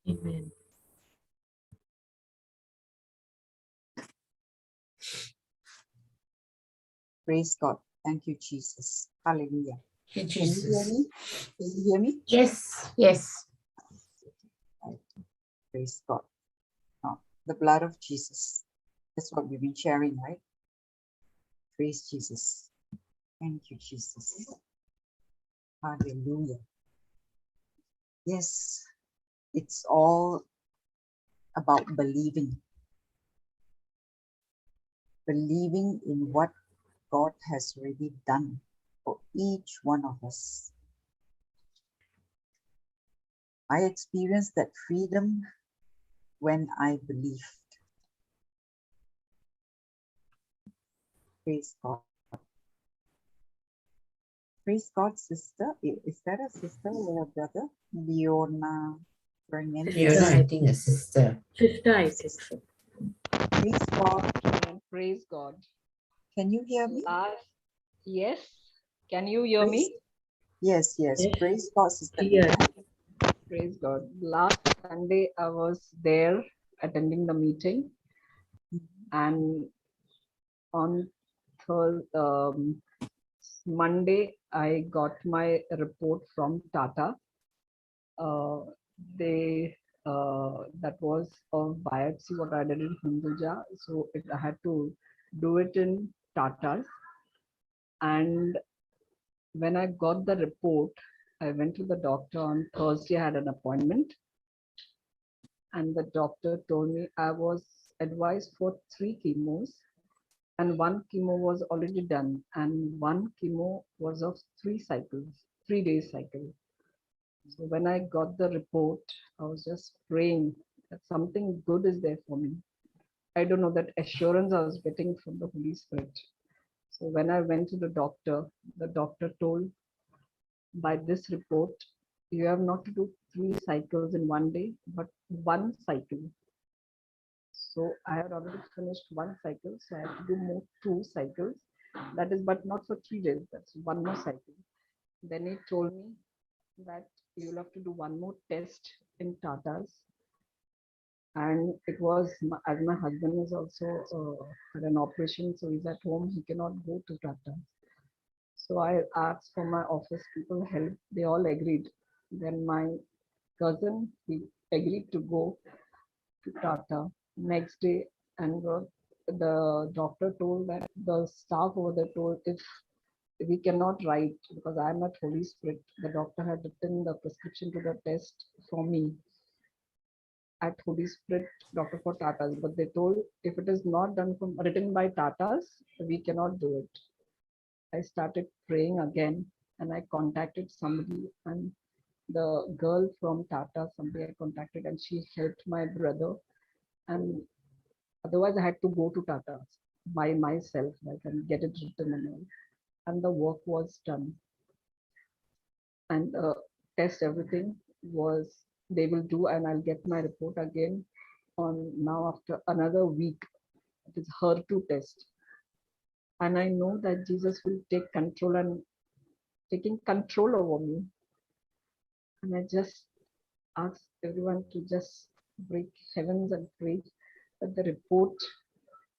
Amen. Praise God. Thank you, Jesus. Hallelujah. Hey, Can you hear Jesus. me? Can you hear me? Yes, yes. Right. Praise God. Now, the blood of Jesus. That's what we've been sharing, right? Praise Jesus. Thank you, Jesus. Hallelujah. Yes. It's all about believing. Believing in what God has already done for each one of us. I experienced that freedom when I believed. Praise God. Praise God, sister. Is that a sister or a brother? Leona. Fiona, I think a sister. Sister, I think so. Praise God. Praise God. Can you hear me? Yes. Can you hear me? Yes, yes. Yes. Praise God, sister. Clear. Leona. Praise God. Last Sunday, I was there attending the meeting, and on Monday, I got my report from Tata. That was a biopsy what I did in Hinduja, so I had to do it in Tata's. And when I got the report, I went to the doctor on Thursday. I had an appointment, and the doctor told me I was advised for 3 chemos, and 1 chemo was already done, and 1 chemo was of 3 cycles, 3 days cycle. So when I got the report, I was just praying that something good is there for me. I don't know, that assurance I was getting from the Holy Spirit. So when I went to the doctor told, by this report, you have not to do 3 cycles in 1 day, but 1 cycle. So I had already finished 1 cycle, so I have to do more 2 cycles. That is, but not for 3 days. That's 1 more cycle. Then he told me that you'll have to do 1 more test in Tata's. And it was, as my husband is also had an operation, so he's at home, he cannot go to Tata. So I asked for my office people help. They all agreed. Then my cousin, he agreed to go to Tata next day, and the doctor told that the staff over there told, if we cannot write, because I'm not Holy Spirit, the doctor had written the prescription to the test for me at Holy Spirit doctor for Tata's, but they told if it is not done from written by Tata's, we cannot do it. I started praying again, and I contacted somebody, and the girl from Tata, somebody I contacted, and she helped my brother. And otherwise I had to go to Tata by myself, like, and get it written and all. And the work was done. And test everything was, they will do, and I'll get my report again on now after another week. It is HER2 test. And I know that Jesus will take control and taking control over me. And I just ask everyone to just break heavens and pray that the report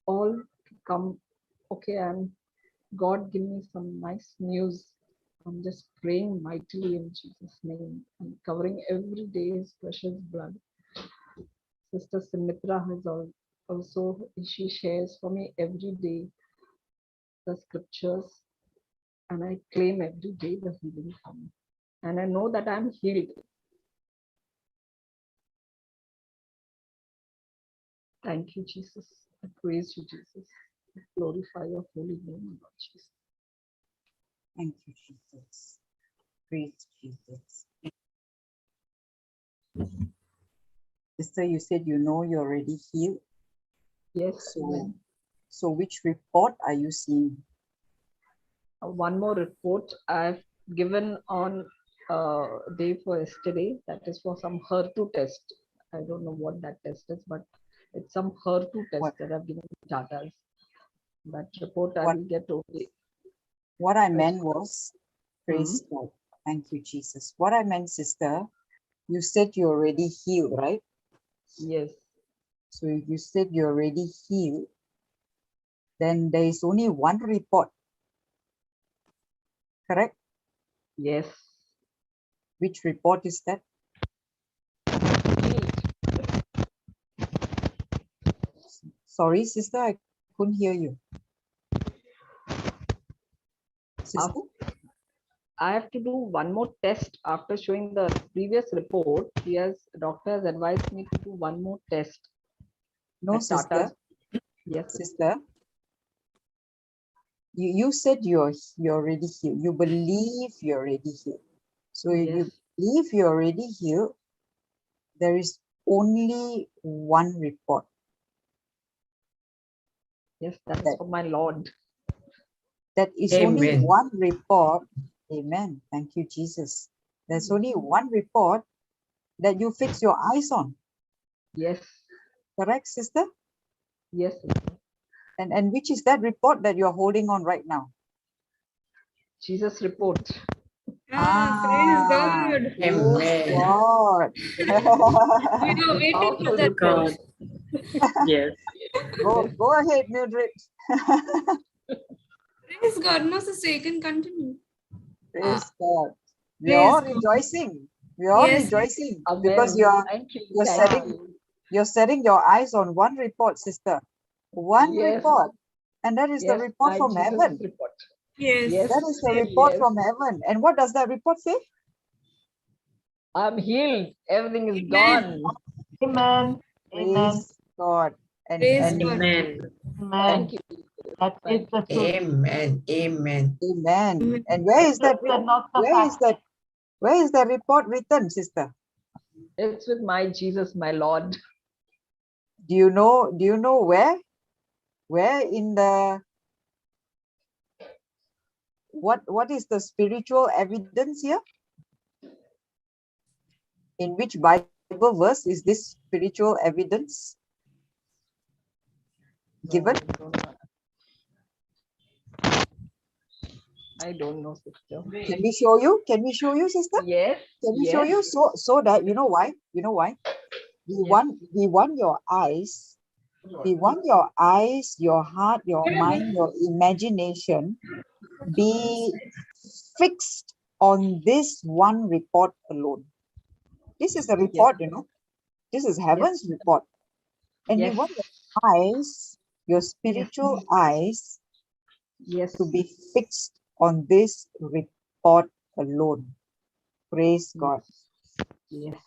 all come okay, and God give me some nice news. I'm just praying mightily in Jesus' name and covering every day His precious blood. Sister Sumitra has also, she shares for me every day the scriptures, and I claim every day the healing for me. And I know that I'm healed. Thank you, Jesus. I praise you, Jesus. I glorify your holy name, Lord Jesus. Thank you, Jesus. Praise Jesus. Sister, you said you know you're already healed. Yes. So which report are you seeing? One more report I've given on day for yesterday. That is for some HER2 test. I don't know what that test is, but it's some HER2 test that I've given to Tata's. That report I will get only. What I meant was, praise God. Thank you, Jesus. What I meant, sister, you said you're already healed, right? Yes. So if you said you're already healed, then there is only one report, correct? Yes. Which report is that? Sorry, sister, I couldn't hear you. Sister? I have to do one more test after showing the previous report. Doctor has advised me to do one more test. No, at sister. Tata's. Yes. Sister. You said you're already healed. You believe you're already healed. So if you Yes. believe you're already healed, there is only one report. Yes, that is for my Lord. That is only Amen. one report. Amen. Thank you, Jesus. There's only one report that you fix your eyes on. Yes. Correct, sister? Yes. And which is that report that you're holding on right now? Jesus report. Praise God. Praise Amen. God. We were waiting for Powerful that. God. Yes. Go ahead, Mildred. Praise God. No, sister, you can continue. Praise God. We're Praise all God. rejoicing. We're all Yes. rejoicing Amen. because Thank you. you're Thank setting you. you're setting your eyes on one report, sister. One Yes. report. And that is the Yes, report my from Jesus heaven. report. Yes. Yes. That is the report Yes. from heaven. And what does that report say? I'm healed. Everything is Amen. gone. Amen. Amen. Praise God. Praise And God. Amen. Amen. Thank you. That is the truth. Amen. Amen. amen. And where is that? Truth and not the Where is fact. that? Where is that report written, sister? It's with my Jesus, my Lord. Do you know where? Where in the what is the spiritual evidence here? In which Bible verse is this spiritual evidence given? I don't know, sister. Can we show you? Can we show you, sister? Yes. Can we Yes. show you so that you know why? You know why? We want your eyes. We want your eyes, your heart, your mind, your imagination be fixed on this one report alone. This is a report, you know. This is heaven's report. And we Yes. want your eyes, your spiritual eyes, Yes. to be fixed on this report alone. Praise God. Yes.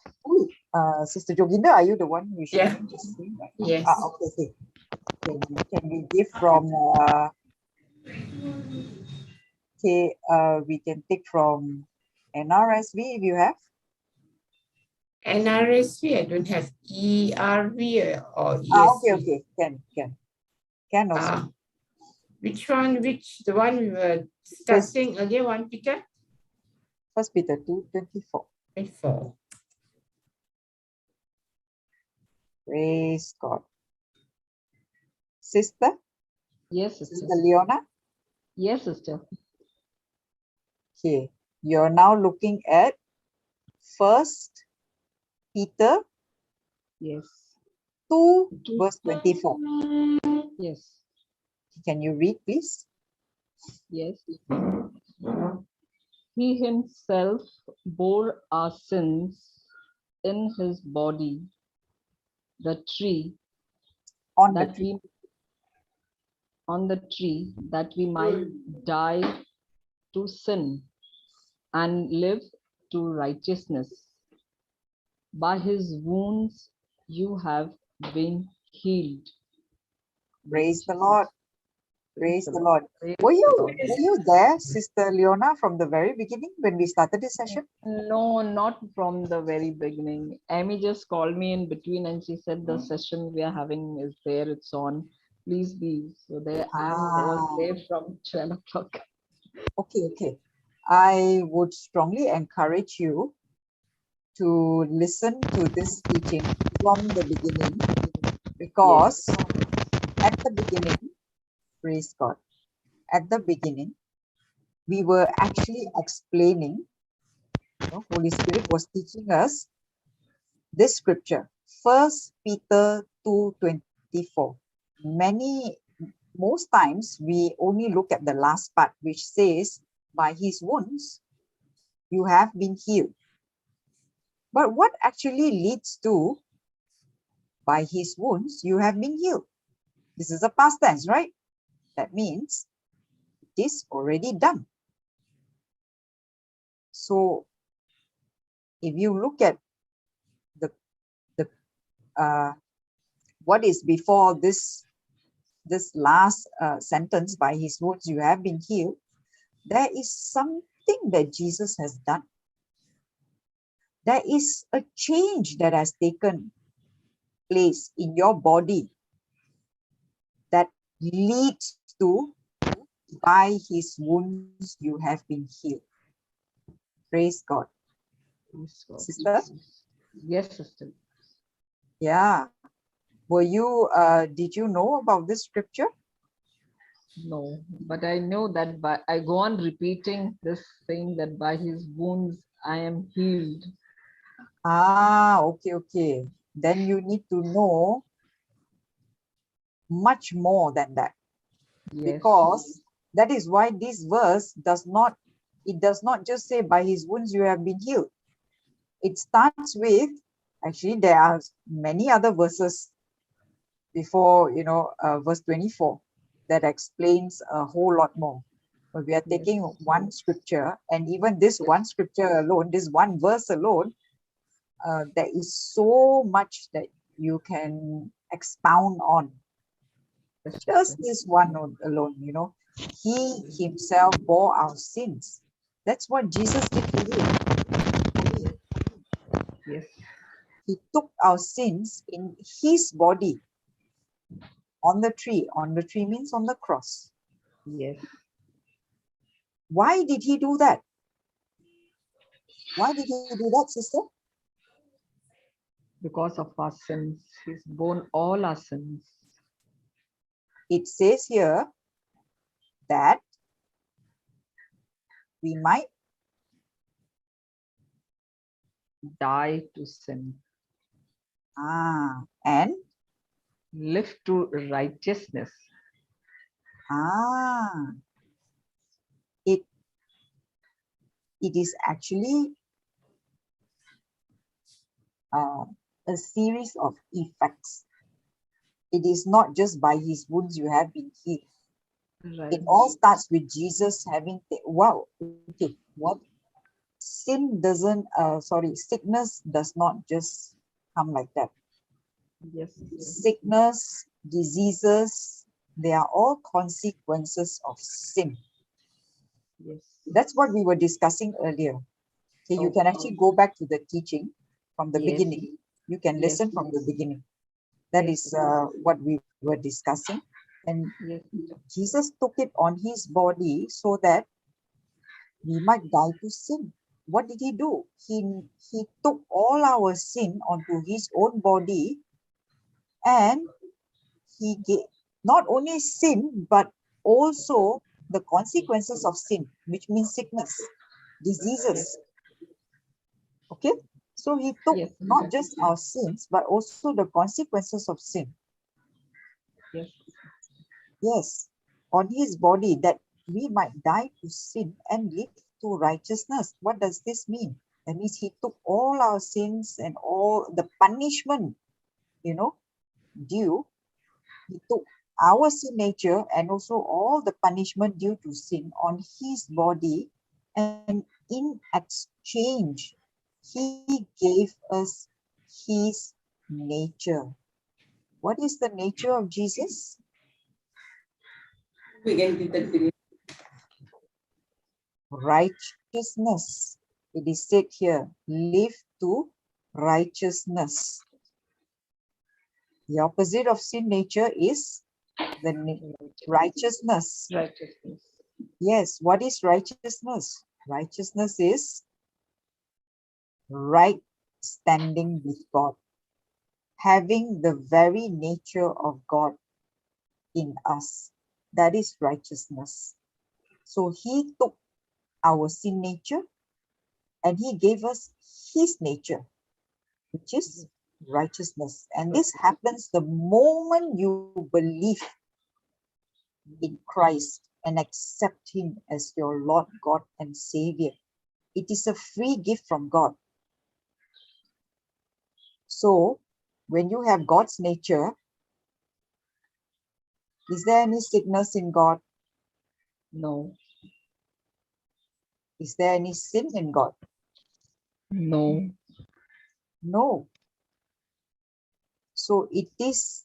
Sister Joginda, are you the one who is Yeah. sharing the screen right now? Yes. Okay. Can we give from we can take from NRSV if you have. NRSV, I don't have ERV or ESV. Okay. Can also. Ah, which one? The one we were starting again? 1 Peter? 1 Peter 2:24. 24. Praise God. Sister Yes, sister. Sister Leona. Yes, sister. Okay. You're now looking at 1 Peter Yes. 2 verse 24. Yes. Can you read, please? Yes. He himself bore our sins in his body, the tree On the that we on the tree that we might die to sin and live to righteousness. By his wounds you have been healed. Praise the Lord. Praise the Lord. Praise Were the Lord. you there, Sister Leona, from the very beginning when we started this session? No, not from the very beginning. Amy just called me in between and she said the session we are having is there, it's on. Please be. So there I was there from 12 o'clock. Okay. I would strongly encourage you to listen to this teaching from the beginning, because at the beginning, praise God, at the beginning, we were actually explaining, Holy Spirit was teaching us this scripture, 1 Peter 2:24. Most times we only look at the last part, which says, by his wounds, you have been healed. But what actually leads to, by his wounds, you have been healed? This is a past tense, right? That means it is already done. So if you look at the what is before this last sentence, by his wounds you have been healed, there is something that Jesus has done. There is a change that has taken place in your body that leads to, by his wounds you have been healed. Praise God. Praise God. Sister? Yes, sister. Yeah. Were you, did you know about this scripture? No, but I know that I go on repeating this saying that by his wounds I am healed. Ah, okay. Then you need to know much more than that, Yes. because that is why this verse does not just say by his wounds you have been healed. It starts with, actually there are many other verses before, verse 24 that explains a whole lot more. But we are taking one scripture, and even this one scripture alone, this one verse alone, there is so much that you can expound on. Just this one alone, he himself bore our sins. That's what Jesus did for you. Yes. He took our sins in his body on the tree. On the tree means on the cross. Yes. Why did he do that? Why did he do that, sister? Because of our sins. He's borne all our sins. It says here that we might Die to sin. And Live to righteousness. It is actually a series of effects. It is not just by his wounds you have been healed. Right. It all starts with Jesus having, what? Sickness does not just come like that. Yes. Sickness, diseases, they are all consequences of sin. Yes. That's what we were discussing earlier. So you can actually go back to the teaching from the Yes. beginning. You can Yes. listen from the beginning. That Yes. is what we were discussing. And Yes. Jesus took it on his body so that we might die to sin. What did he do? He took all our sin onto his own body, and he gave not only sin, but also the consequences of sin, which means sickness, diseases. Okay? So he took Yes. not just our sins, but also the consequences of sin. Yes. Yes, on his body, that we might die to sin and live to righteousness. What does this mean? That means he took all our sins and all the punishment, due. He took our sin nature and also all the punishment due to sin on his body, and in exchange, he gave us his nature. What is the nature of Jesus? Righteousness. It is said here, live to righteousness. The opposite of sin nature is righteousness. Righteousness. Yes, what is righteousness? Righteousness is right standing with God, having the very nature of God in us. That is righteousness. So he took our sin nature and he gave us his nature, which is righteousness. And this happens the moment you believe in Christ and accept him as your Lord, God, and Savior. It is a free gift from God. So when you have God's nature, is there any sickness in God? No. Is there any sin in God? No. No. So it is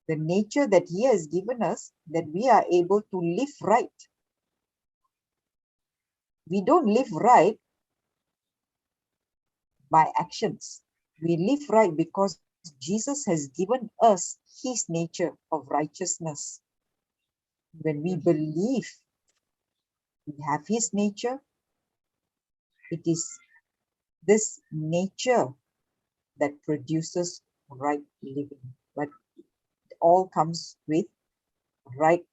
the nature that He has given us that we are able to live right. We don't live right by actions. We live right because Jesus has given us His nature of righteousness. When we believe we have His nature, it is this nature that produces right living. But it all comes with right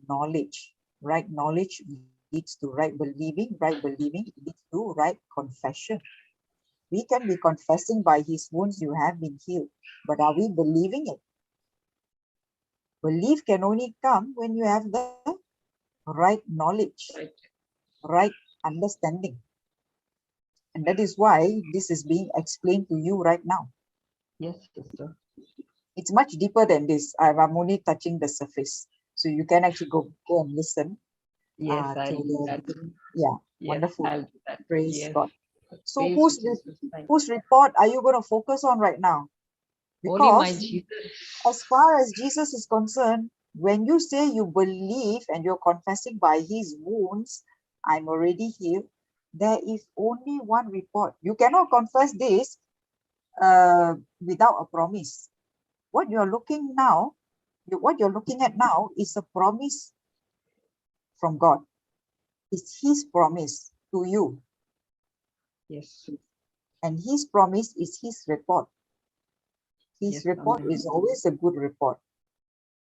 knowledge. Right knowledge leads to right believing leads to right confession. We can be confessing by His wounds you have been healed, but are we believing it? Belief can only come when you have the right knowledge, right understanding. And that is why this is being explained to you right now. Yes, sister. It's much deeper than this. I'm only touching the surface. So you can actually go and listen. Yes, to I'll do the, that. yeah, Yes, wonderful. I'll do that. Praise Yes. God. So Praise Jesus. Thank whose report are you going to focus on right now? Only my Because Jesus. as far as Jesus is concerned, when you say you believe and you're confessing by His wounds, I'm already healed, there is only one report. You cannot confess this without a promise. What you're looking at now is a promise from God. It's His promise to you. Yes. And His promise is His report. His Yes, report amen. is always a good report.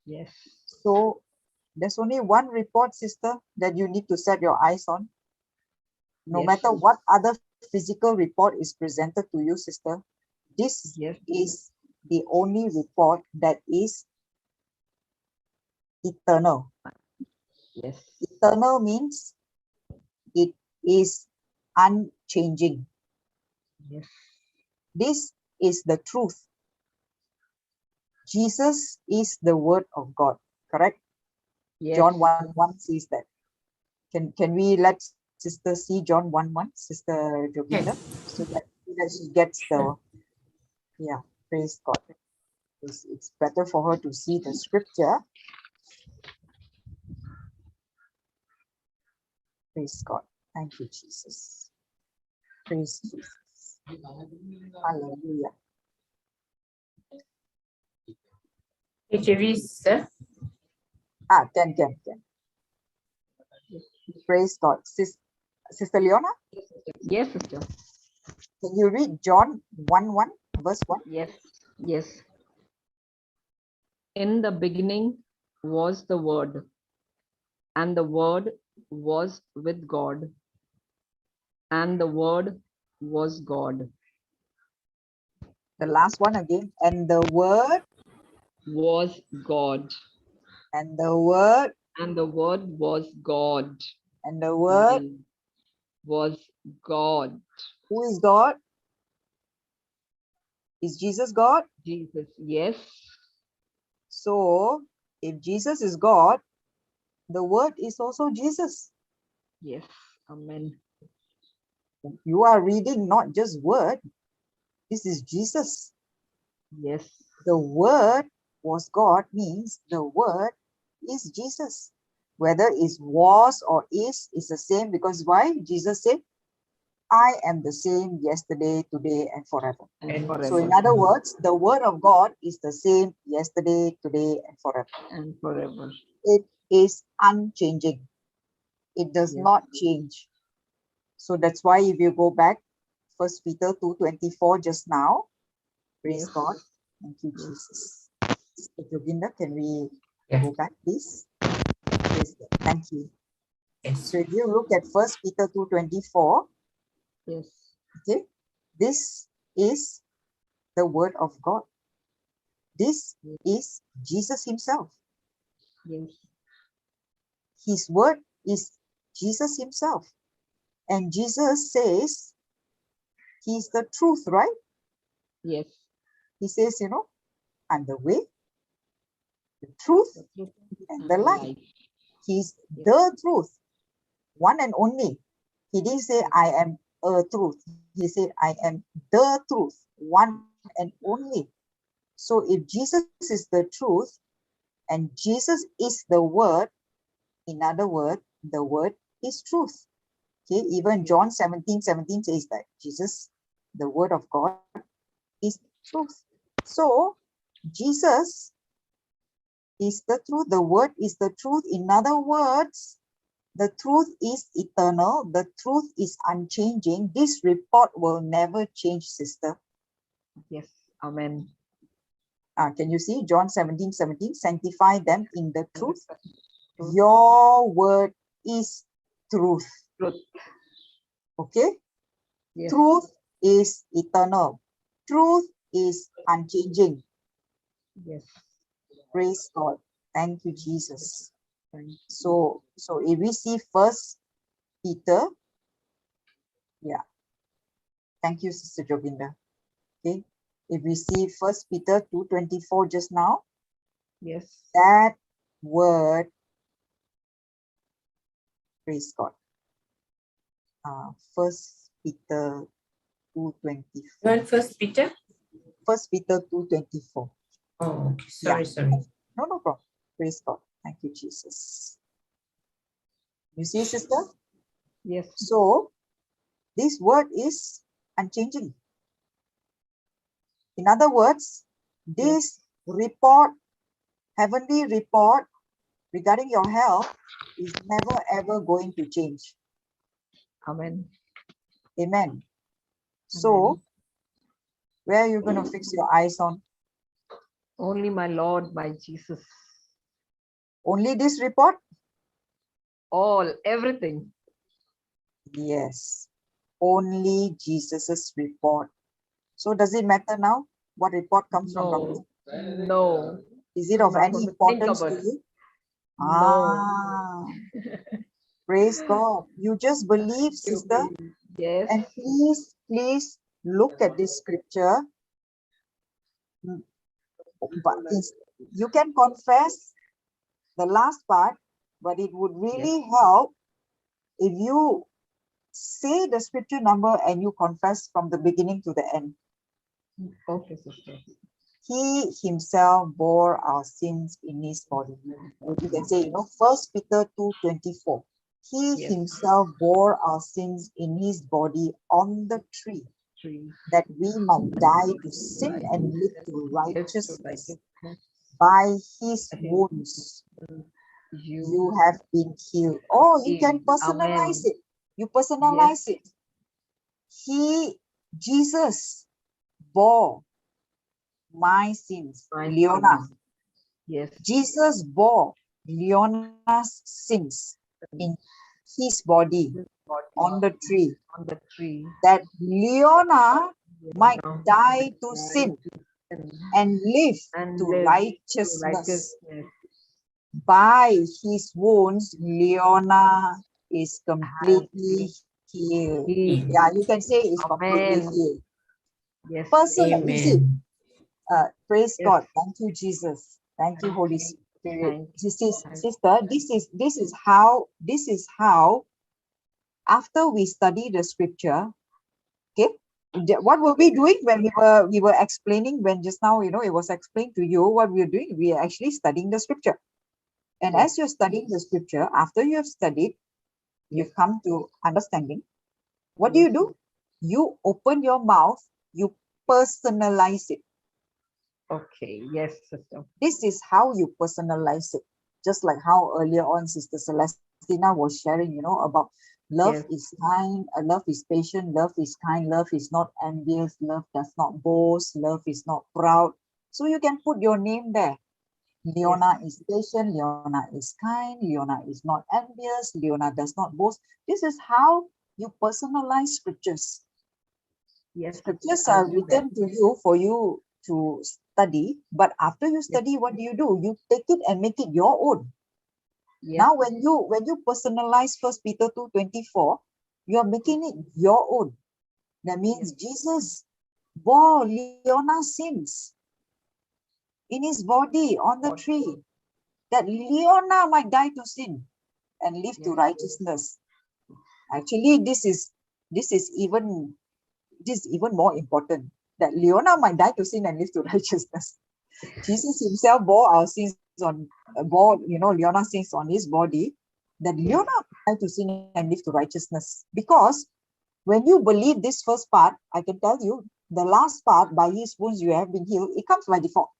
Yes. So there's only one report, sister, that you need to set your eyes on. No Yes. matter what other physical report is presented to you, sister, this Yes. is the only report that is eternal. Yes. Eternal means it is unchanging. Yes. This is the truth. Jesus is the word of God, correct? Yes. John 1:1 says that. Can we let sister see John 1:1, sister Joginda, so that she gets the, yeah, praise God. It's better for her to see the scripture. Praise God. Thank you, Jesus. Praise Jesus. Hallelujah. HAV, sir. Can. Praise God. Sister Leona, Yes, sister. can you read John 1:1, verse 1? Yes. Yes. In the beginning was the Word, and the Word was with God, and the Word was God. The last one again. And the word, Was God, and the word, and the Word was God. and the word. Amen. Was God. Who is God? Is Jesus God? Jesus. Yes. So if Jesus is God, the word is also Jesus. Yes. Amen. You are reading not just word, this is Jesus. Yes. The word was God means the word is Jesus. Whether it's was or is the same, because why? Jesus said, I am the same yesterday, today, and forever. And So in forever. other words, the word of God is the same yesterday, today, and forever. And forever. It is unchanging. It does Yes. not change. So that's why if you go back, 1 Peter 2:24 just now, praise Yes. God. Thank you, Yes. Jesus. Sister Joginda, can we Yeah. go back, please? Praise God. Thank you. Yes. So if you look at 1 Peter 2:24, Yes. okay, this is the word of God. This is Jesus himself. Yes. His word is Jesus himself. And Jesus says he's the truth, right? Yes. He says, I'm the way, the truth, The truth and and the the light. life. He's Yes. the truth, one and only. He didn't say, I am a truth. He said, I am the truth, one and only. So if Jesus is the truth and Jesus is the word, in other words, the word is truth. Okay, even John 17:17 says that Jesus, the word of God, is truth. So Jesus is the truth, the word is the truth. In other words, the truth is eternal, the truth is unchanging. This report will never change, sister. Yes. Amen. Can you see John 17:17? Sanctify them in the truth. Your word is truth. Truth. Okay? Yes. Truth is eternal. Truth is unchanging. Yes. Praise God. Thank you, Jesus. Thank you. So if we see First Peter, yeah. Thank you, Sister Jovinda. Okay. If we see First Peter 2:24 just now, Yes. that word, praise God. First Peter 2:24. One First Peter. First Peter 2:24. Oh, okay. Sorry, Yeah. sorry. No problem. Praise God. Thank you, Jesus. You see, sister? Yes. So this word is unchanging. In other words, this report, heavenly report regarding your health is never ever going to change. Amen. Amen. So where are you going to fix your eyes on? Only my Lord, my Jesus. Only this report? All, everything. Yes. Only Jesus's report. So does it matter now what report comes from doctor? No. No. Is it of Not any going to think importance to about it. you? No. Praise God. You just believe, sister. Yes. And please look at this scripture. But you can confess the last part, but it would really help if you say the scripture number and you confess from the beginning to the end. Okay, sister. He himself bore our sins in his body. You can say, First Peter 2:24. He himself bore our sins in his body on the tree, that we might die to sin and live to righteousness. By his wounds you have been healed. Oh, you can personalize it. You personalize it. Jesus bore my sins. Leona. Yes. Jesus bore Leona's sins in his body on the tree, On the tree. that Leona might die to sin and live to righteousness. By his wounds, Leona is completely healed. Yeah, you can say is completely healed. Yes. Personal, you see, Amen. praise God. Thank you, Jesus. Thank you, Holy Spirit. Sister, this is how after we study the scripture, okay, what were we doing when we were explaining, when just now, it was explained to you what we were doing? We are actually studying the scripture. And as you're studying the scripture, after you have studied, you've come to understanding. What do? You open your mouth, you personalize it. Okay, yes, sister. This is how you personalize it. Just like how earlier on Sister Celestina was sharing, about love is kind, love is patient, love is kind, love is not envious, love does not boast, love is not proud. So you can put your name there. Leona is patient, Leona is kind, Leona is not envious, Leona does not boast. This is how you personalize scriptures. Yes, scriptures are written to you for you to study, but after you study, what do? You take it and make it your own. Now when you personalize First Peter 2:24, you are making it your own. That means Jesus bore Leona's sins in his body on the tree, that Leona might die to sin and live to righteousness. Actually, this is even more important, that Leona might die to sin and live to righteousness. Jesus himself bore our sins Leona's sins on his body, that Leona might die to sin and live to righteousness. Because when you believe this first part, I can tell you, the last part, by his wounds you have been healed, it comes by default.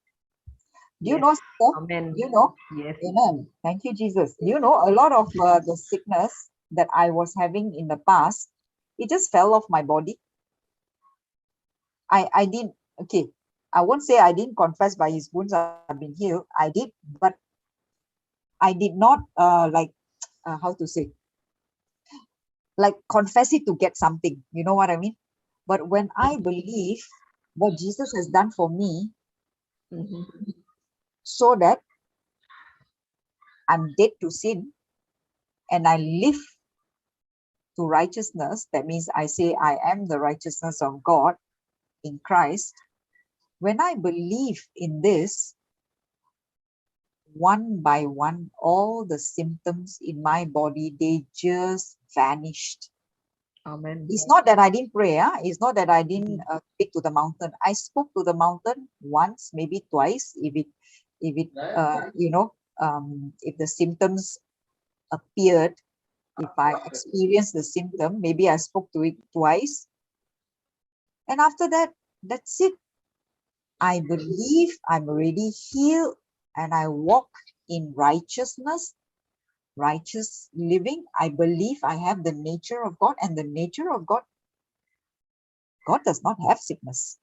Do you know, sister? Amen. Do you know? Yes. Amen. Thank you, Jesus. Do you know, a lot of the sickness that I was having in the past, it just fell off my body. I didn't, okay, I won't say I didn't confess by his wounds I've been healed. I did, but I did not how to say, like confess it to get something. You know what I mean? But when I believe what Jesus has done for me, Mhm. so that I'm dead to sin and I live to righteousness, that means I say I am the righteousness of God in Christ. When I believe in this, one by one, all the symptoms in my body, they just vanished. Amen. It's not that I didn't pray. It's not that I didn't speak to the mountain. I spoke to the mountain once, maybe twice, if the symptoms appeared, if I experienced the symptom, maybe I spoke to it twice. And after that, that's it. I believe I'm already healed and I walk in righteousness, righteous living. I believe I have the nature of God, and the nature of God does not have sickness.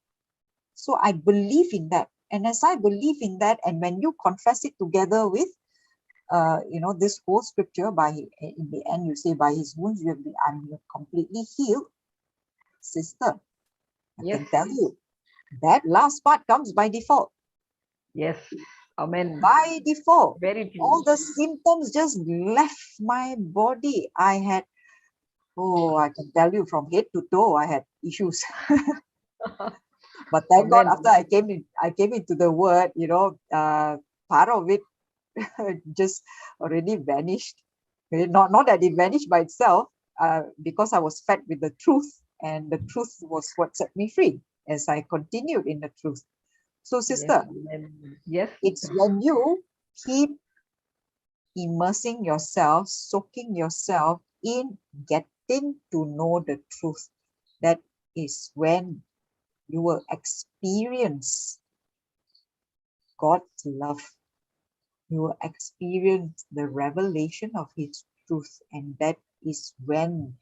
So I believe in that. And as I believe in that, and when you confess it together with, this whole scripture, in the end, you say, by his wounds, I'm completely healed. Sister, I Yes. can tell you, that last part comes by default. Yes. Amen. By default. Very true. All the symptoms just left my body. I can tell you, from head to toe, I had issues. But thank God, Amen. after I came into the word, part of it just already vanished. Not that it vanished by itself, because I was fed with the truth, and the truth was what set me free as I continued in the truth. So, sister, Yes. it's when you keep immersing yourself, soaking yourself in getting to know the truth, that is when you will experience God's love. You will experience the revelation of his truth, and that is when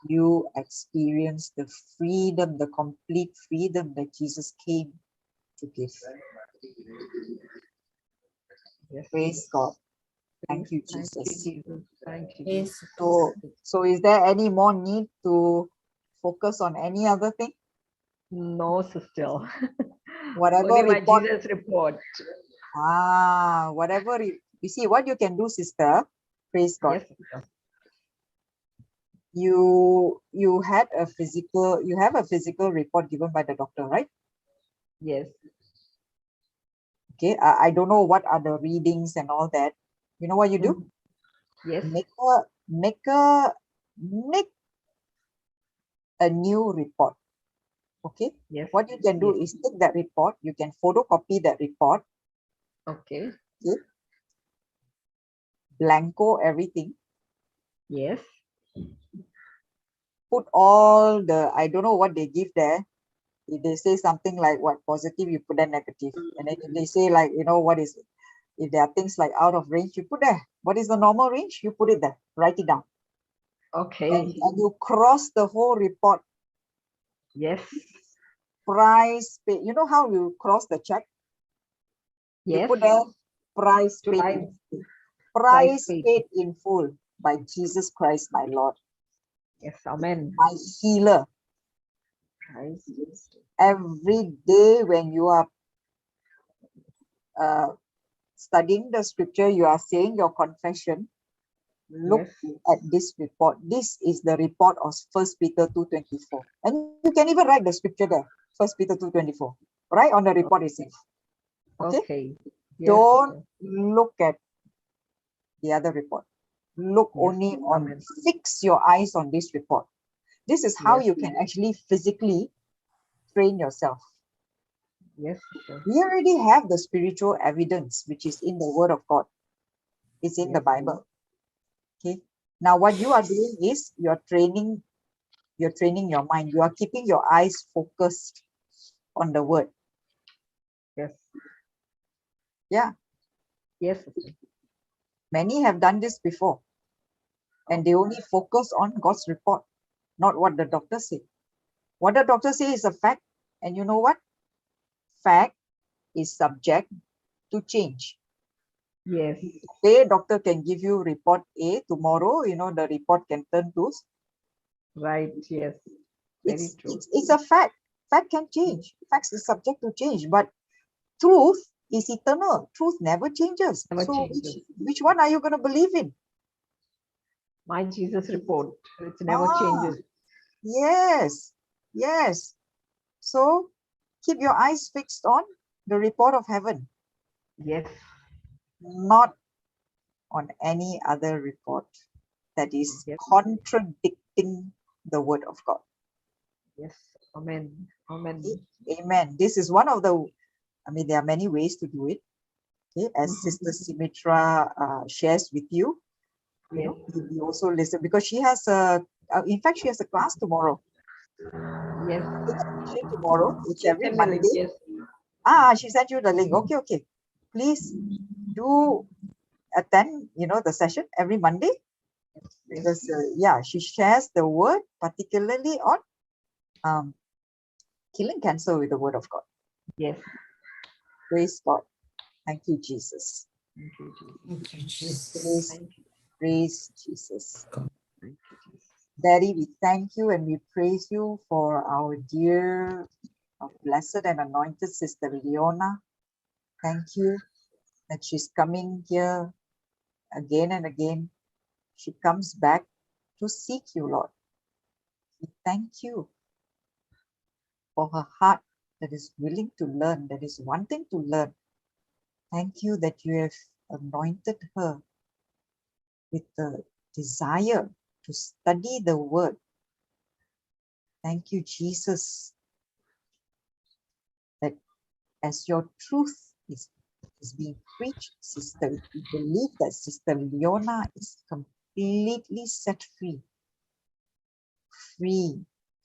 you experience the freedom, the complete freedom that Jesus came to give. Yes. Praise God. Thank you, Thank you, Jesus. Jesus. Thank you. Yes. So is there any more need to focus on any other thing? No, sister. Whatever Only my report, Jesus report. whatever you see, what you can do, sister, praise God. Yes, sister. You have a physical report given by the doctor, right? Yes. Okay, I don't know what are the readings and all that. You know what you do? Yes. Make a new report. Okay. Yes. What you can do is take that report. You can photocopy that report. Okay. Okay. Blanco everything. Yes. Put all the, I don't know what they give there. If they say something like what positive, you put that negative. And then if they say like, what is it? If there are things like out of range, you put there. What is the normal range? You put it there. Write it down. Okay. And you cross the whole report. Yes. Price paid. You know how you cross the check? You Yes. put there price paid. Price paid in full by Jesus Christ, my Lord. Yes. Amen. My healer. Every day when you are studying the scripture, you are saying your confession, look at this report. This is the report of 1 Peter 2:24. And you can even write the scripture there, 1 Peter 2:24, right on the report itself. Okay? Okay. Yes. Don't look at the other report. Look Yes, only on, amen. fix your eyes on this report. This is how Yes. you can actually physically train yourself. Yes, sister. We already have the spiritual evidence, which is in the Word of God. It's in the Yes. Bible. Okay. Now, what you are doing is you're training your mind. You are keeping your eyes focused on the Word. Yes. Yeah. Yes, sister. Many have done this before, and they only focus on God's report, not what the doctor said. What the doctor says is a fact, and you know what? Fact is subject to change. Yes. Today, doctor can give you report A. Tomorrow, the report can turn to. Right. Yes. Very true. It's a fact. Fact can change. Facts is subject to change, but truth is eternal. Truth never changes. Never So changes. which one are you going to believe in? My Jesus report. It never Ah, changes. yes, yes. So keep your eyes fixed on the report of heaven, Yes. not on any other report that is Yes. contradicting the word of God. Yes. Amen. Amen. Amen. This is one of the, there are many ways to do it. Okay, as Mhm. Sister Symitra shares with you, Yes. you also listen, because she has in fact, she has a class tomorrow. Yes. Tomorrow, which every Send me Monday. link. Yes. She sent you the link. Okay. Please do attend, the session every Monday, because she shares the word, particularly on killing cancer with the word of God. Yes. Praise God. Thank you, Jesus. Thank you, Jesus. Thank you, Jesus. Praise, Thank you. praise Jesus. Thank you, Jesus. Daddy, we thank you and we praise you for our dear, blessed and anointed Sister Leona. Thank you that she's coming here again and again. She comes back to seek you, Lord. We thank you for her heart that is willing to learn, that is wanting to learn. Thank you that you have anointed her with the desire to study the word. Thank you, Jesus, that as your truth is being preached, Sister, we believe that Sister Leona is completely set free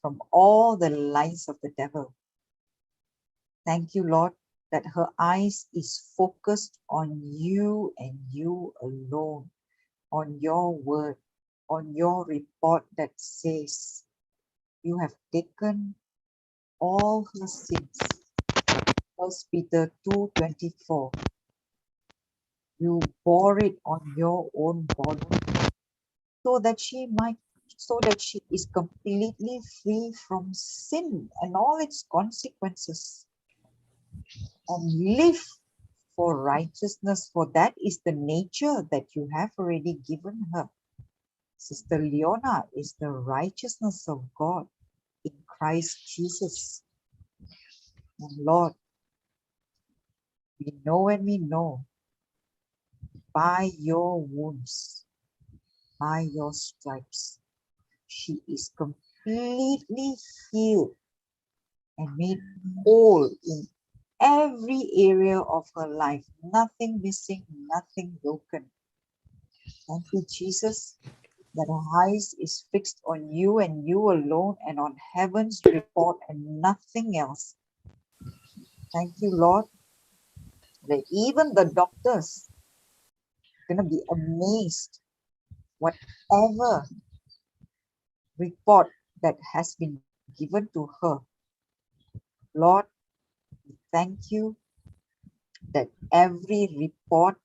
from all the lies of the devil. Thank you, Lord, that her eyes is focused on you and you alone, on your word, on your report that says you have taken all her sins. 1 Peter 2:24. You bore it on your own body so that she is completely free from sin and all its consequences, and live for righteousness, for that is the nature that you have already given her. Sister Leona is the righteousness of God in Christ Jesus. And Lord, we know by your wounds, by your stripes, she is completely healed and made whole in every area of her life. Nothing missing, nothing broken. Thank you, Jesus, that her eyes is fixed on you and you alone and on heaven's report and nothing else. Thank you, Lord, that even the doctors are going to be amazed whatever report that has been given to her. Lord, we thank you that every report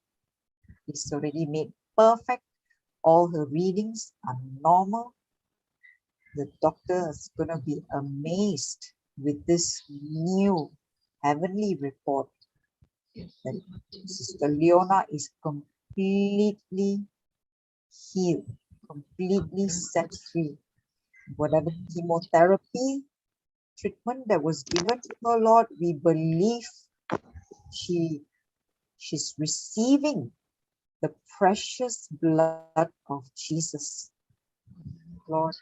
is already made perfect. All her readings are normal. The doctor is going to be amazed with this new heavenly report that Sister Leona is completely healed, completely set free. Whatever chemotherapy treatment that was given to her, Lord, we believe she's receiving the precious blood of Jesus. Lord,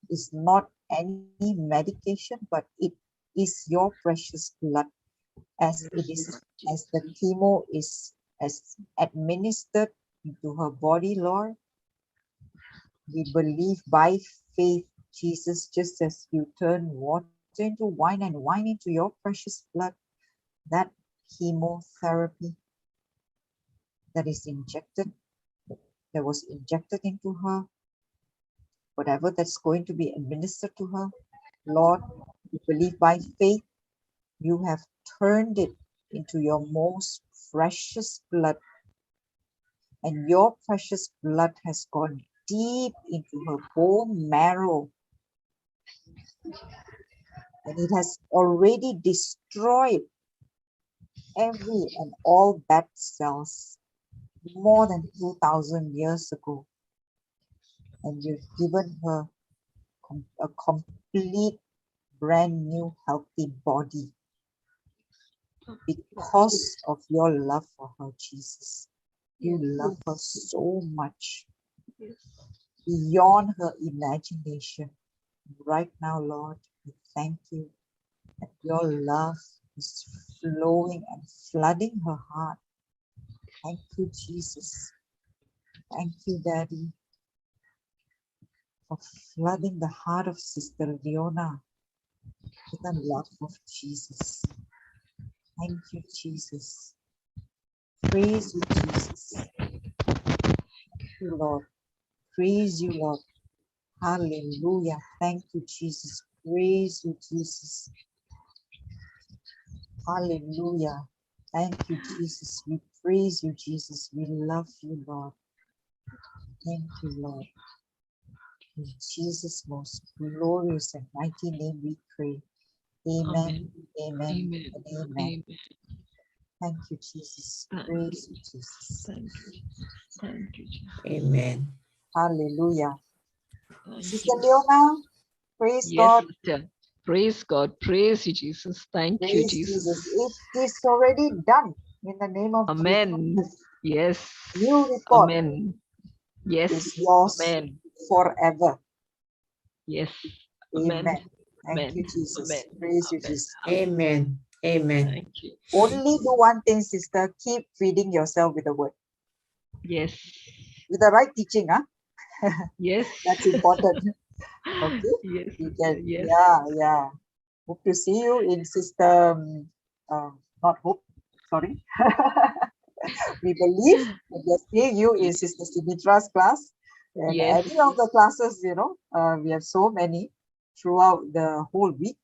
is not any medication, but it is your precious blood, as it is, as the chemo is as administered into her body, Lord. We believe by faith, Jesus, just as you turn water into wine and wine into your precious blood, that chemotherapy that is injected, that was injected into her, whatever that's going to be administered to her, Lord, we believe by faith, you have turned it into your most precious blood, and your precious blood has gone deep into her bone marrow, and it has already destroyed every and all bad cells more than 2,000 years ago. And you've given her a complete, brand new, healthy body because of your love for her, Jesus. You love her so much, beyond her imagination. Right now, Lord, we thank you that your love is flowing and flooding her heart. Thank you, Jesus. Thank you, Daddy, for flooding the heart of Sister Leona with the love of Jesus. Thank you, Jesus. Praise you, Jesus. Thank you, Lord. Praise you, Lord. Hallelujah. Thank you, Jesus. Praise you, Jesus. Hallelujah. Thank you, Jesus. We praise you, Jesus. We love you, Lord. Thank you, Lord. In Jesus' most glorious and mighty name we pray. Amen. Amen. Amen. And amen. Amen. Thank you, Jesus. Thank Praise you, Jesus. Thank you. Thank you, Jesus. Amen. Hallelujah. Thank Sister you. Leona, praise Yes, God. sister. Praise God. Praise you, Jesus. Thank you, Praise Jesus. Jesus. It is already done in the name of Amen. Jesus. Yes. New report Amen. Yes. is yours Amen. forever. Yes. Amen. Amen. Thank Amen. you, Jesus. Amen. Praise you, Amen. Jesus. Amen. Amen. Thank you. Only do one thing, sister. Keep feeding yourself with the word. Yes. With the right teaching, huh? Yes. That's important. Okay. Yes. You Sister. can, Yes. yeah. Hope to see you in Sister, not hope, sorry. We believe that we'll see you in Sister Simitra's class and Yes. any of the classes, we have so many throughout the whole week.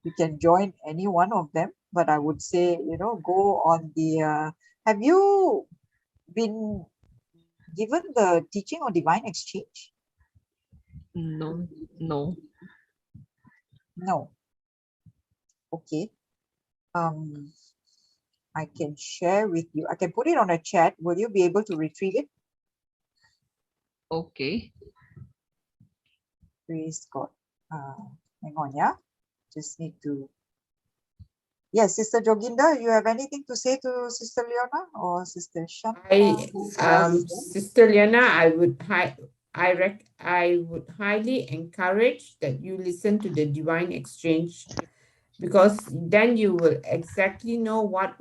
You can join any one of them, but I would say, go on the, have you been given the teaching on divine exchange? No. No. No. Okay. I can share with you. I can put it on a chat. Will you be able to retrieve it? Okay. Praise God. Hang on, yeah. Just need to. Yes, Sister Joginda, you have anything to say to Sister Leona or Sister Shan? Sister Liana, I would highly encourage that you listen to the divine exchange, because then you will exactly know what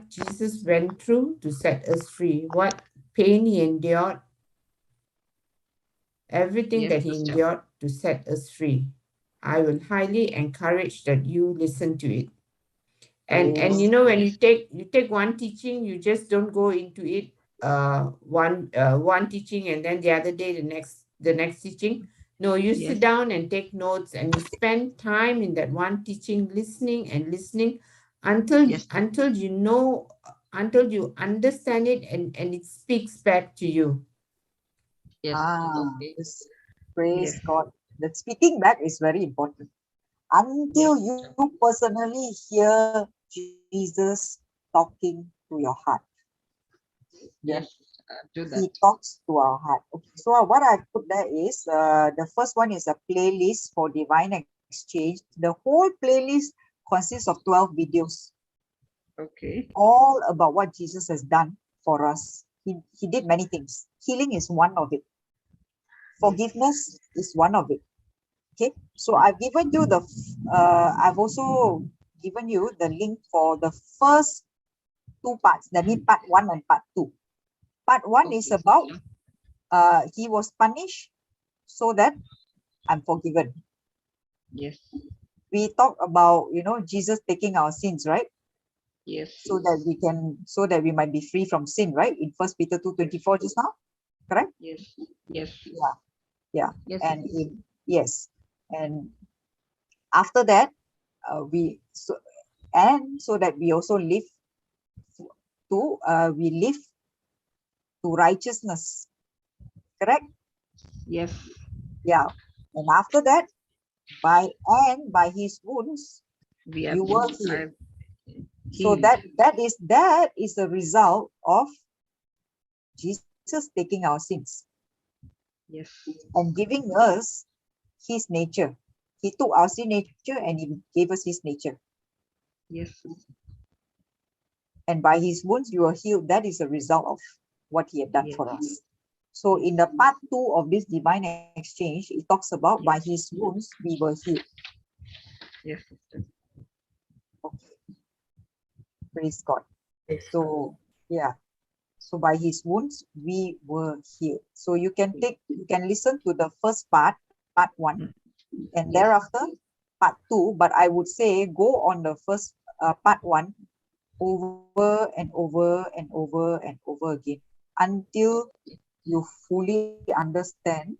Jesus went through to set us free, what pain he endured, everything Yes, that he sister. endured to set us free. I will highly encourage that you listen to it. And Praise when you take one teaching, you just don't go into it one teaching and then the other day the next teaching. No, you Yes. sit down and take notes and you spend time in that one teaching, listening until Yes. until you understand it and it speaks back to you. Yes. Okay. Yes. Praise Yes. God. That speaking back is very important. Until Yes. you personally hear Jesus talking to your heart. Yes. Do that. He talks to our heart. Okay. So what I put there is the first one is a playlist for divine exchange. The whole playlist consists of 12 videos, Okay. all about what Jesus has done for us. he did many things. Healing is one of it. Forgiveness is one of it. Okay, so I've given you the, I've also given you the link for the first two parts, that means part 1 and part 2. Part 1 is about, he was punished so that I'm forgiven. Yes. We talk about, Jesus taking our sins, right? Yes. So that we might be free from sin, right? In 1 Peter 2:24 just now, correct? Yes. Yes. Yeah. Yes. And yes. And after that, so that we also live to righteousness, correct? Yes. Yeah. And after that, by his wounds, We you were healed. I've So healed. that is the result of Jesus taking our sins Yes. and giving us his nature. He took our sin nature and he gave us his nature. Yes. And by his wounds you are healed. That is a result of what he had done Yes. for us. So in the part 2 of this divine exchange, it talks about by his wounds we were healed. Yes, sister. Okay. Praise God. So yeah. So by his wounds we were healed. So you can listen to the first part 1, and thereafter part 2. But I would say go on the first part 1 over and over and over and over again until you fully understand.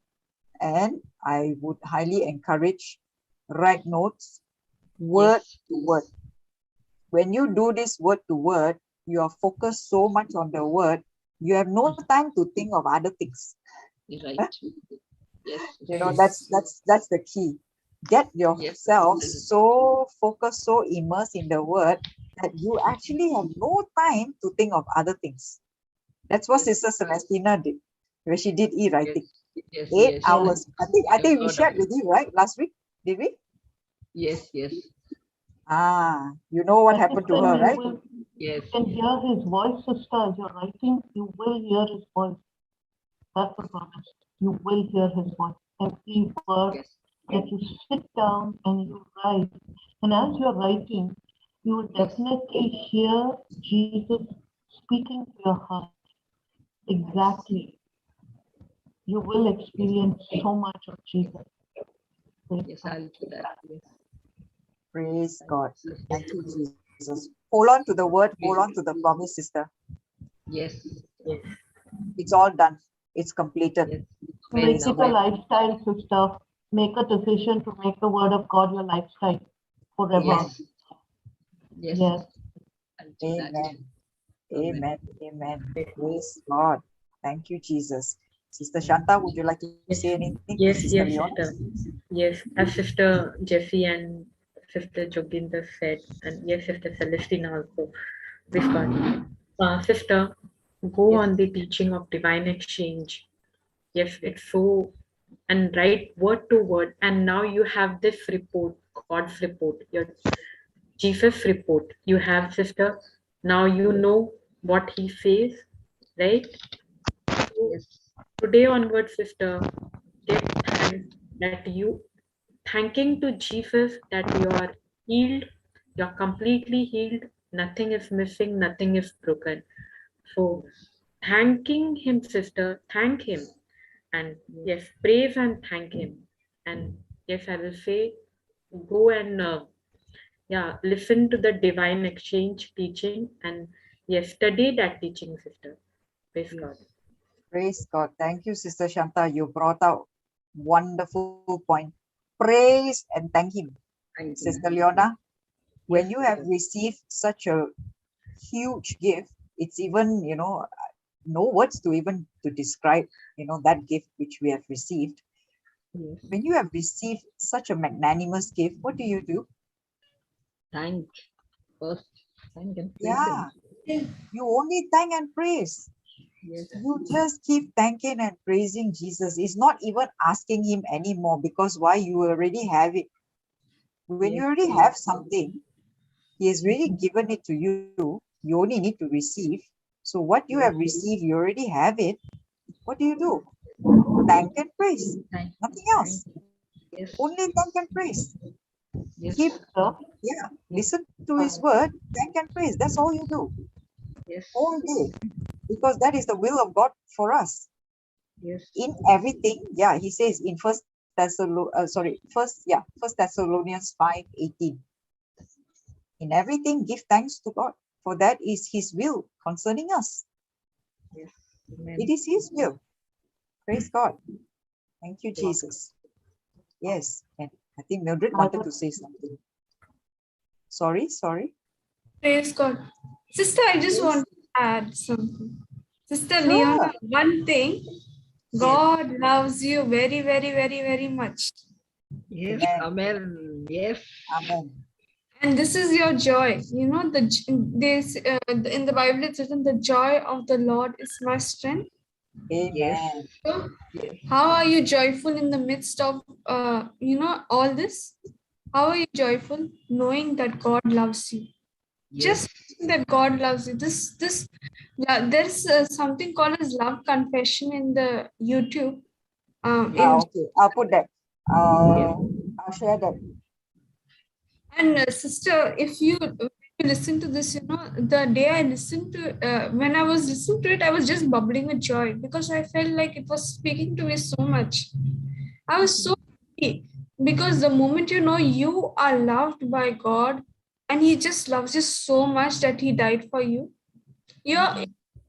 And I would highly encourage write notes word to word. When you do this word to word, you are focused so much on the word, you have no time to think of other things. Right. Yes. That's the key. Get yourself so focused, so immersed in the word that you actually have no time to think of other things. That's what Sister Celestina did when she did e-writing. Yes. 8 hours. I think we Yes. shared with you, right? Last week, did we? Yes. You know what I happened think to her, when right? Yes. you can hear his voice, sister, as you're writing, you will hear his voice. That's the promise. You will hear his voice. Every word Yes. that you sit down and you write. And as you're writing, you will definitely hear Jesus speaking to your heart. Exactly. You will experience so much of Jesus. Yes, I'll do that. Yes. Praise God. Thank you, Jesus. Hold on to the word, hold on to the promise, sister. Yes. It's all done. It's completed. Yes. Make Praise it a God. lifestyle, sister. Make a decision to make the word of God your lifestyle forever. Yes. Yes. Yes. I'll do that. Amen. Amen. Praise God. Thank you, Jesus. Sister Shanta, would you like to say anything? Yes, Sister yes, Leon? sister. Yes, as Sister Jessie and Sister Joginder said, and yes, Sister Celestina also. Praise God. Sister, go Yes. on the teaching of divine exchange. Yes, it's so, and write word to word. And now you have this report, God's report, your Jesus report. You have, sister. Now you know what he says, right? So Yes. today onward, sister, give thanks that you thanking to Jesus that you are healed, you're completely healed, nothing is missing, nothing is broken. So thanking him, sister, thank him. And yes, praise and thank him. And yes, I will say, go and listen to the divine exchange teaching, and yes, study that teaching, sister. Praise God. Praise God. Thank you, Sister Shanta. You brought out wonderful point. Praise and thank him. Thank you. Sister Leona, when Yes, you have received such a huge gift, it's even, no words to even to describe, that gift which we have received. Yes. When you have received such a magnanimous gift, what do you do? Thank first. Thank and praise Yeah, him. you only thank and praise. Yes. You just keep thanking and praising Jesus. It's not even asking him anymore, because why? You already have it. When you already have something, he has really given it to you. You only need to receive. So what you have received, you already have it. What do? Thank and praise. Thank- Nothing else. Yes. Only thank and praise. Yes. Keep, listen to his word, thank and praise. That's all you do. Yes. All day. Because that is the will of God for us. Yes. In everything, he says in First Thessalonians 5:18. In everything, give thanks to God, for that is his will concerning us. Yes. Amen. It is his will. Praise God. Thank you, Jesus. Yes. And I think Mildred wanted to say something. Sorry. Praise God. Sister, I just Yes. want to add something. Sister Sure. Leona, one thing, God loves you very, very, very, very much. Yes. Amen. Amen. Yes. Amen. And this is your joy. You know, in the Bible it's written, the joy of the Lord is my strength. Amen. Yes. So, Yes. how are you joyful in the midst of, all this? How are you joyful? Knowing that God loves you. Yes. Just that God loves you. There's something called as love confession in the YouTube. Okay. I'll put that. I'll share that. And sister, if you listen to this, the day I listened to, when I was listening to it, I was just bubbling with joy because I felt like it was speaking to me so much. I was so happy because the moment you are loved by God and He just loves you so much that He died for you,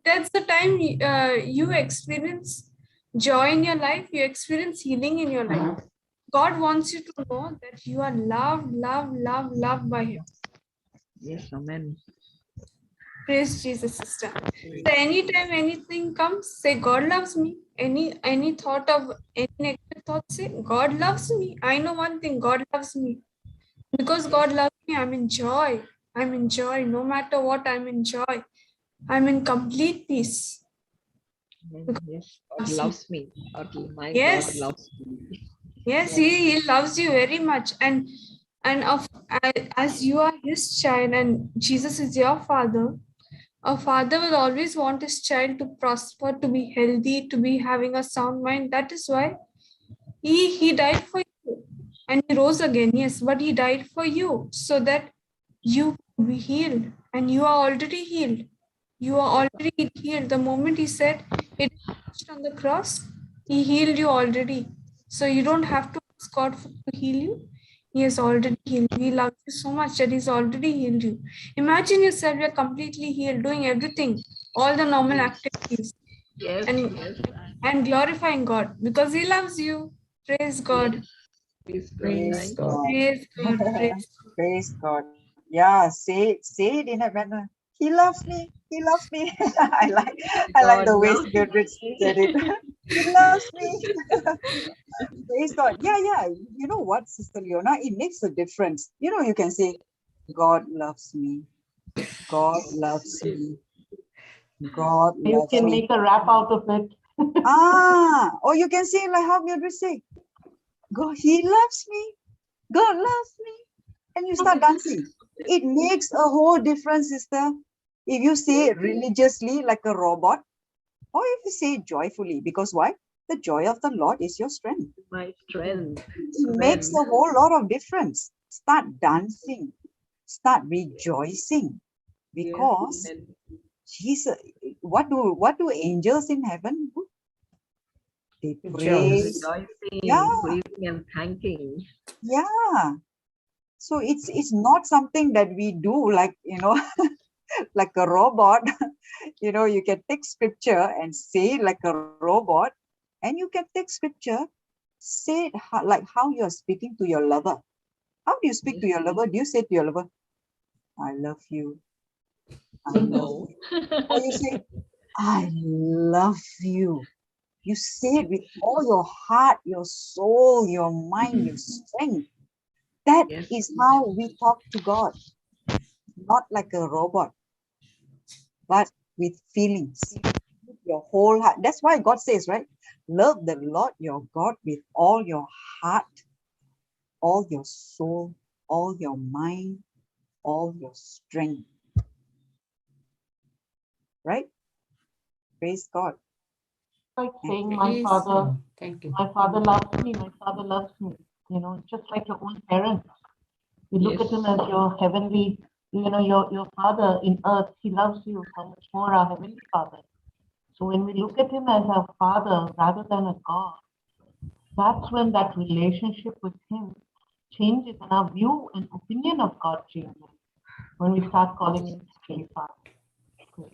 that's the time you experience joy in your life, you experience healing in your life. God wants you to know that you are loved by Him. Yes. Amen. Praise Jesus, sister. So anytime anything comes, say God loves me. Any thought of any negative thought, say God loves me. I know one thing, God loves me. Because God loves me, I'm in joy. I'm in joy. No matter what, I'm in joy. I'm in complete peace. Amen. Yes. God loves me. My Yes. God loves me. Yes, he loves you very much. And as you are His child and Jesus is your Father, a father will always want his child to prosper, to be healthy, to be having a sound mind. That is why he died for you. And He rose again, yes, but He died for you so that you be healed. And you are already healed. You are already healed. The moment He said it is finished on the cross, He healed you already. So you don't have to ask God to heal you. He has already healed you. He loves you so much that He's already healed you. Imagine yourself, you're completely healed, doing everything, all the normal activities, Yes. and, Yes. and glorifying God because He loves you. Praise God. Please God. Praise Thank God. Praise God. Praise Praise God. Yeah, say it in a manner. He loves me. He loves me. I like God the way loves Mildred me. said it. He loves me. Praise God. Yeah. You know what, Sister Leona? It makes a difference. You can say, God loves me. God loves me. God You loves can me. make a rap out of it. Or you can say like how Mildred say, God, He loves me. God loves me. And you start dancing. It makes a whole difference, sister. If you say it religiously like a robot, or if you say it joyfully, because why? The joy of the Lord is your strength. My strength. It makes a whole lot of difference. Start dancing. Start rejoicing. Because Yes. Jesus, what do angels in heaven do? They praise. Rejoicing, Yeah. praising and thanking. Yeah. So it's not something that we do like, like a robot. You can take scripture and say it like a robot, and you can take scripture, say it like how you're speaking to your lover. How do you speak to your lover? Do you say to your lover, I love you? I love No. you. Or you say, I love you. You say it with all your heart, your soul, your mind, your strength. That Yes. is how we talk to God. Not like a robot, but with feelings, with your whole heart. That's why God says, right? Love the Lord your God with all your heart, all your soul, all your mind, all your strength. Right? Praise God. Like saying, Praise God. Thank you. my father loves me, my father loves me. You know, just like your own parents. You look at him as your heavenly, you know, your father in earth. He loves you so much more, our heavenly father. So when we look at him as our father rather than a God, that's when that relationship with him changes and our view and opinion of God changes. When we start calling him Heavenly Father.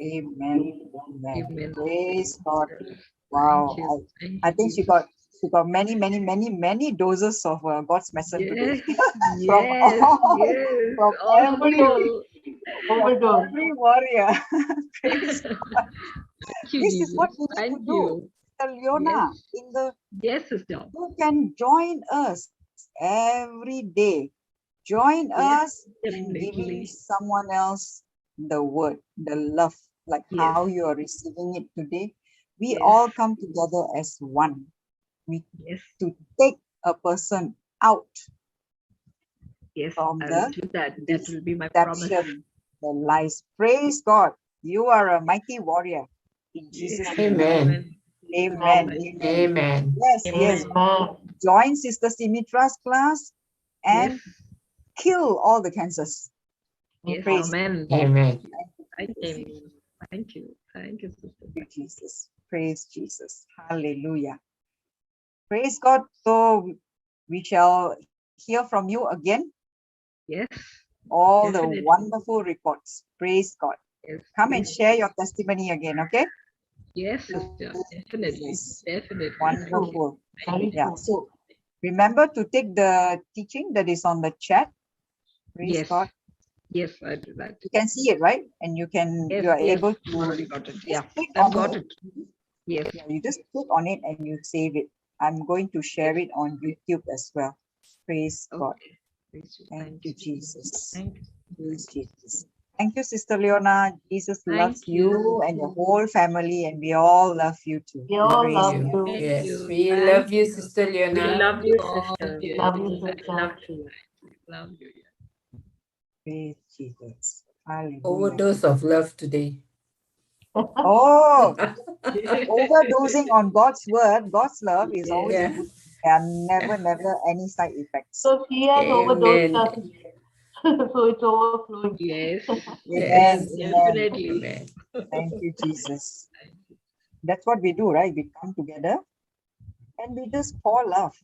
Amen. Amen. Amen. Praise God. Thank Wow. you. Thank I you, think she Jesus. got many doses of God's message today. Yes, from yes, all, yes. from Overdose. Overdose. every warrior. Praise God. Thank you, This is what Jesus. we need to Thank do. you. Sister Yes, Leona, yes, sister. you can join us every day. Join Yes, us in giving definitely. someone else the word, the love, like Yes, how you are receiving it today. We yes, all come together as one. We yes, to take a person out yes. from I will the do that. That will be my promise. deception, the lies. Praise God. You are a mighty warrior in Yes. Jesus' name. Amen. Amen. Amen. Amen. Amen. Yes, yes. Amen. Join Sister Simitra's class Yes, and kill all the cancers. yes. Praise Amen. God. Amen. Thank you. Thank you. Thank you, sister. Thank you, Jesus. Praise Jesus. Hallelujah. Praise God. So we shall hear from you again. Yes, All the definitely. wonderful reports. Praise God. Yes, Come and yes, share your testimony again, okay? yes, sister. Definitely. Jesus. Definitely. Wonderful. Very Yeah. true. So remember to take the teaching that is on the chat. Praise Yes. God. Yes, I do that. You can see it, right? And you Yes, are yes. able I've to already got it. Yeah, just click I've on got it. it. Yes. Yeah, you just click on it and you save it. I'm going to share it on YouTube as well. Praise God. Okay. Praise you. Thank you, Jesus. Thank you. Praise Jesus. Thank you, Sister Leona. Jesus loves Thank you. you and your whole family, and we all love you too. We all Praise love God. you. Thank Yes, you. we Thank love you, you. Sister We Leona. love you, God, sister. yes. Love you, I sister. love you. Love you. Praise Jesus. Hallelujah. Overdose of love today. Oh, Yeah. overdosing on God's word, God's love is Yes. always Yeah. good. There are never any side effects. So she has overdosed Amen. us. So it's overflowing. Yes. Amen. Yes. Amen. Definitely. Amen. Thank you, Jesus. That's what we do, right? We come together and we just pour love.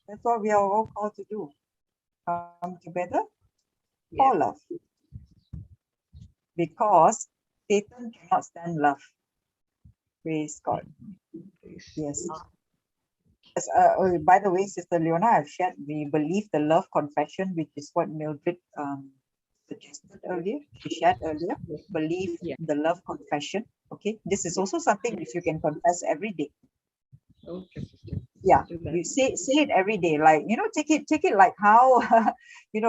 That's what we are all called to do. Come together, Yes. pour love. Because Satan cannot stand love. Praise God. Yes. Yes. Yes, by the way, Sister Leona, I've shared the Believe the Love Confession, which is what Mildred suggested earlier. She shared earlier. Believe Yeah. the Love Confession. Okay. This is also something which you can confess every day. Okay, sister. Yeah, Do that. you say it every day. Like, take it like how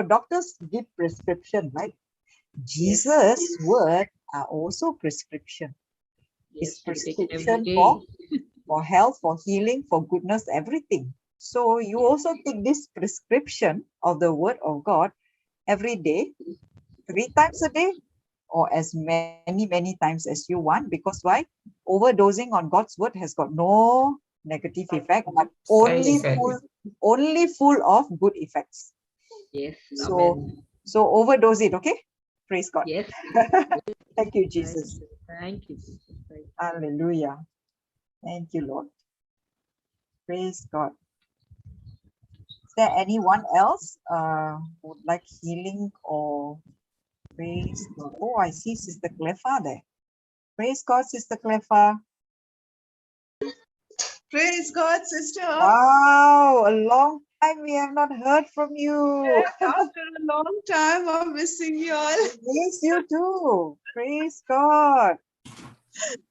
doctors give prescription, right? Jesus' word are also prescription. It's Yes, we take it every prescription day. for health, for healing, for goodness, everything. So you also take this prescription of the word of God every day, 3 times a day, or as many times as you want. Because why? Overdosing on God's word has got no negative effect, but Side only effects. full of good effects. Yes. So Amen. overdose it, okay? Praise God. Yes. Thank you, Thank Jesus. you. Thank you, Jesus. Thank you. Hallelujah. Thank you, Lord. Praise God. Is there anyone else who would like healing or praise God? Oh, I see Sister Clefa there. Praise God, Sister Clefa. Praise God, sister. Wow, a long time we have not heard from you. After a long time, I'm missing you all. Miss you too. Praise God.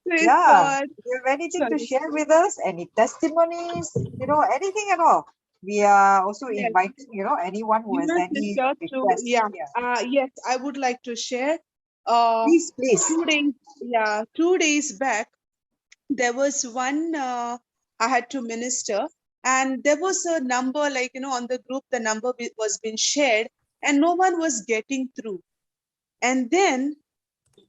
Praise Yeah. God. Do you have anything to Sorry. share with us? Any testimonies? Anything at all? We are also Yes. inviting, anyone who has any Sister, requests. yeah. Yeah. Yes, I would like to share. Please. 2 days back, there was one I had to minister, and there was a number, on the group, the number was being shared, and no one was getting through. And then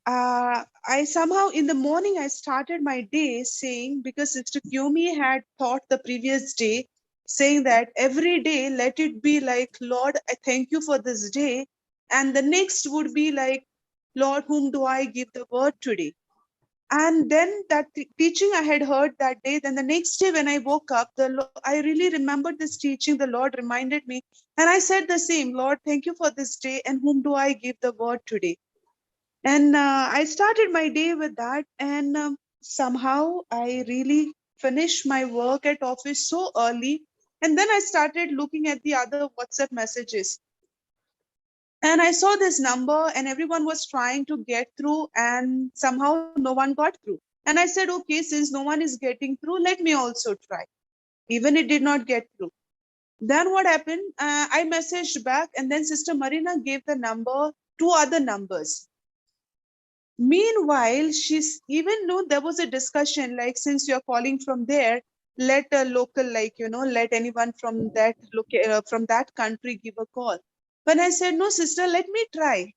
I somehow in the morning I started my day saying, because Sister Kyomi had taught the previous day, saying that every day let it be like, Lord, I thank you for this day. And the next would be like, Lord, whom do I give the word today? And then that teaching I had heard that day, then the next day when I woke up, I really remembered this teaching. The Lord reminded me, and I said the same, Lord, thank you for this day, and whom do I give the word today? And I started my day with that, and somehow I really finished my work at office so early. And then I started looking at the other WhatsApp messages, and I saw this number, and everyone was trying to get through, and somehow no one got through. And I said, okay, since no one is getting through, let me also try. Even it did not get through. Then what happened? I messaged back, and then Sister Marina gave the number, two other numbers. Meanwhile, she's, even though there was a discussion, like, since you're calling from there, let a local, like, let anyone from from that country give a call. When I said, no, sister, let me try.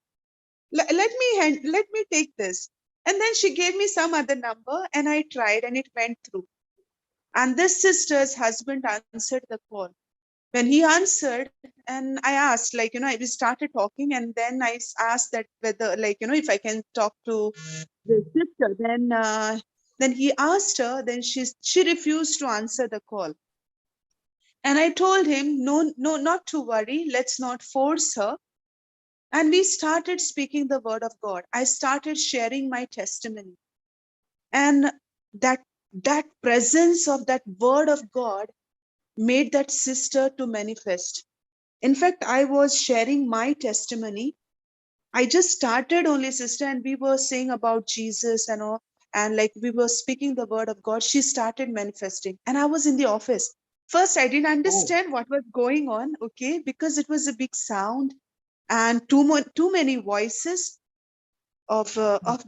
Let me take this. And then she gave me some other number, and I tried, and it went through. And this sister's husband answered the call. When he answered, and I asked, like, we started talking, and then I asked that whether, like, if I can talk to the sister. Then he asked her, then she refused to answer the call. And I told him, no, not to worry, let's not force her. And we started speaking the word of God. I started sharing my testimony. And that presence of that word of God made that sister to manifest. In fact, I was sharing my testimony. I just started only, sister, and we were saying about Jesus and all, and like we were speaking the word of God. She started manifesting, and I was in the office. First, I didn't understand what was going on, okay, because it was a big sound and too many voices of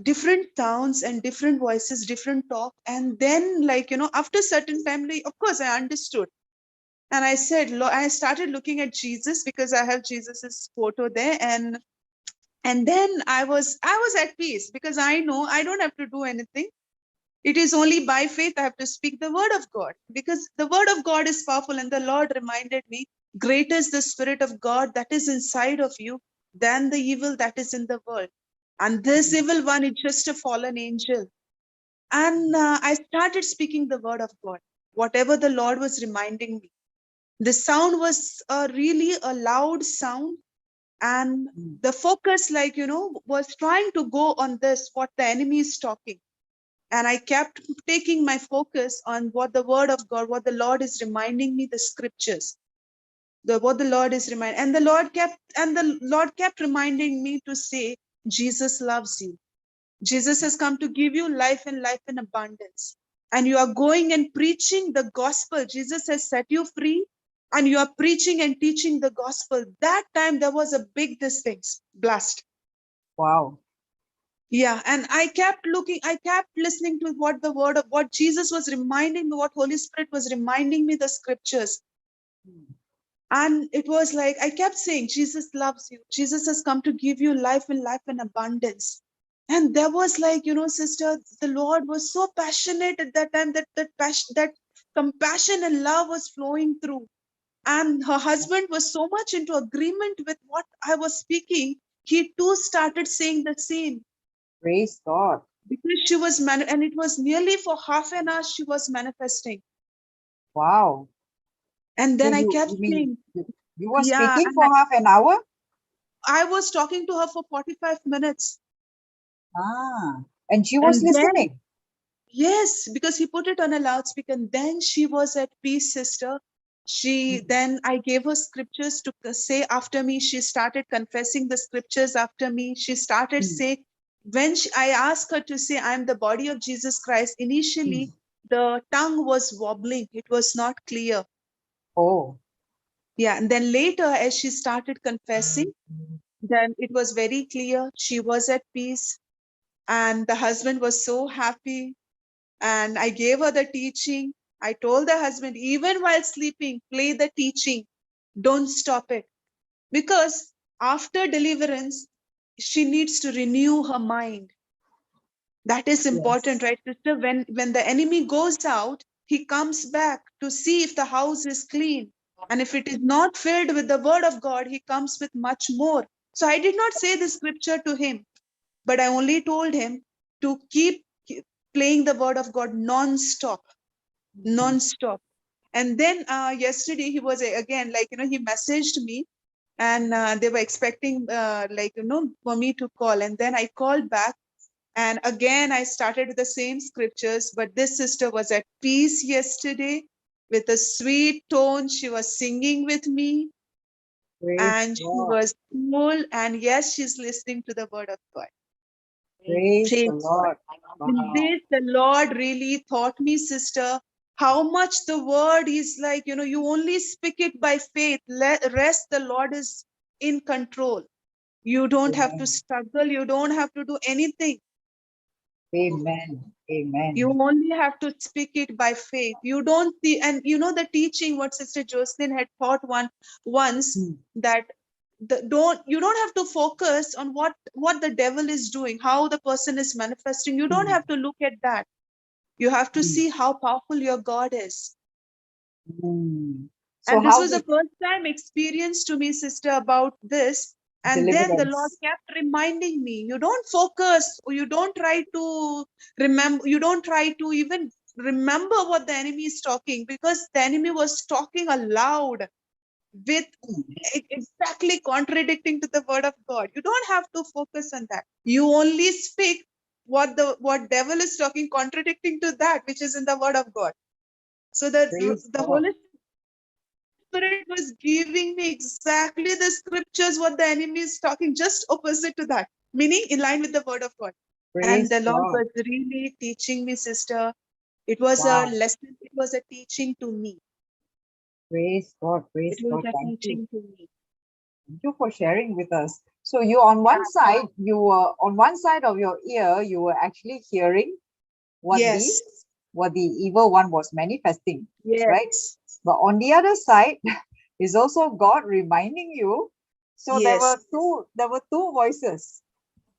different towns and different voices, different talk. And then, like, after certain time, like, of course, I understood. And I said, I started looking at Jesus, because I have Jesus's photo there. And then I was at peace, because I know I don't have to do anything. It is only by faith I have to speak the word of God, because the word of God is powerful. And the Lord reminded me, greater is the Spirit of God that is inside of you than the evil that is in the world. And this evil one is just a fallen angel. And I started speaking the word of God, whatever the Lord was reminding me. The sound was really a loud sound, and the focus, like, was trying to go on this, what the enemy is talking. And I kept taking my focus on what the word of God, what the Lord is reminding me, the scriptures, what the Lord is reminding. And the Lord kept reminding me to say, Jesus loves you. Jesus has come to give you life and life in abundance. And you are going and preaching the gospel. Jesus has set you free, and you are preaching and teaching the gospel. That time there was a big blast. Wow. Yeah. And I kept listening to what Jesus was reminding me, what Holy Spirit was reminding me, the scriptures. And it was like, I kept saying, Jesus loves you. Jesus has come to give you life and life in abundance. And there was, like, sister, the Lord was so passionate at that time, that compassion and love was flowing through. And her husband was so much into agreement with what I was speaking. He too started saying the same. Praise God. Because she was, and it was nearly for half an hour she was manifesting. Wow. And So then I kept you mean saying, you were yeah, speaking and for half an hour? I was talking to her for 45 minutes. And she was And then, listening. yes, because he put it on a loudspeaker. And then she was at peace, sister. Then I gave her scriptures to say after me. She started confessing the scriptures after me. She started saying, I asked her to say, I'm the body of Jesus Christ. Initially, the tongue was wobbling. It was not clear. Oh. Yeah. And then later, as she started confessing, then it was very clear. She was at peace. And the husband was so happy. And I gave her the teaching. I told the husband, even while sleeping, play the teaching. Don't stop it. Because after deliverance, she needs to renew her mind. That is important, Yes. right, sister? When the enemy goes out, he comes back to see if the house is clean. And if it is not filled with the word of God, he comes with much more. So I did not say the scripture to him, but I only told him to keep playing the word of God non-stop, non-stop. And then yesterday he was again, like, he messaged me, and they were expecting for me to call. And then I called back, and again I started with the same scriptures, but this sister was at peace yesterday with a sweet tone. She was singing with me, Praise and she God. was cool, and yes, she's listening to the word of God. Praise the Praise God. Lord. In Wow. this, the Lord really taught me, sister, how much the word is like, you only speak it by faith. Rest, the Lord is in control. You don't have to Amen. struggle. You don't have to do anything. Amen. You Amen. only have to speak it by faith. You don't see, and the teaching what Sister Jocelyn had taught once, Hmm. that you don't have to focus on what the devil is doing, how the person is manifesting. You don't Hmm. have to look at that. You have to Hmm. see how powerful your God is. Hmm. So And this how was the did first time experience to me, sister, about this. And then the Lord deliverance? kept reminding me, you don't focus, or you don't try to remember, you don't try to even remember what the enemy is talking, because the enemy was talking aloud with exactly contradicting to the word of God. You don't have to focus on that. You only speak what devil is talking, contradicting to that which is in the word of God. So Praise the God. Holy Spirit was giving me exactly the scriptures what the enemy is talking, just opposite to that, meaning in line with the word of God. And Praise the Lord God. was really teaching me, sister. It was a Wow. lesson, it was a teaching to me. Praise God. It Praise was God. a Thank you. teaching to me. Thank you for sharing with us. So you on one side, you were on one side of your ear, you were actually hearing what the Yes, evil one was manifesting, right? yes, But on the other side is also God reminding you. So yes, there were two voices.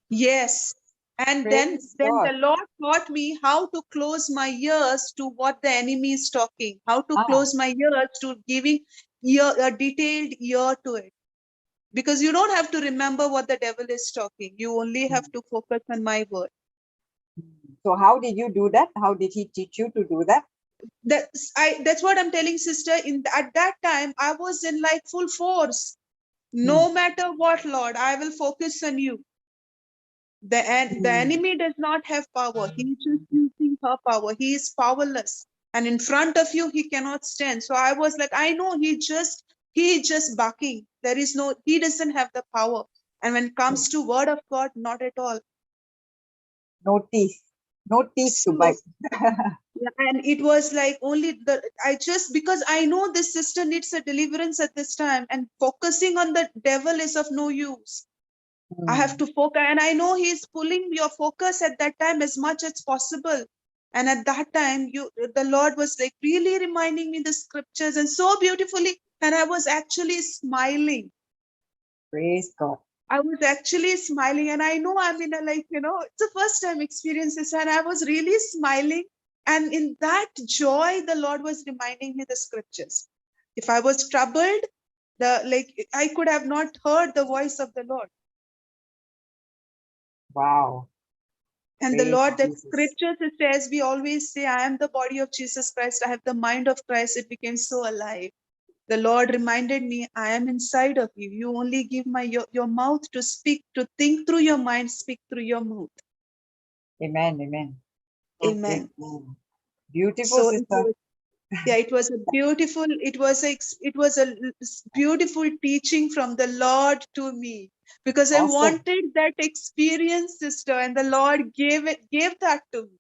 yes. And Praise then God. the Lord taught me how to close my ears to what the enemy is talking, how to Ah, close my ears to giving a detailed ear to it. Because you don't have to remember what the devil is talking. You only have to focus on my word. so how did you do that? How did he teach you to do that? That's what I'm telling, sister. At that time, I was in like full force. Hmm. No matter what, Lord, I will focus on you. The enemy does not have power. He is just using her power. He is powerless. And in front of you, he cannot stand. So I was like, I know he is just barking. He doesn't have the power. And when it comes to word of God, not at all. No teeth. No teeth to So bite. yeah, and it was like because I know this sister needs a deliverance at this time, and focusing on the devil is of no use. I have to focus, and I know he's pulling your focus at that time as much as possible. And at that time, the Lord was like really reminding me the scriptures, and so beautifully, and I was actually smiling. Praise God. I was actually smiling, and I know I'm in it's the first time experiences, and I was really smiling. And in that joy, the Lord was reminding me the scriptures. If I was troubled, I could have not heard the voice of the Lord. Wow. And the Praise Lord, that Jesus. scripture says, we always say, I am the body of Jesus Christ. I have the mind of Christ. It became so alive. The Lord reminded me, I am inside of you. You only give your mouth to speak, to think through your mind, speak through your mouth. Amen. Amen. Amen. Beautiful, So sister. it was a beautiful, it was a beautiful teaching from the Lord to me, because I Awesome. wanted that experience, sister, and the Lord gave that to me.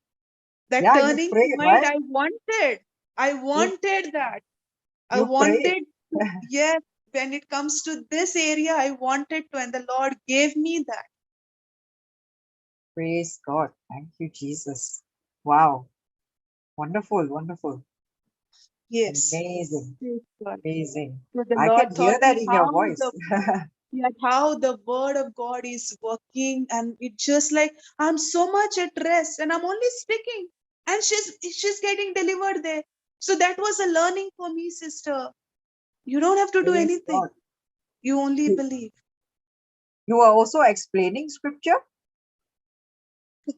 That Yeah, you turning prayed, point, right? I You wanted that. I you prayed. wanted, yes, when it comes to this area, I wanted to, and the Lord gave me that. Praise God. Thank you, Jesus. Wow. Wonderful, wonderful. Yes. Amazing. Praise God. Amazing. So the I Lord can hear taught that me in your how voice. Yet how the word of God is working, and it just like I'm so much at rest and I'm only speaking and she's getting delivered there. So that was a learning for me, sister. You don't have to do Praise anything. God. You only You, believe. you are also explaining scripture?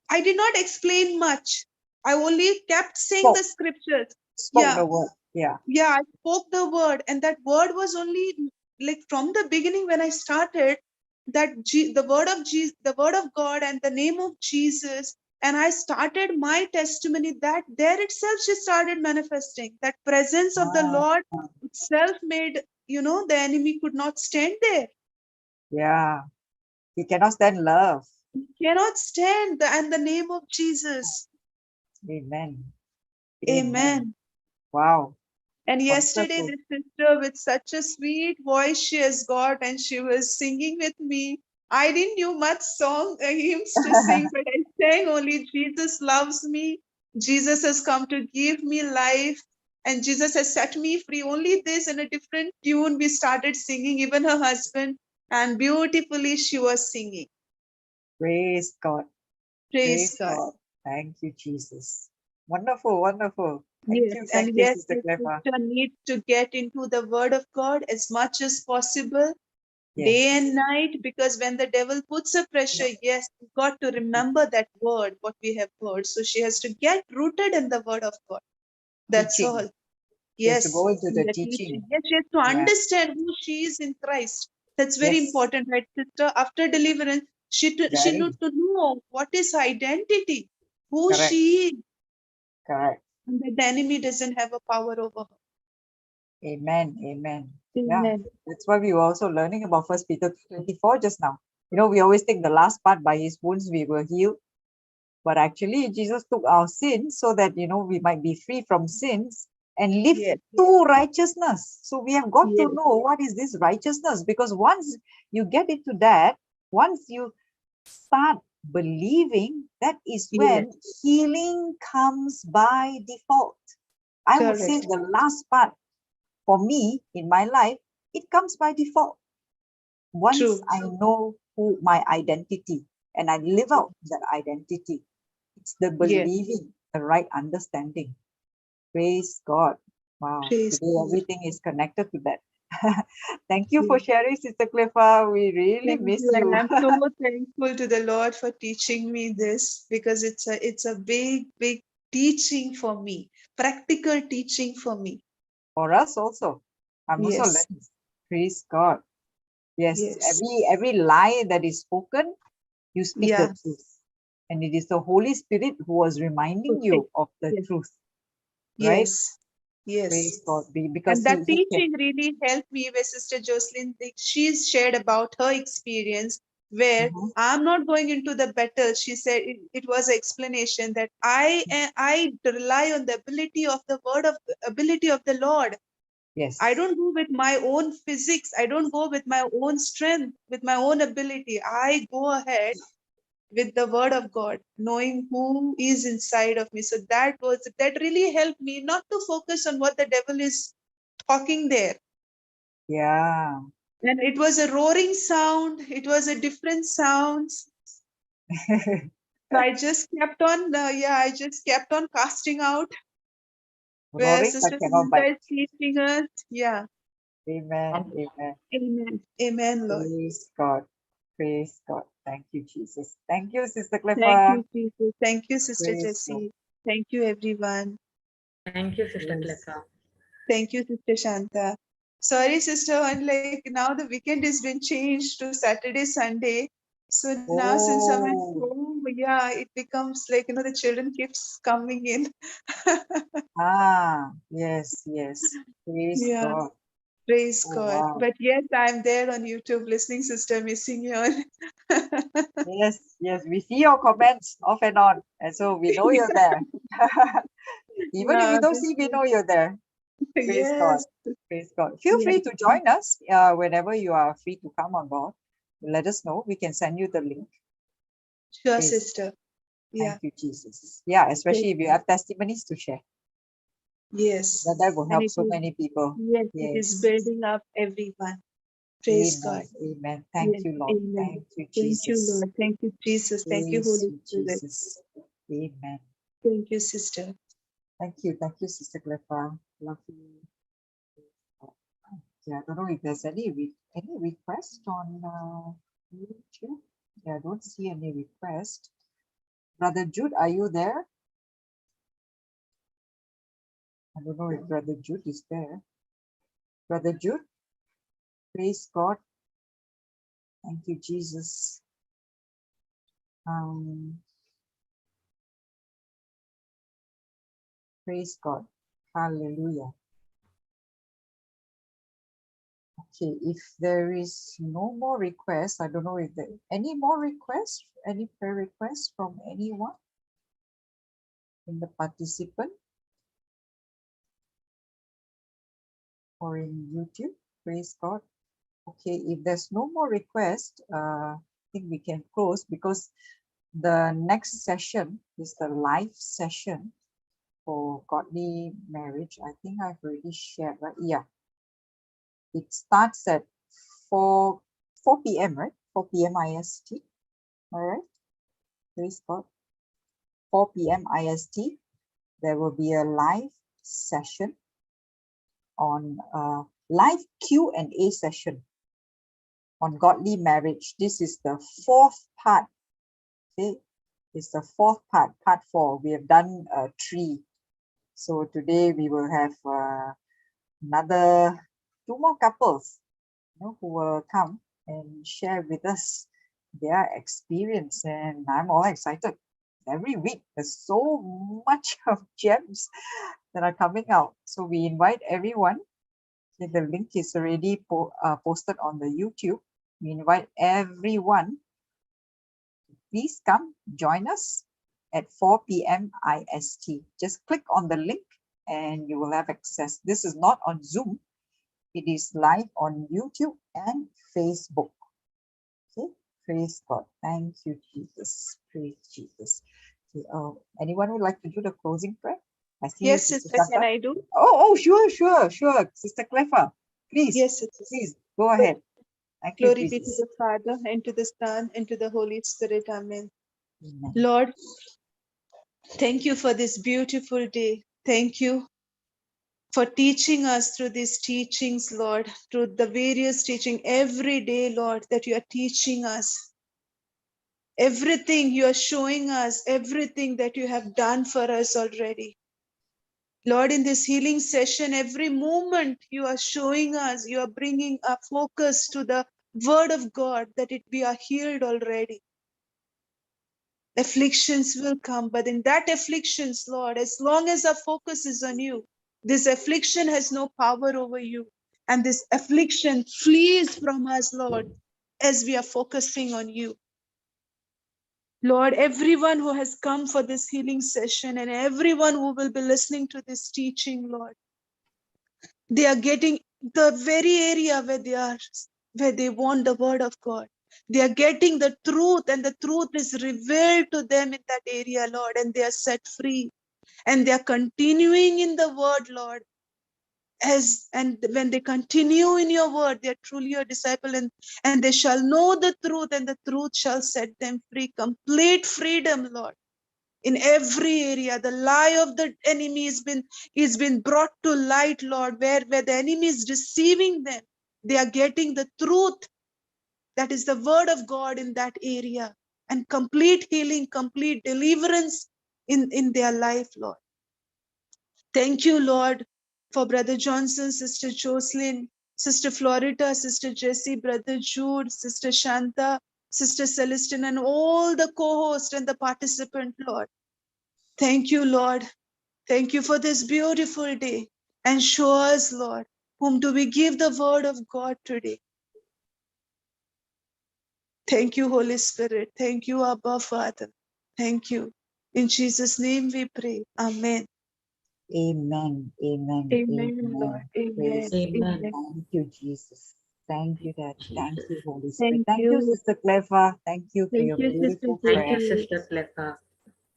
I did not explain much. I only kept saying Spoke, the scriptures. spoke Yeah. the word. Yeah. Yeah, I spoke the word, and that word was only like from the beginning when I started that the word of Jesus, the word of God, and the name of Jesus. And I started my testimony that there itself she started manifesting. That presence of the Ah, Lord itself made, the enemy could not stand there. yeah. He cannot stand love. He cannot stand and the name of Jesus. Amen. Amen. Amen. Wow. And yesterday, Wonderful. this sister with such a sweet voice she has got, and she was singing with me. I didn't do much hymns to sing, but I sang only Jesus loves me. Jesus has come to give me life, and Jesus has set me free. Only this in a different tune we started singing, even her husband, and beautifully she was singing. Praise God. Praise Praise God. God. Thank you, Jesus. Wonderful, wonderful. Yes, Thank and you, yes, Sister this Clever. sister needs to get into the Word of God as much as possible, day Yes. and night, because when the devil puts a pressure, yes, we've got to remember that word, what we have heard. So she has to get rooted in the Word of God. That's Teaching. all. She has to Yes, go into in the the teaching. teaching. Yes, she has to Yeah. understand who she is in Christ. That's very Yes. important, right, sister? After deliverance, she Very. need to know what is her identity, who Correct. she is, Correct. and that the enemy doesn't have a power over her. Amen. Amen. Yeah. Amen. That's why we were also learning about 1 Peter 24 just now. We always think the last part, by his wounds we were healed. But actually, Jesus took our sins so that, we might be free from sins and live Yes. to righteousness. So we have got Yes. to know what is this righteousness, because once you get into that, once you start believing, that is Yes. when healing comes by default. I would say Correct. the last part for me in my life, it comes by default. Once True. I know who my identity and I live out that identity, it's the Yes. believing, the right understanding. Praise God. Wow. Praise Today God. everything is connected to that. Thank you for Yes. sharing, Sister Cliffa. We really Thank miss you. And you. I'm so thankful to the Lord for teaching me this, because it's a big, big teaching for me, practical teaching for me. For us also. I'm also Yes. learning. Praise God. Yes. Yes. Every lie that is spoken, you speak Yeah. the truth. And it is the Holy Spirit who was reminding Okay. you of the Yes. truth. Right? Yes. Yes. Praise God. Because And that he can. teaching really helped me, where Sister Jocelyn, she's shared about her experience, where Mhm. I'm not going into the battle. She said it was an explanation that I rely on the ability of the Lord. Yes. I don't go with my own physics. I don't go with my own strength, with my own ability. I go ahead with the word of God, knowing who is inside of me. So that really helped me not to focus on what the devil is talking there. Yeah. And it was a roaring sound. It was a different sounds. So I just kept on, I just kept on casting out, where Roaring but Sister cannot Samantha bite. is teaching us. Yeah. Amen. And Amen. amen. Amen, Lord. Praise God. Praise God. Thank you, Jesus. Thank you, Sister Thank Clefa. you, Jesus. Thank you, Sister Praise God. Jessie. Thank you, everyone. Thank you, Sister Yes. Clefa. Thank you, Sister Shanta. Sorry, sister, and like now the weekend has been changed to Saturday, Sunday. So now since I'm at Oh, home, yeah, it becomes like, the children keeps coming in. yes, yes. Praise Yeah, God. praise Oh, God. wow. But yes, I'm there on YouTube listening, sister, missing you on. Yes, yes. We see your comments off and on. And so we know you're there. Even if we Yeah, don't see, we know you're there. Praise God. yes, Praise God. Feel yes. free to join us whenever you are free to come on board. Let us know. We can send you the link. Sure, Praise. sister. Yeah, Thank you, Jesus. Yeah, especially if you have testimonies to share. yes. That will And help it so is, many people. yes, it is Yes. building up everyone. Praise Amen. God. Amen. Thank you, Lord. Amen. Thank you, Thank you, Jesus. Lord. Thank you, Jesus. Thank you, Praise Holy you, Spirit. Jesus. Amen. Thank you, sister. Thank you, Sister Clefa. Love you. Yeah, I don't know if there's any request on YouTube. Yeah, I don't see any request. Brother Jude, are you there? I don't know if Brother Jude is there. Brother Jude, praise God. Thank you, Jesus. Praise God. Hallelujah. Okay, if there is no more requests, I don't know if there any more requests, any prayer requests from anyone in the participant or in YouTube. Praise God. Okay, if there's no more request, I think we can close because the next session is the live session for godly marriage. I think I've already shared, right? Yeah. It starts at 4 p.m., right? 4 p.m. IST. All right. Praise God. 4 p.m. IST. There will be a live session on live Q&A session on godly marriage. This is the fourth part. Okay, it's the fourth part, part 4. We have done 3. So today we will have another 2 more couples, who will come and share with us their experience, and I'm all excited. Every week there's so much of gems that are coming out. So we invite everyone. Okay, the link is already posted on the YouTube. We invite everyone. Please come join us at 4 p.m. IST. Just click on the link and you will have access. This is not on Zoom. It is live on YouTube and Facebook. Okay, praise God. Thank you, Jesus. Praise Jesus. Okay, anyone would like to do the closing prayer? I see Yes, you, Sister sister, can Shanta. I do? Oh, sure. Sister Clefa, please, Yes, sister. please go ahead. Thank you, Glory be to Jesus. the Father, and to the Son, and to the Holy Spirit. Amen. Amen. Lord, thank you for this beautiful day. Thank you for teaching us through these teachings, Lord, through the various teaching every day, Lord, that you are teaching us. Everything you are showing us, everything that you have done for us already. Lord, in this healing session, every moment you are showing us, you are bringing our focus to the word of God, that we are healed already. Afflictions will come, but in that afflictions, Lord, as long as our focus is on you, this affliction has no power over you. And this affliction flees from us, Lord, as we are focusing on you. Lord, everyone who has come for this healing session and everyone who will be listening to this teaching, Lord, they are getting the very area where they want the word of God. They are getting the truth, and the truth is revealed to them in that area, Lord, and they are set free. And they are continuing in the word, Lord. And when they continue in your word, they are truly your disciple, and they shall know the truth, and the truth shall set them free. Complete freedom, Lord. In every area, the lie of the enemy is been brought to light, Lord, where the enemy is deceiving them. They are getting the truth, that is the word of God, in that area, and complete healing, complete deliverance in their life, Lord. Thank you, Lord, for Brother Johnson, Sister Jocelyn, Sister Florita, Sister Jessie, Brother Jude, Sister Shanta, Sister Celestine, and all the co-hosts and the participant, Lord. Thank you, Lord. Thank you for this beautiful day. And show us, Lord, whom do we give the word of God today. Thank you, Holy Spirit. Thank you, Abba, Father. Thank you. In Jesus' name we pray. Amen. Amen. Amen. Amen, Lord. Amen. Amen. Praise Amen. God. Thank you, Jesus. Thank you, Daddy. Thank Jesus. you, Holy Spirit. Thank Thank you, you. Sister Clefa. Thank you for Thank your you, Sister beautiful Thank you, prayer. Jessie. Sister Clefa.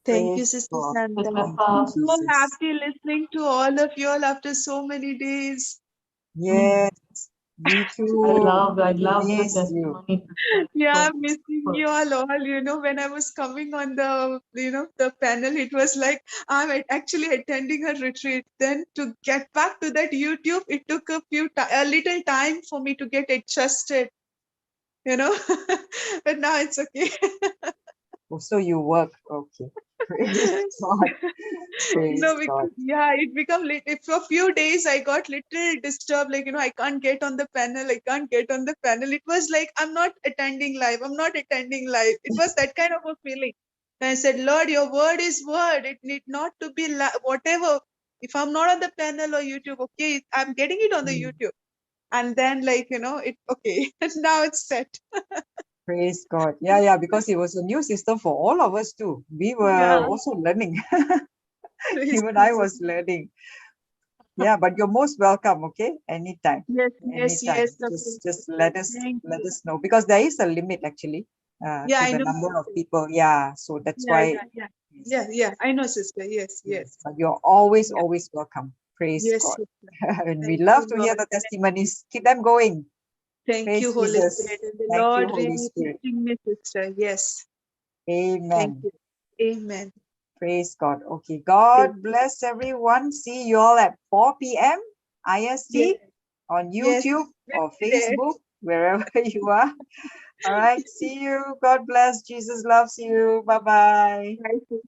Thank you, Praise Sister God. Santa. Thank I'm you, so Jesus. happy listening to all of you all after so many days. Yes. You I too. love the Miss you. testimony. Sister. Yeah, So missing beautiful. you all, when I was coming on the panel, it was like I'm actually attending a retreat. Then to get back to that YouTube, it took a little time for me to get adjusted, but now it's okay. Oh, so you work. Okay. Praise God. Praise God. Because yeah, it become late. For a few days, I got little disturbed. Like, I can't get on the panel. I can't get on the panel. It was like, I'm not attending live. I'm not attending live. It was that kind of a feeling. And I said, Lord, your word is word. It need not to be whatever. If I'm not on the panel or YouTube, okay, I'm getting it on the Mm. YouTube. And then it, okay. Now it's set. Praise God. Yeah, because it was a new system for all of us too. We were Yeah. also learning. Praise Even I God. was learning. Yeah, but you're most welcome, okay? Anytime. Yes, Anytime. okay. Just let Thank you. us know. Because there is a limit actually Yeah, to I the know. number of people. Yeah. So that's Yeah, why yeah, yeah. Yeah, I know, sister. Yes, yes, yes. but you're always, Yeah. always welcome. Praise Yes, God. sister. And we Thank love you, to hear Lord. the testimonies. Keep them going. Thank you, Praise Holy Jesus. Spirit. And the Thank you, Lord Holy really Spirit. teaching me, sister. Yes. Thank Amen. you. Amen. Praise God. Okay. Thank God bless everyone. See you all at 4 p.m. IST Yes, on yes. YouTube We'll or be there. Facebook, wherever you are. All right. See you. God bless. Jesus loves you. Bye bye. Bye, sister.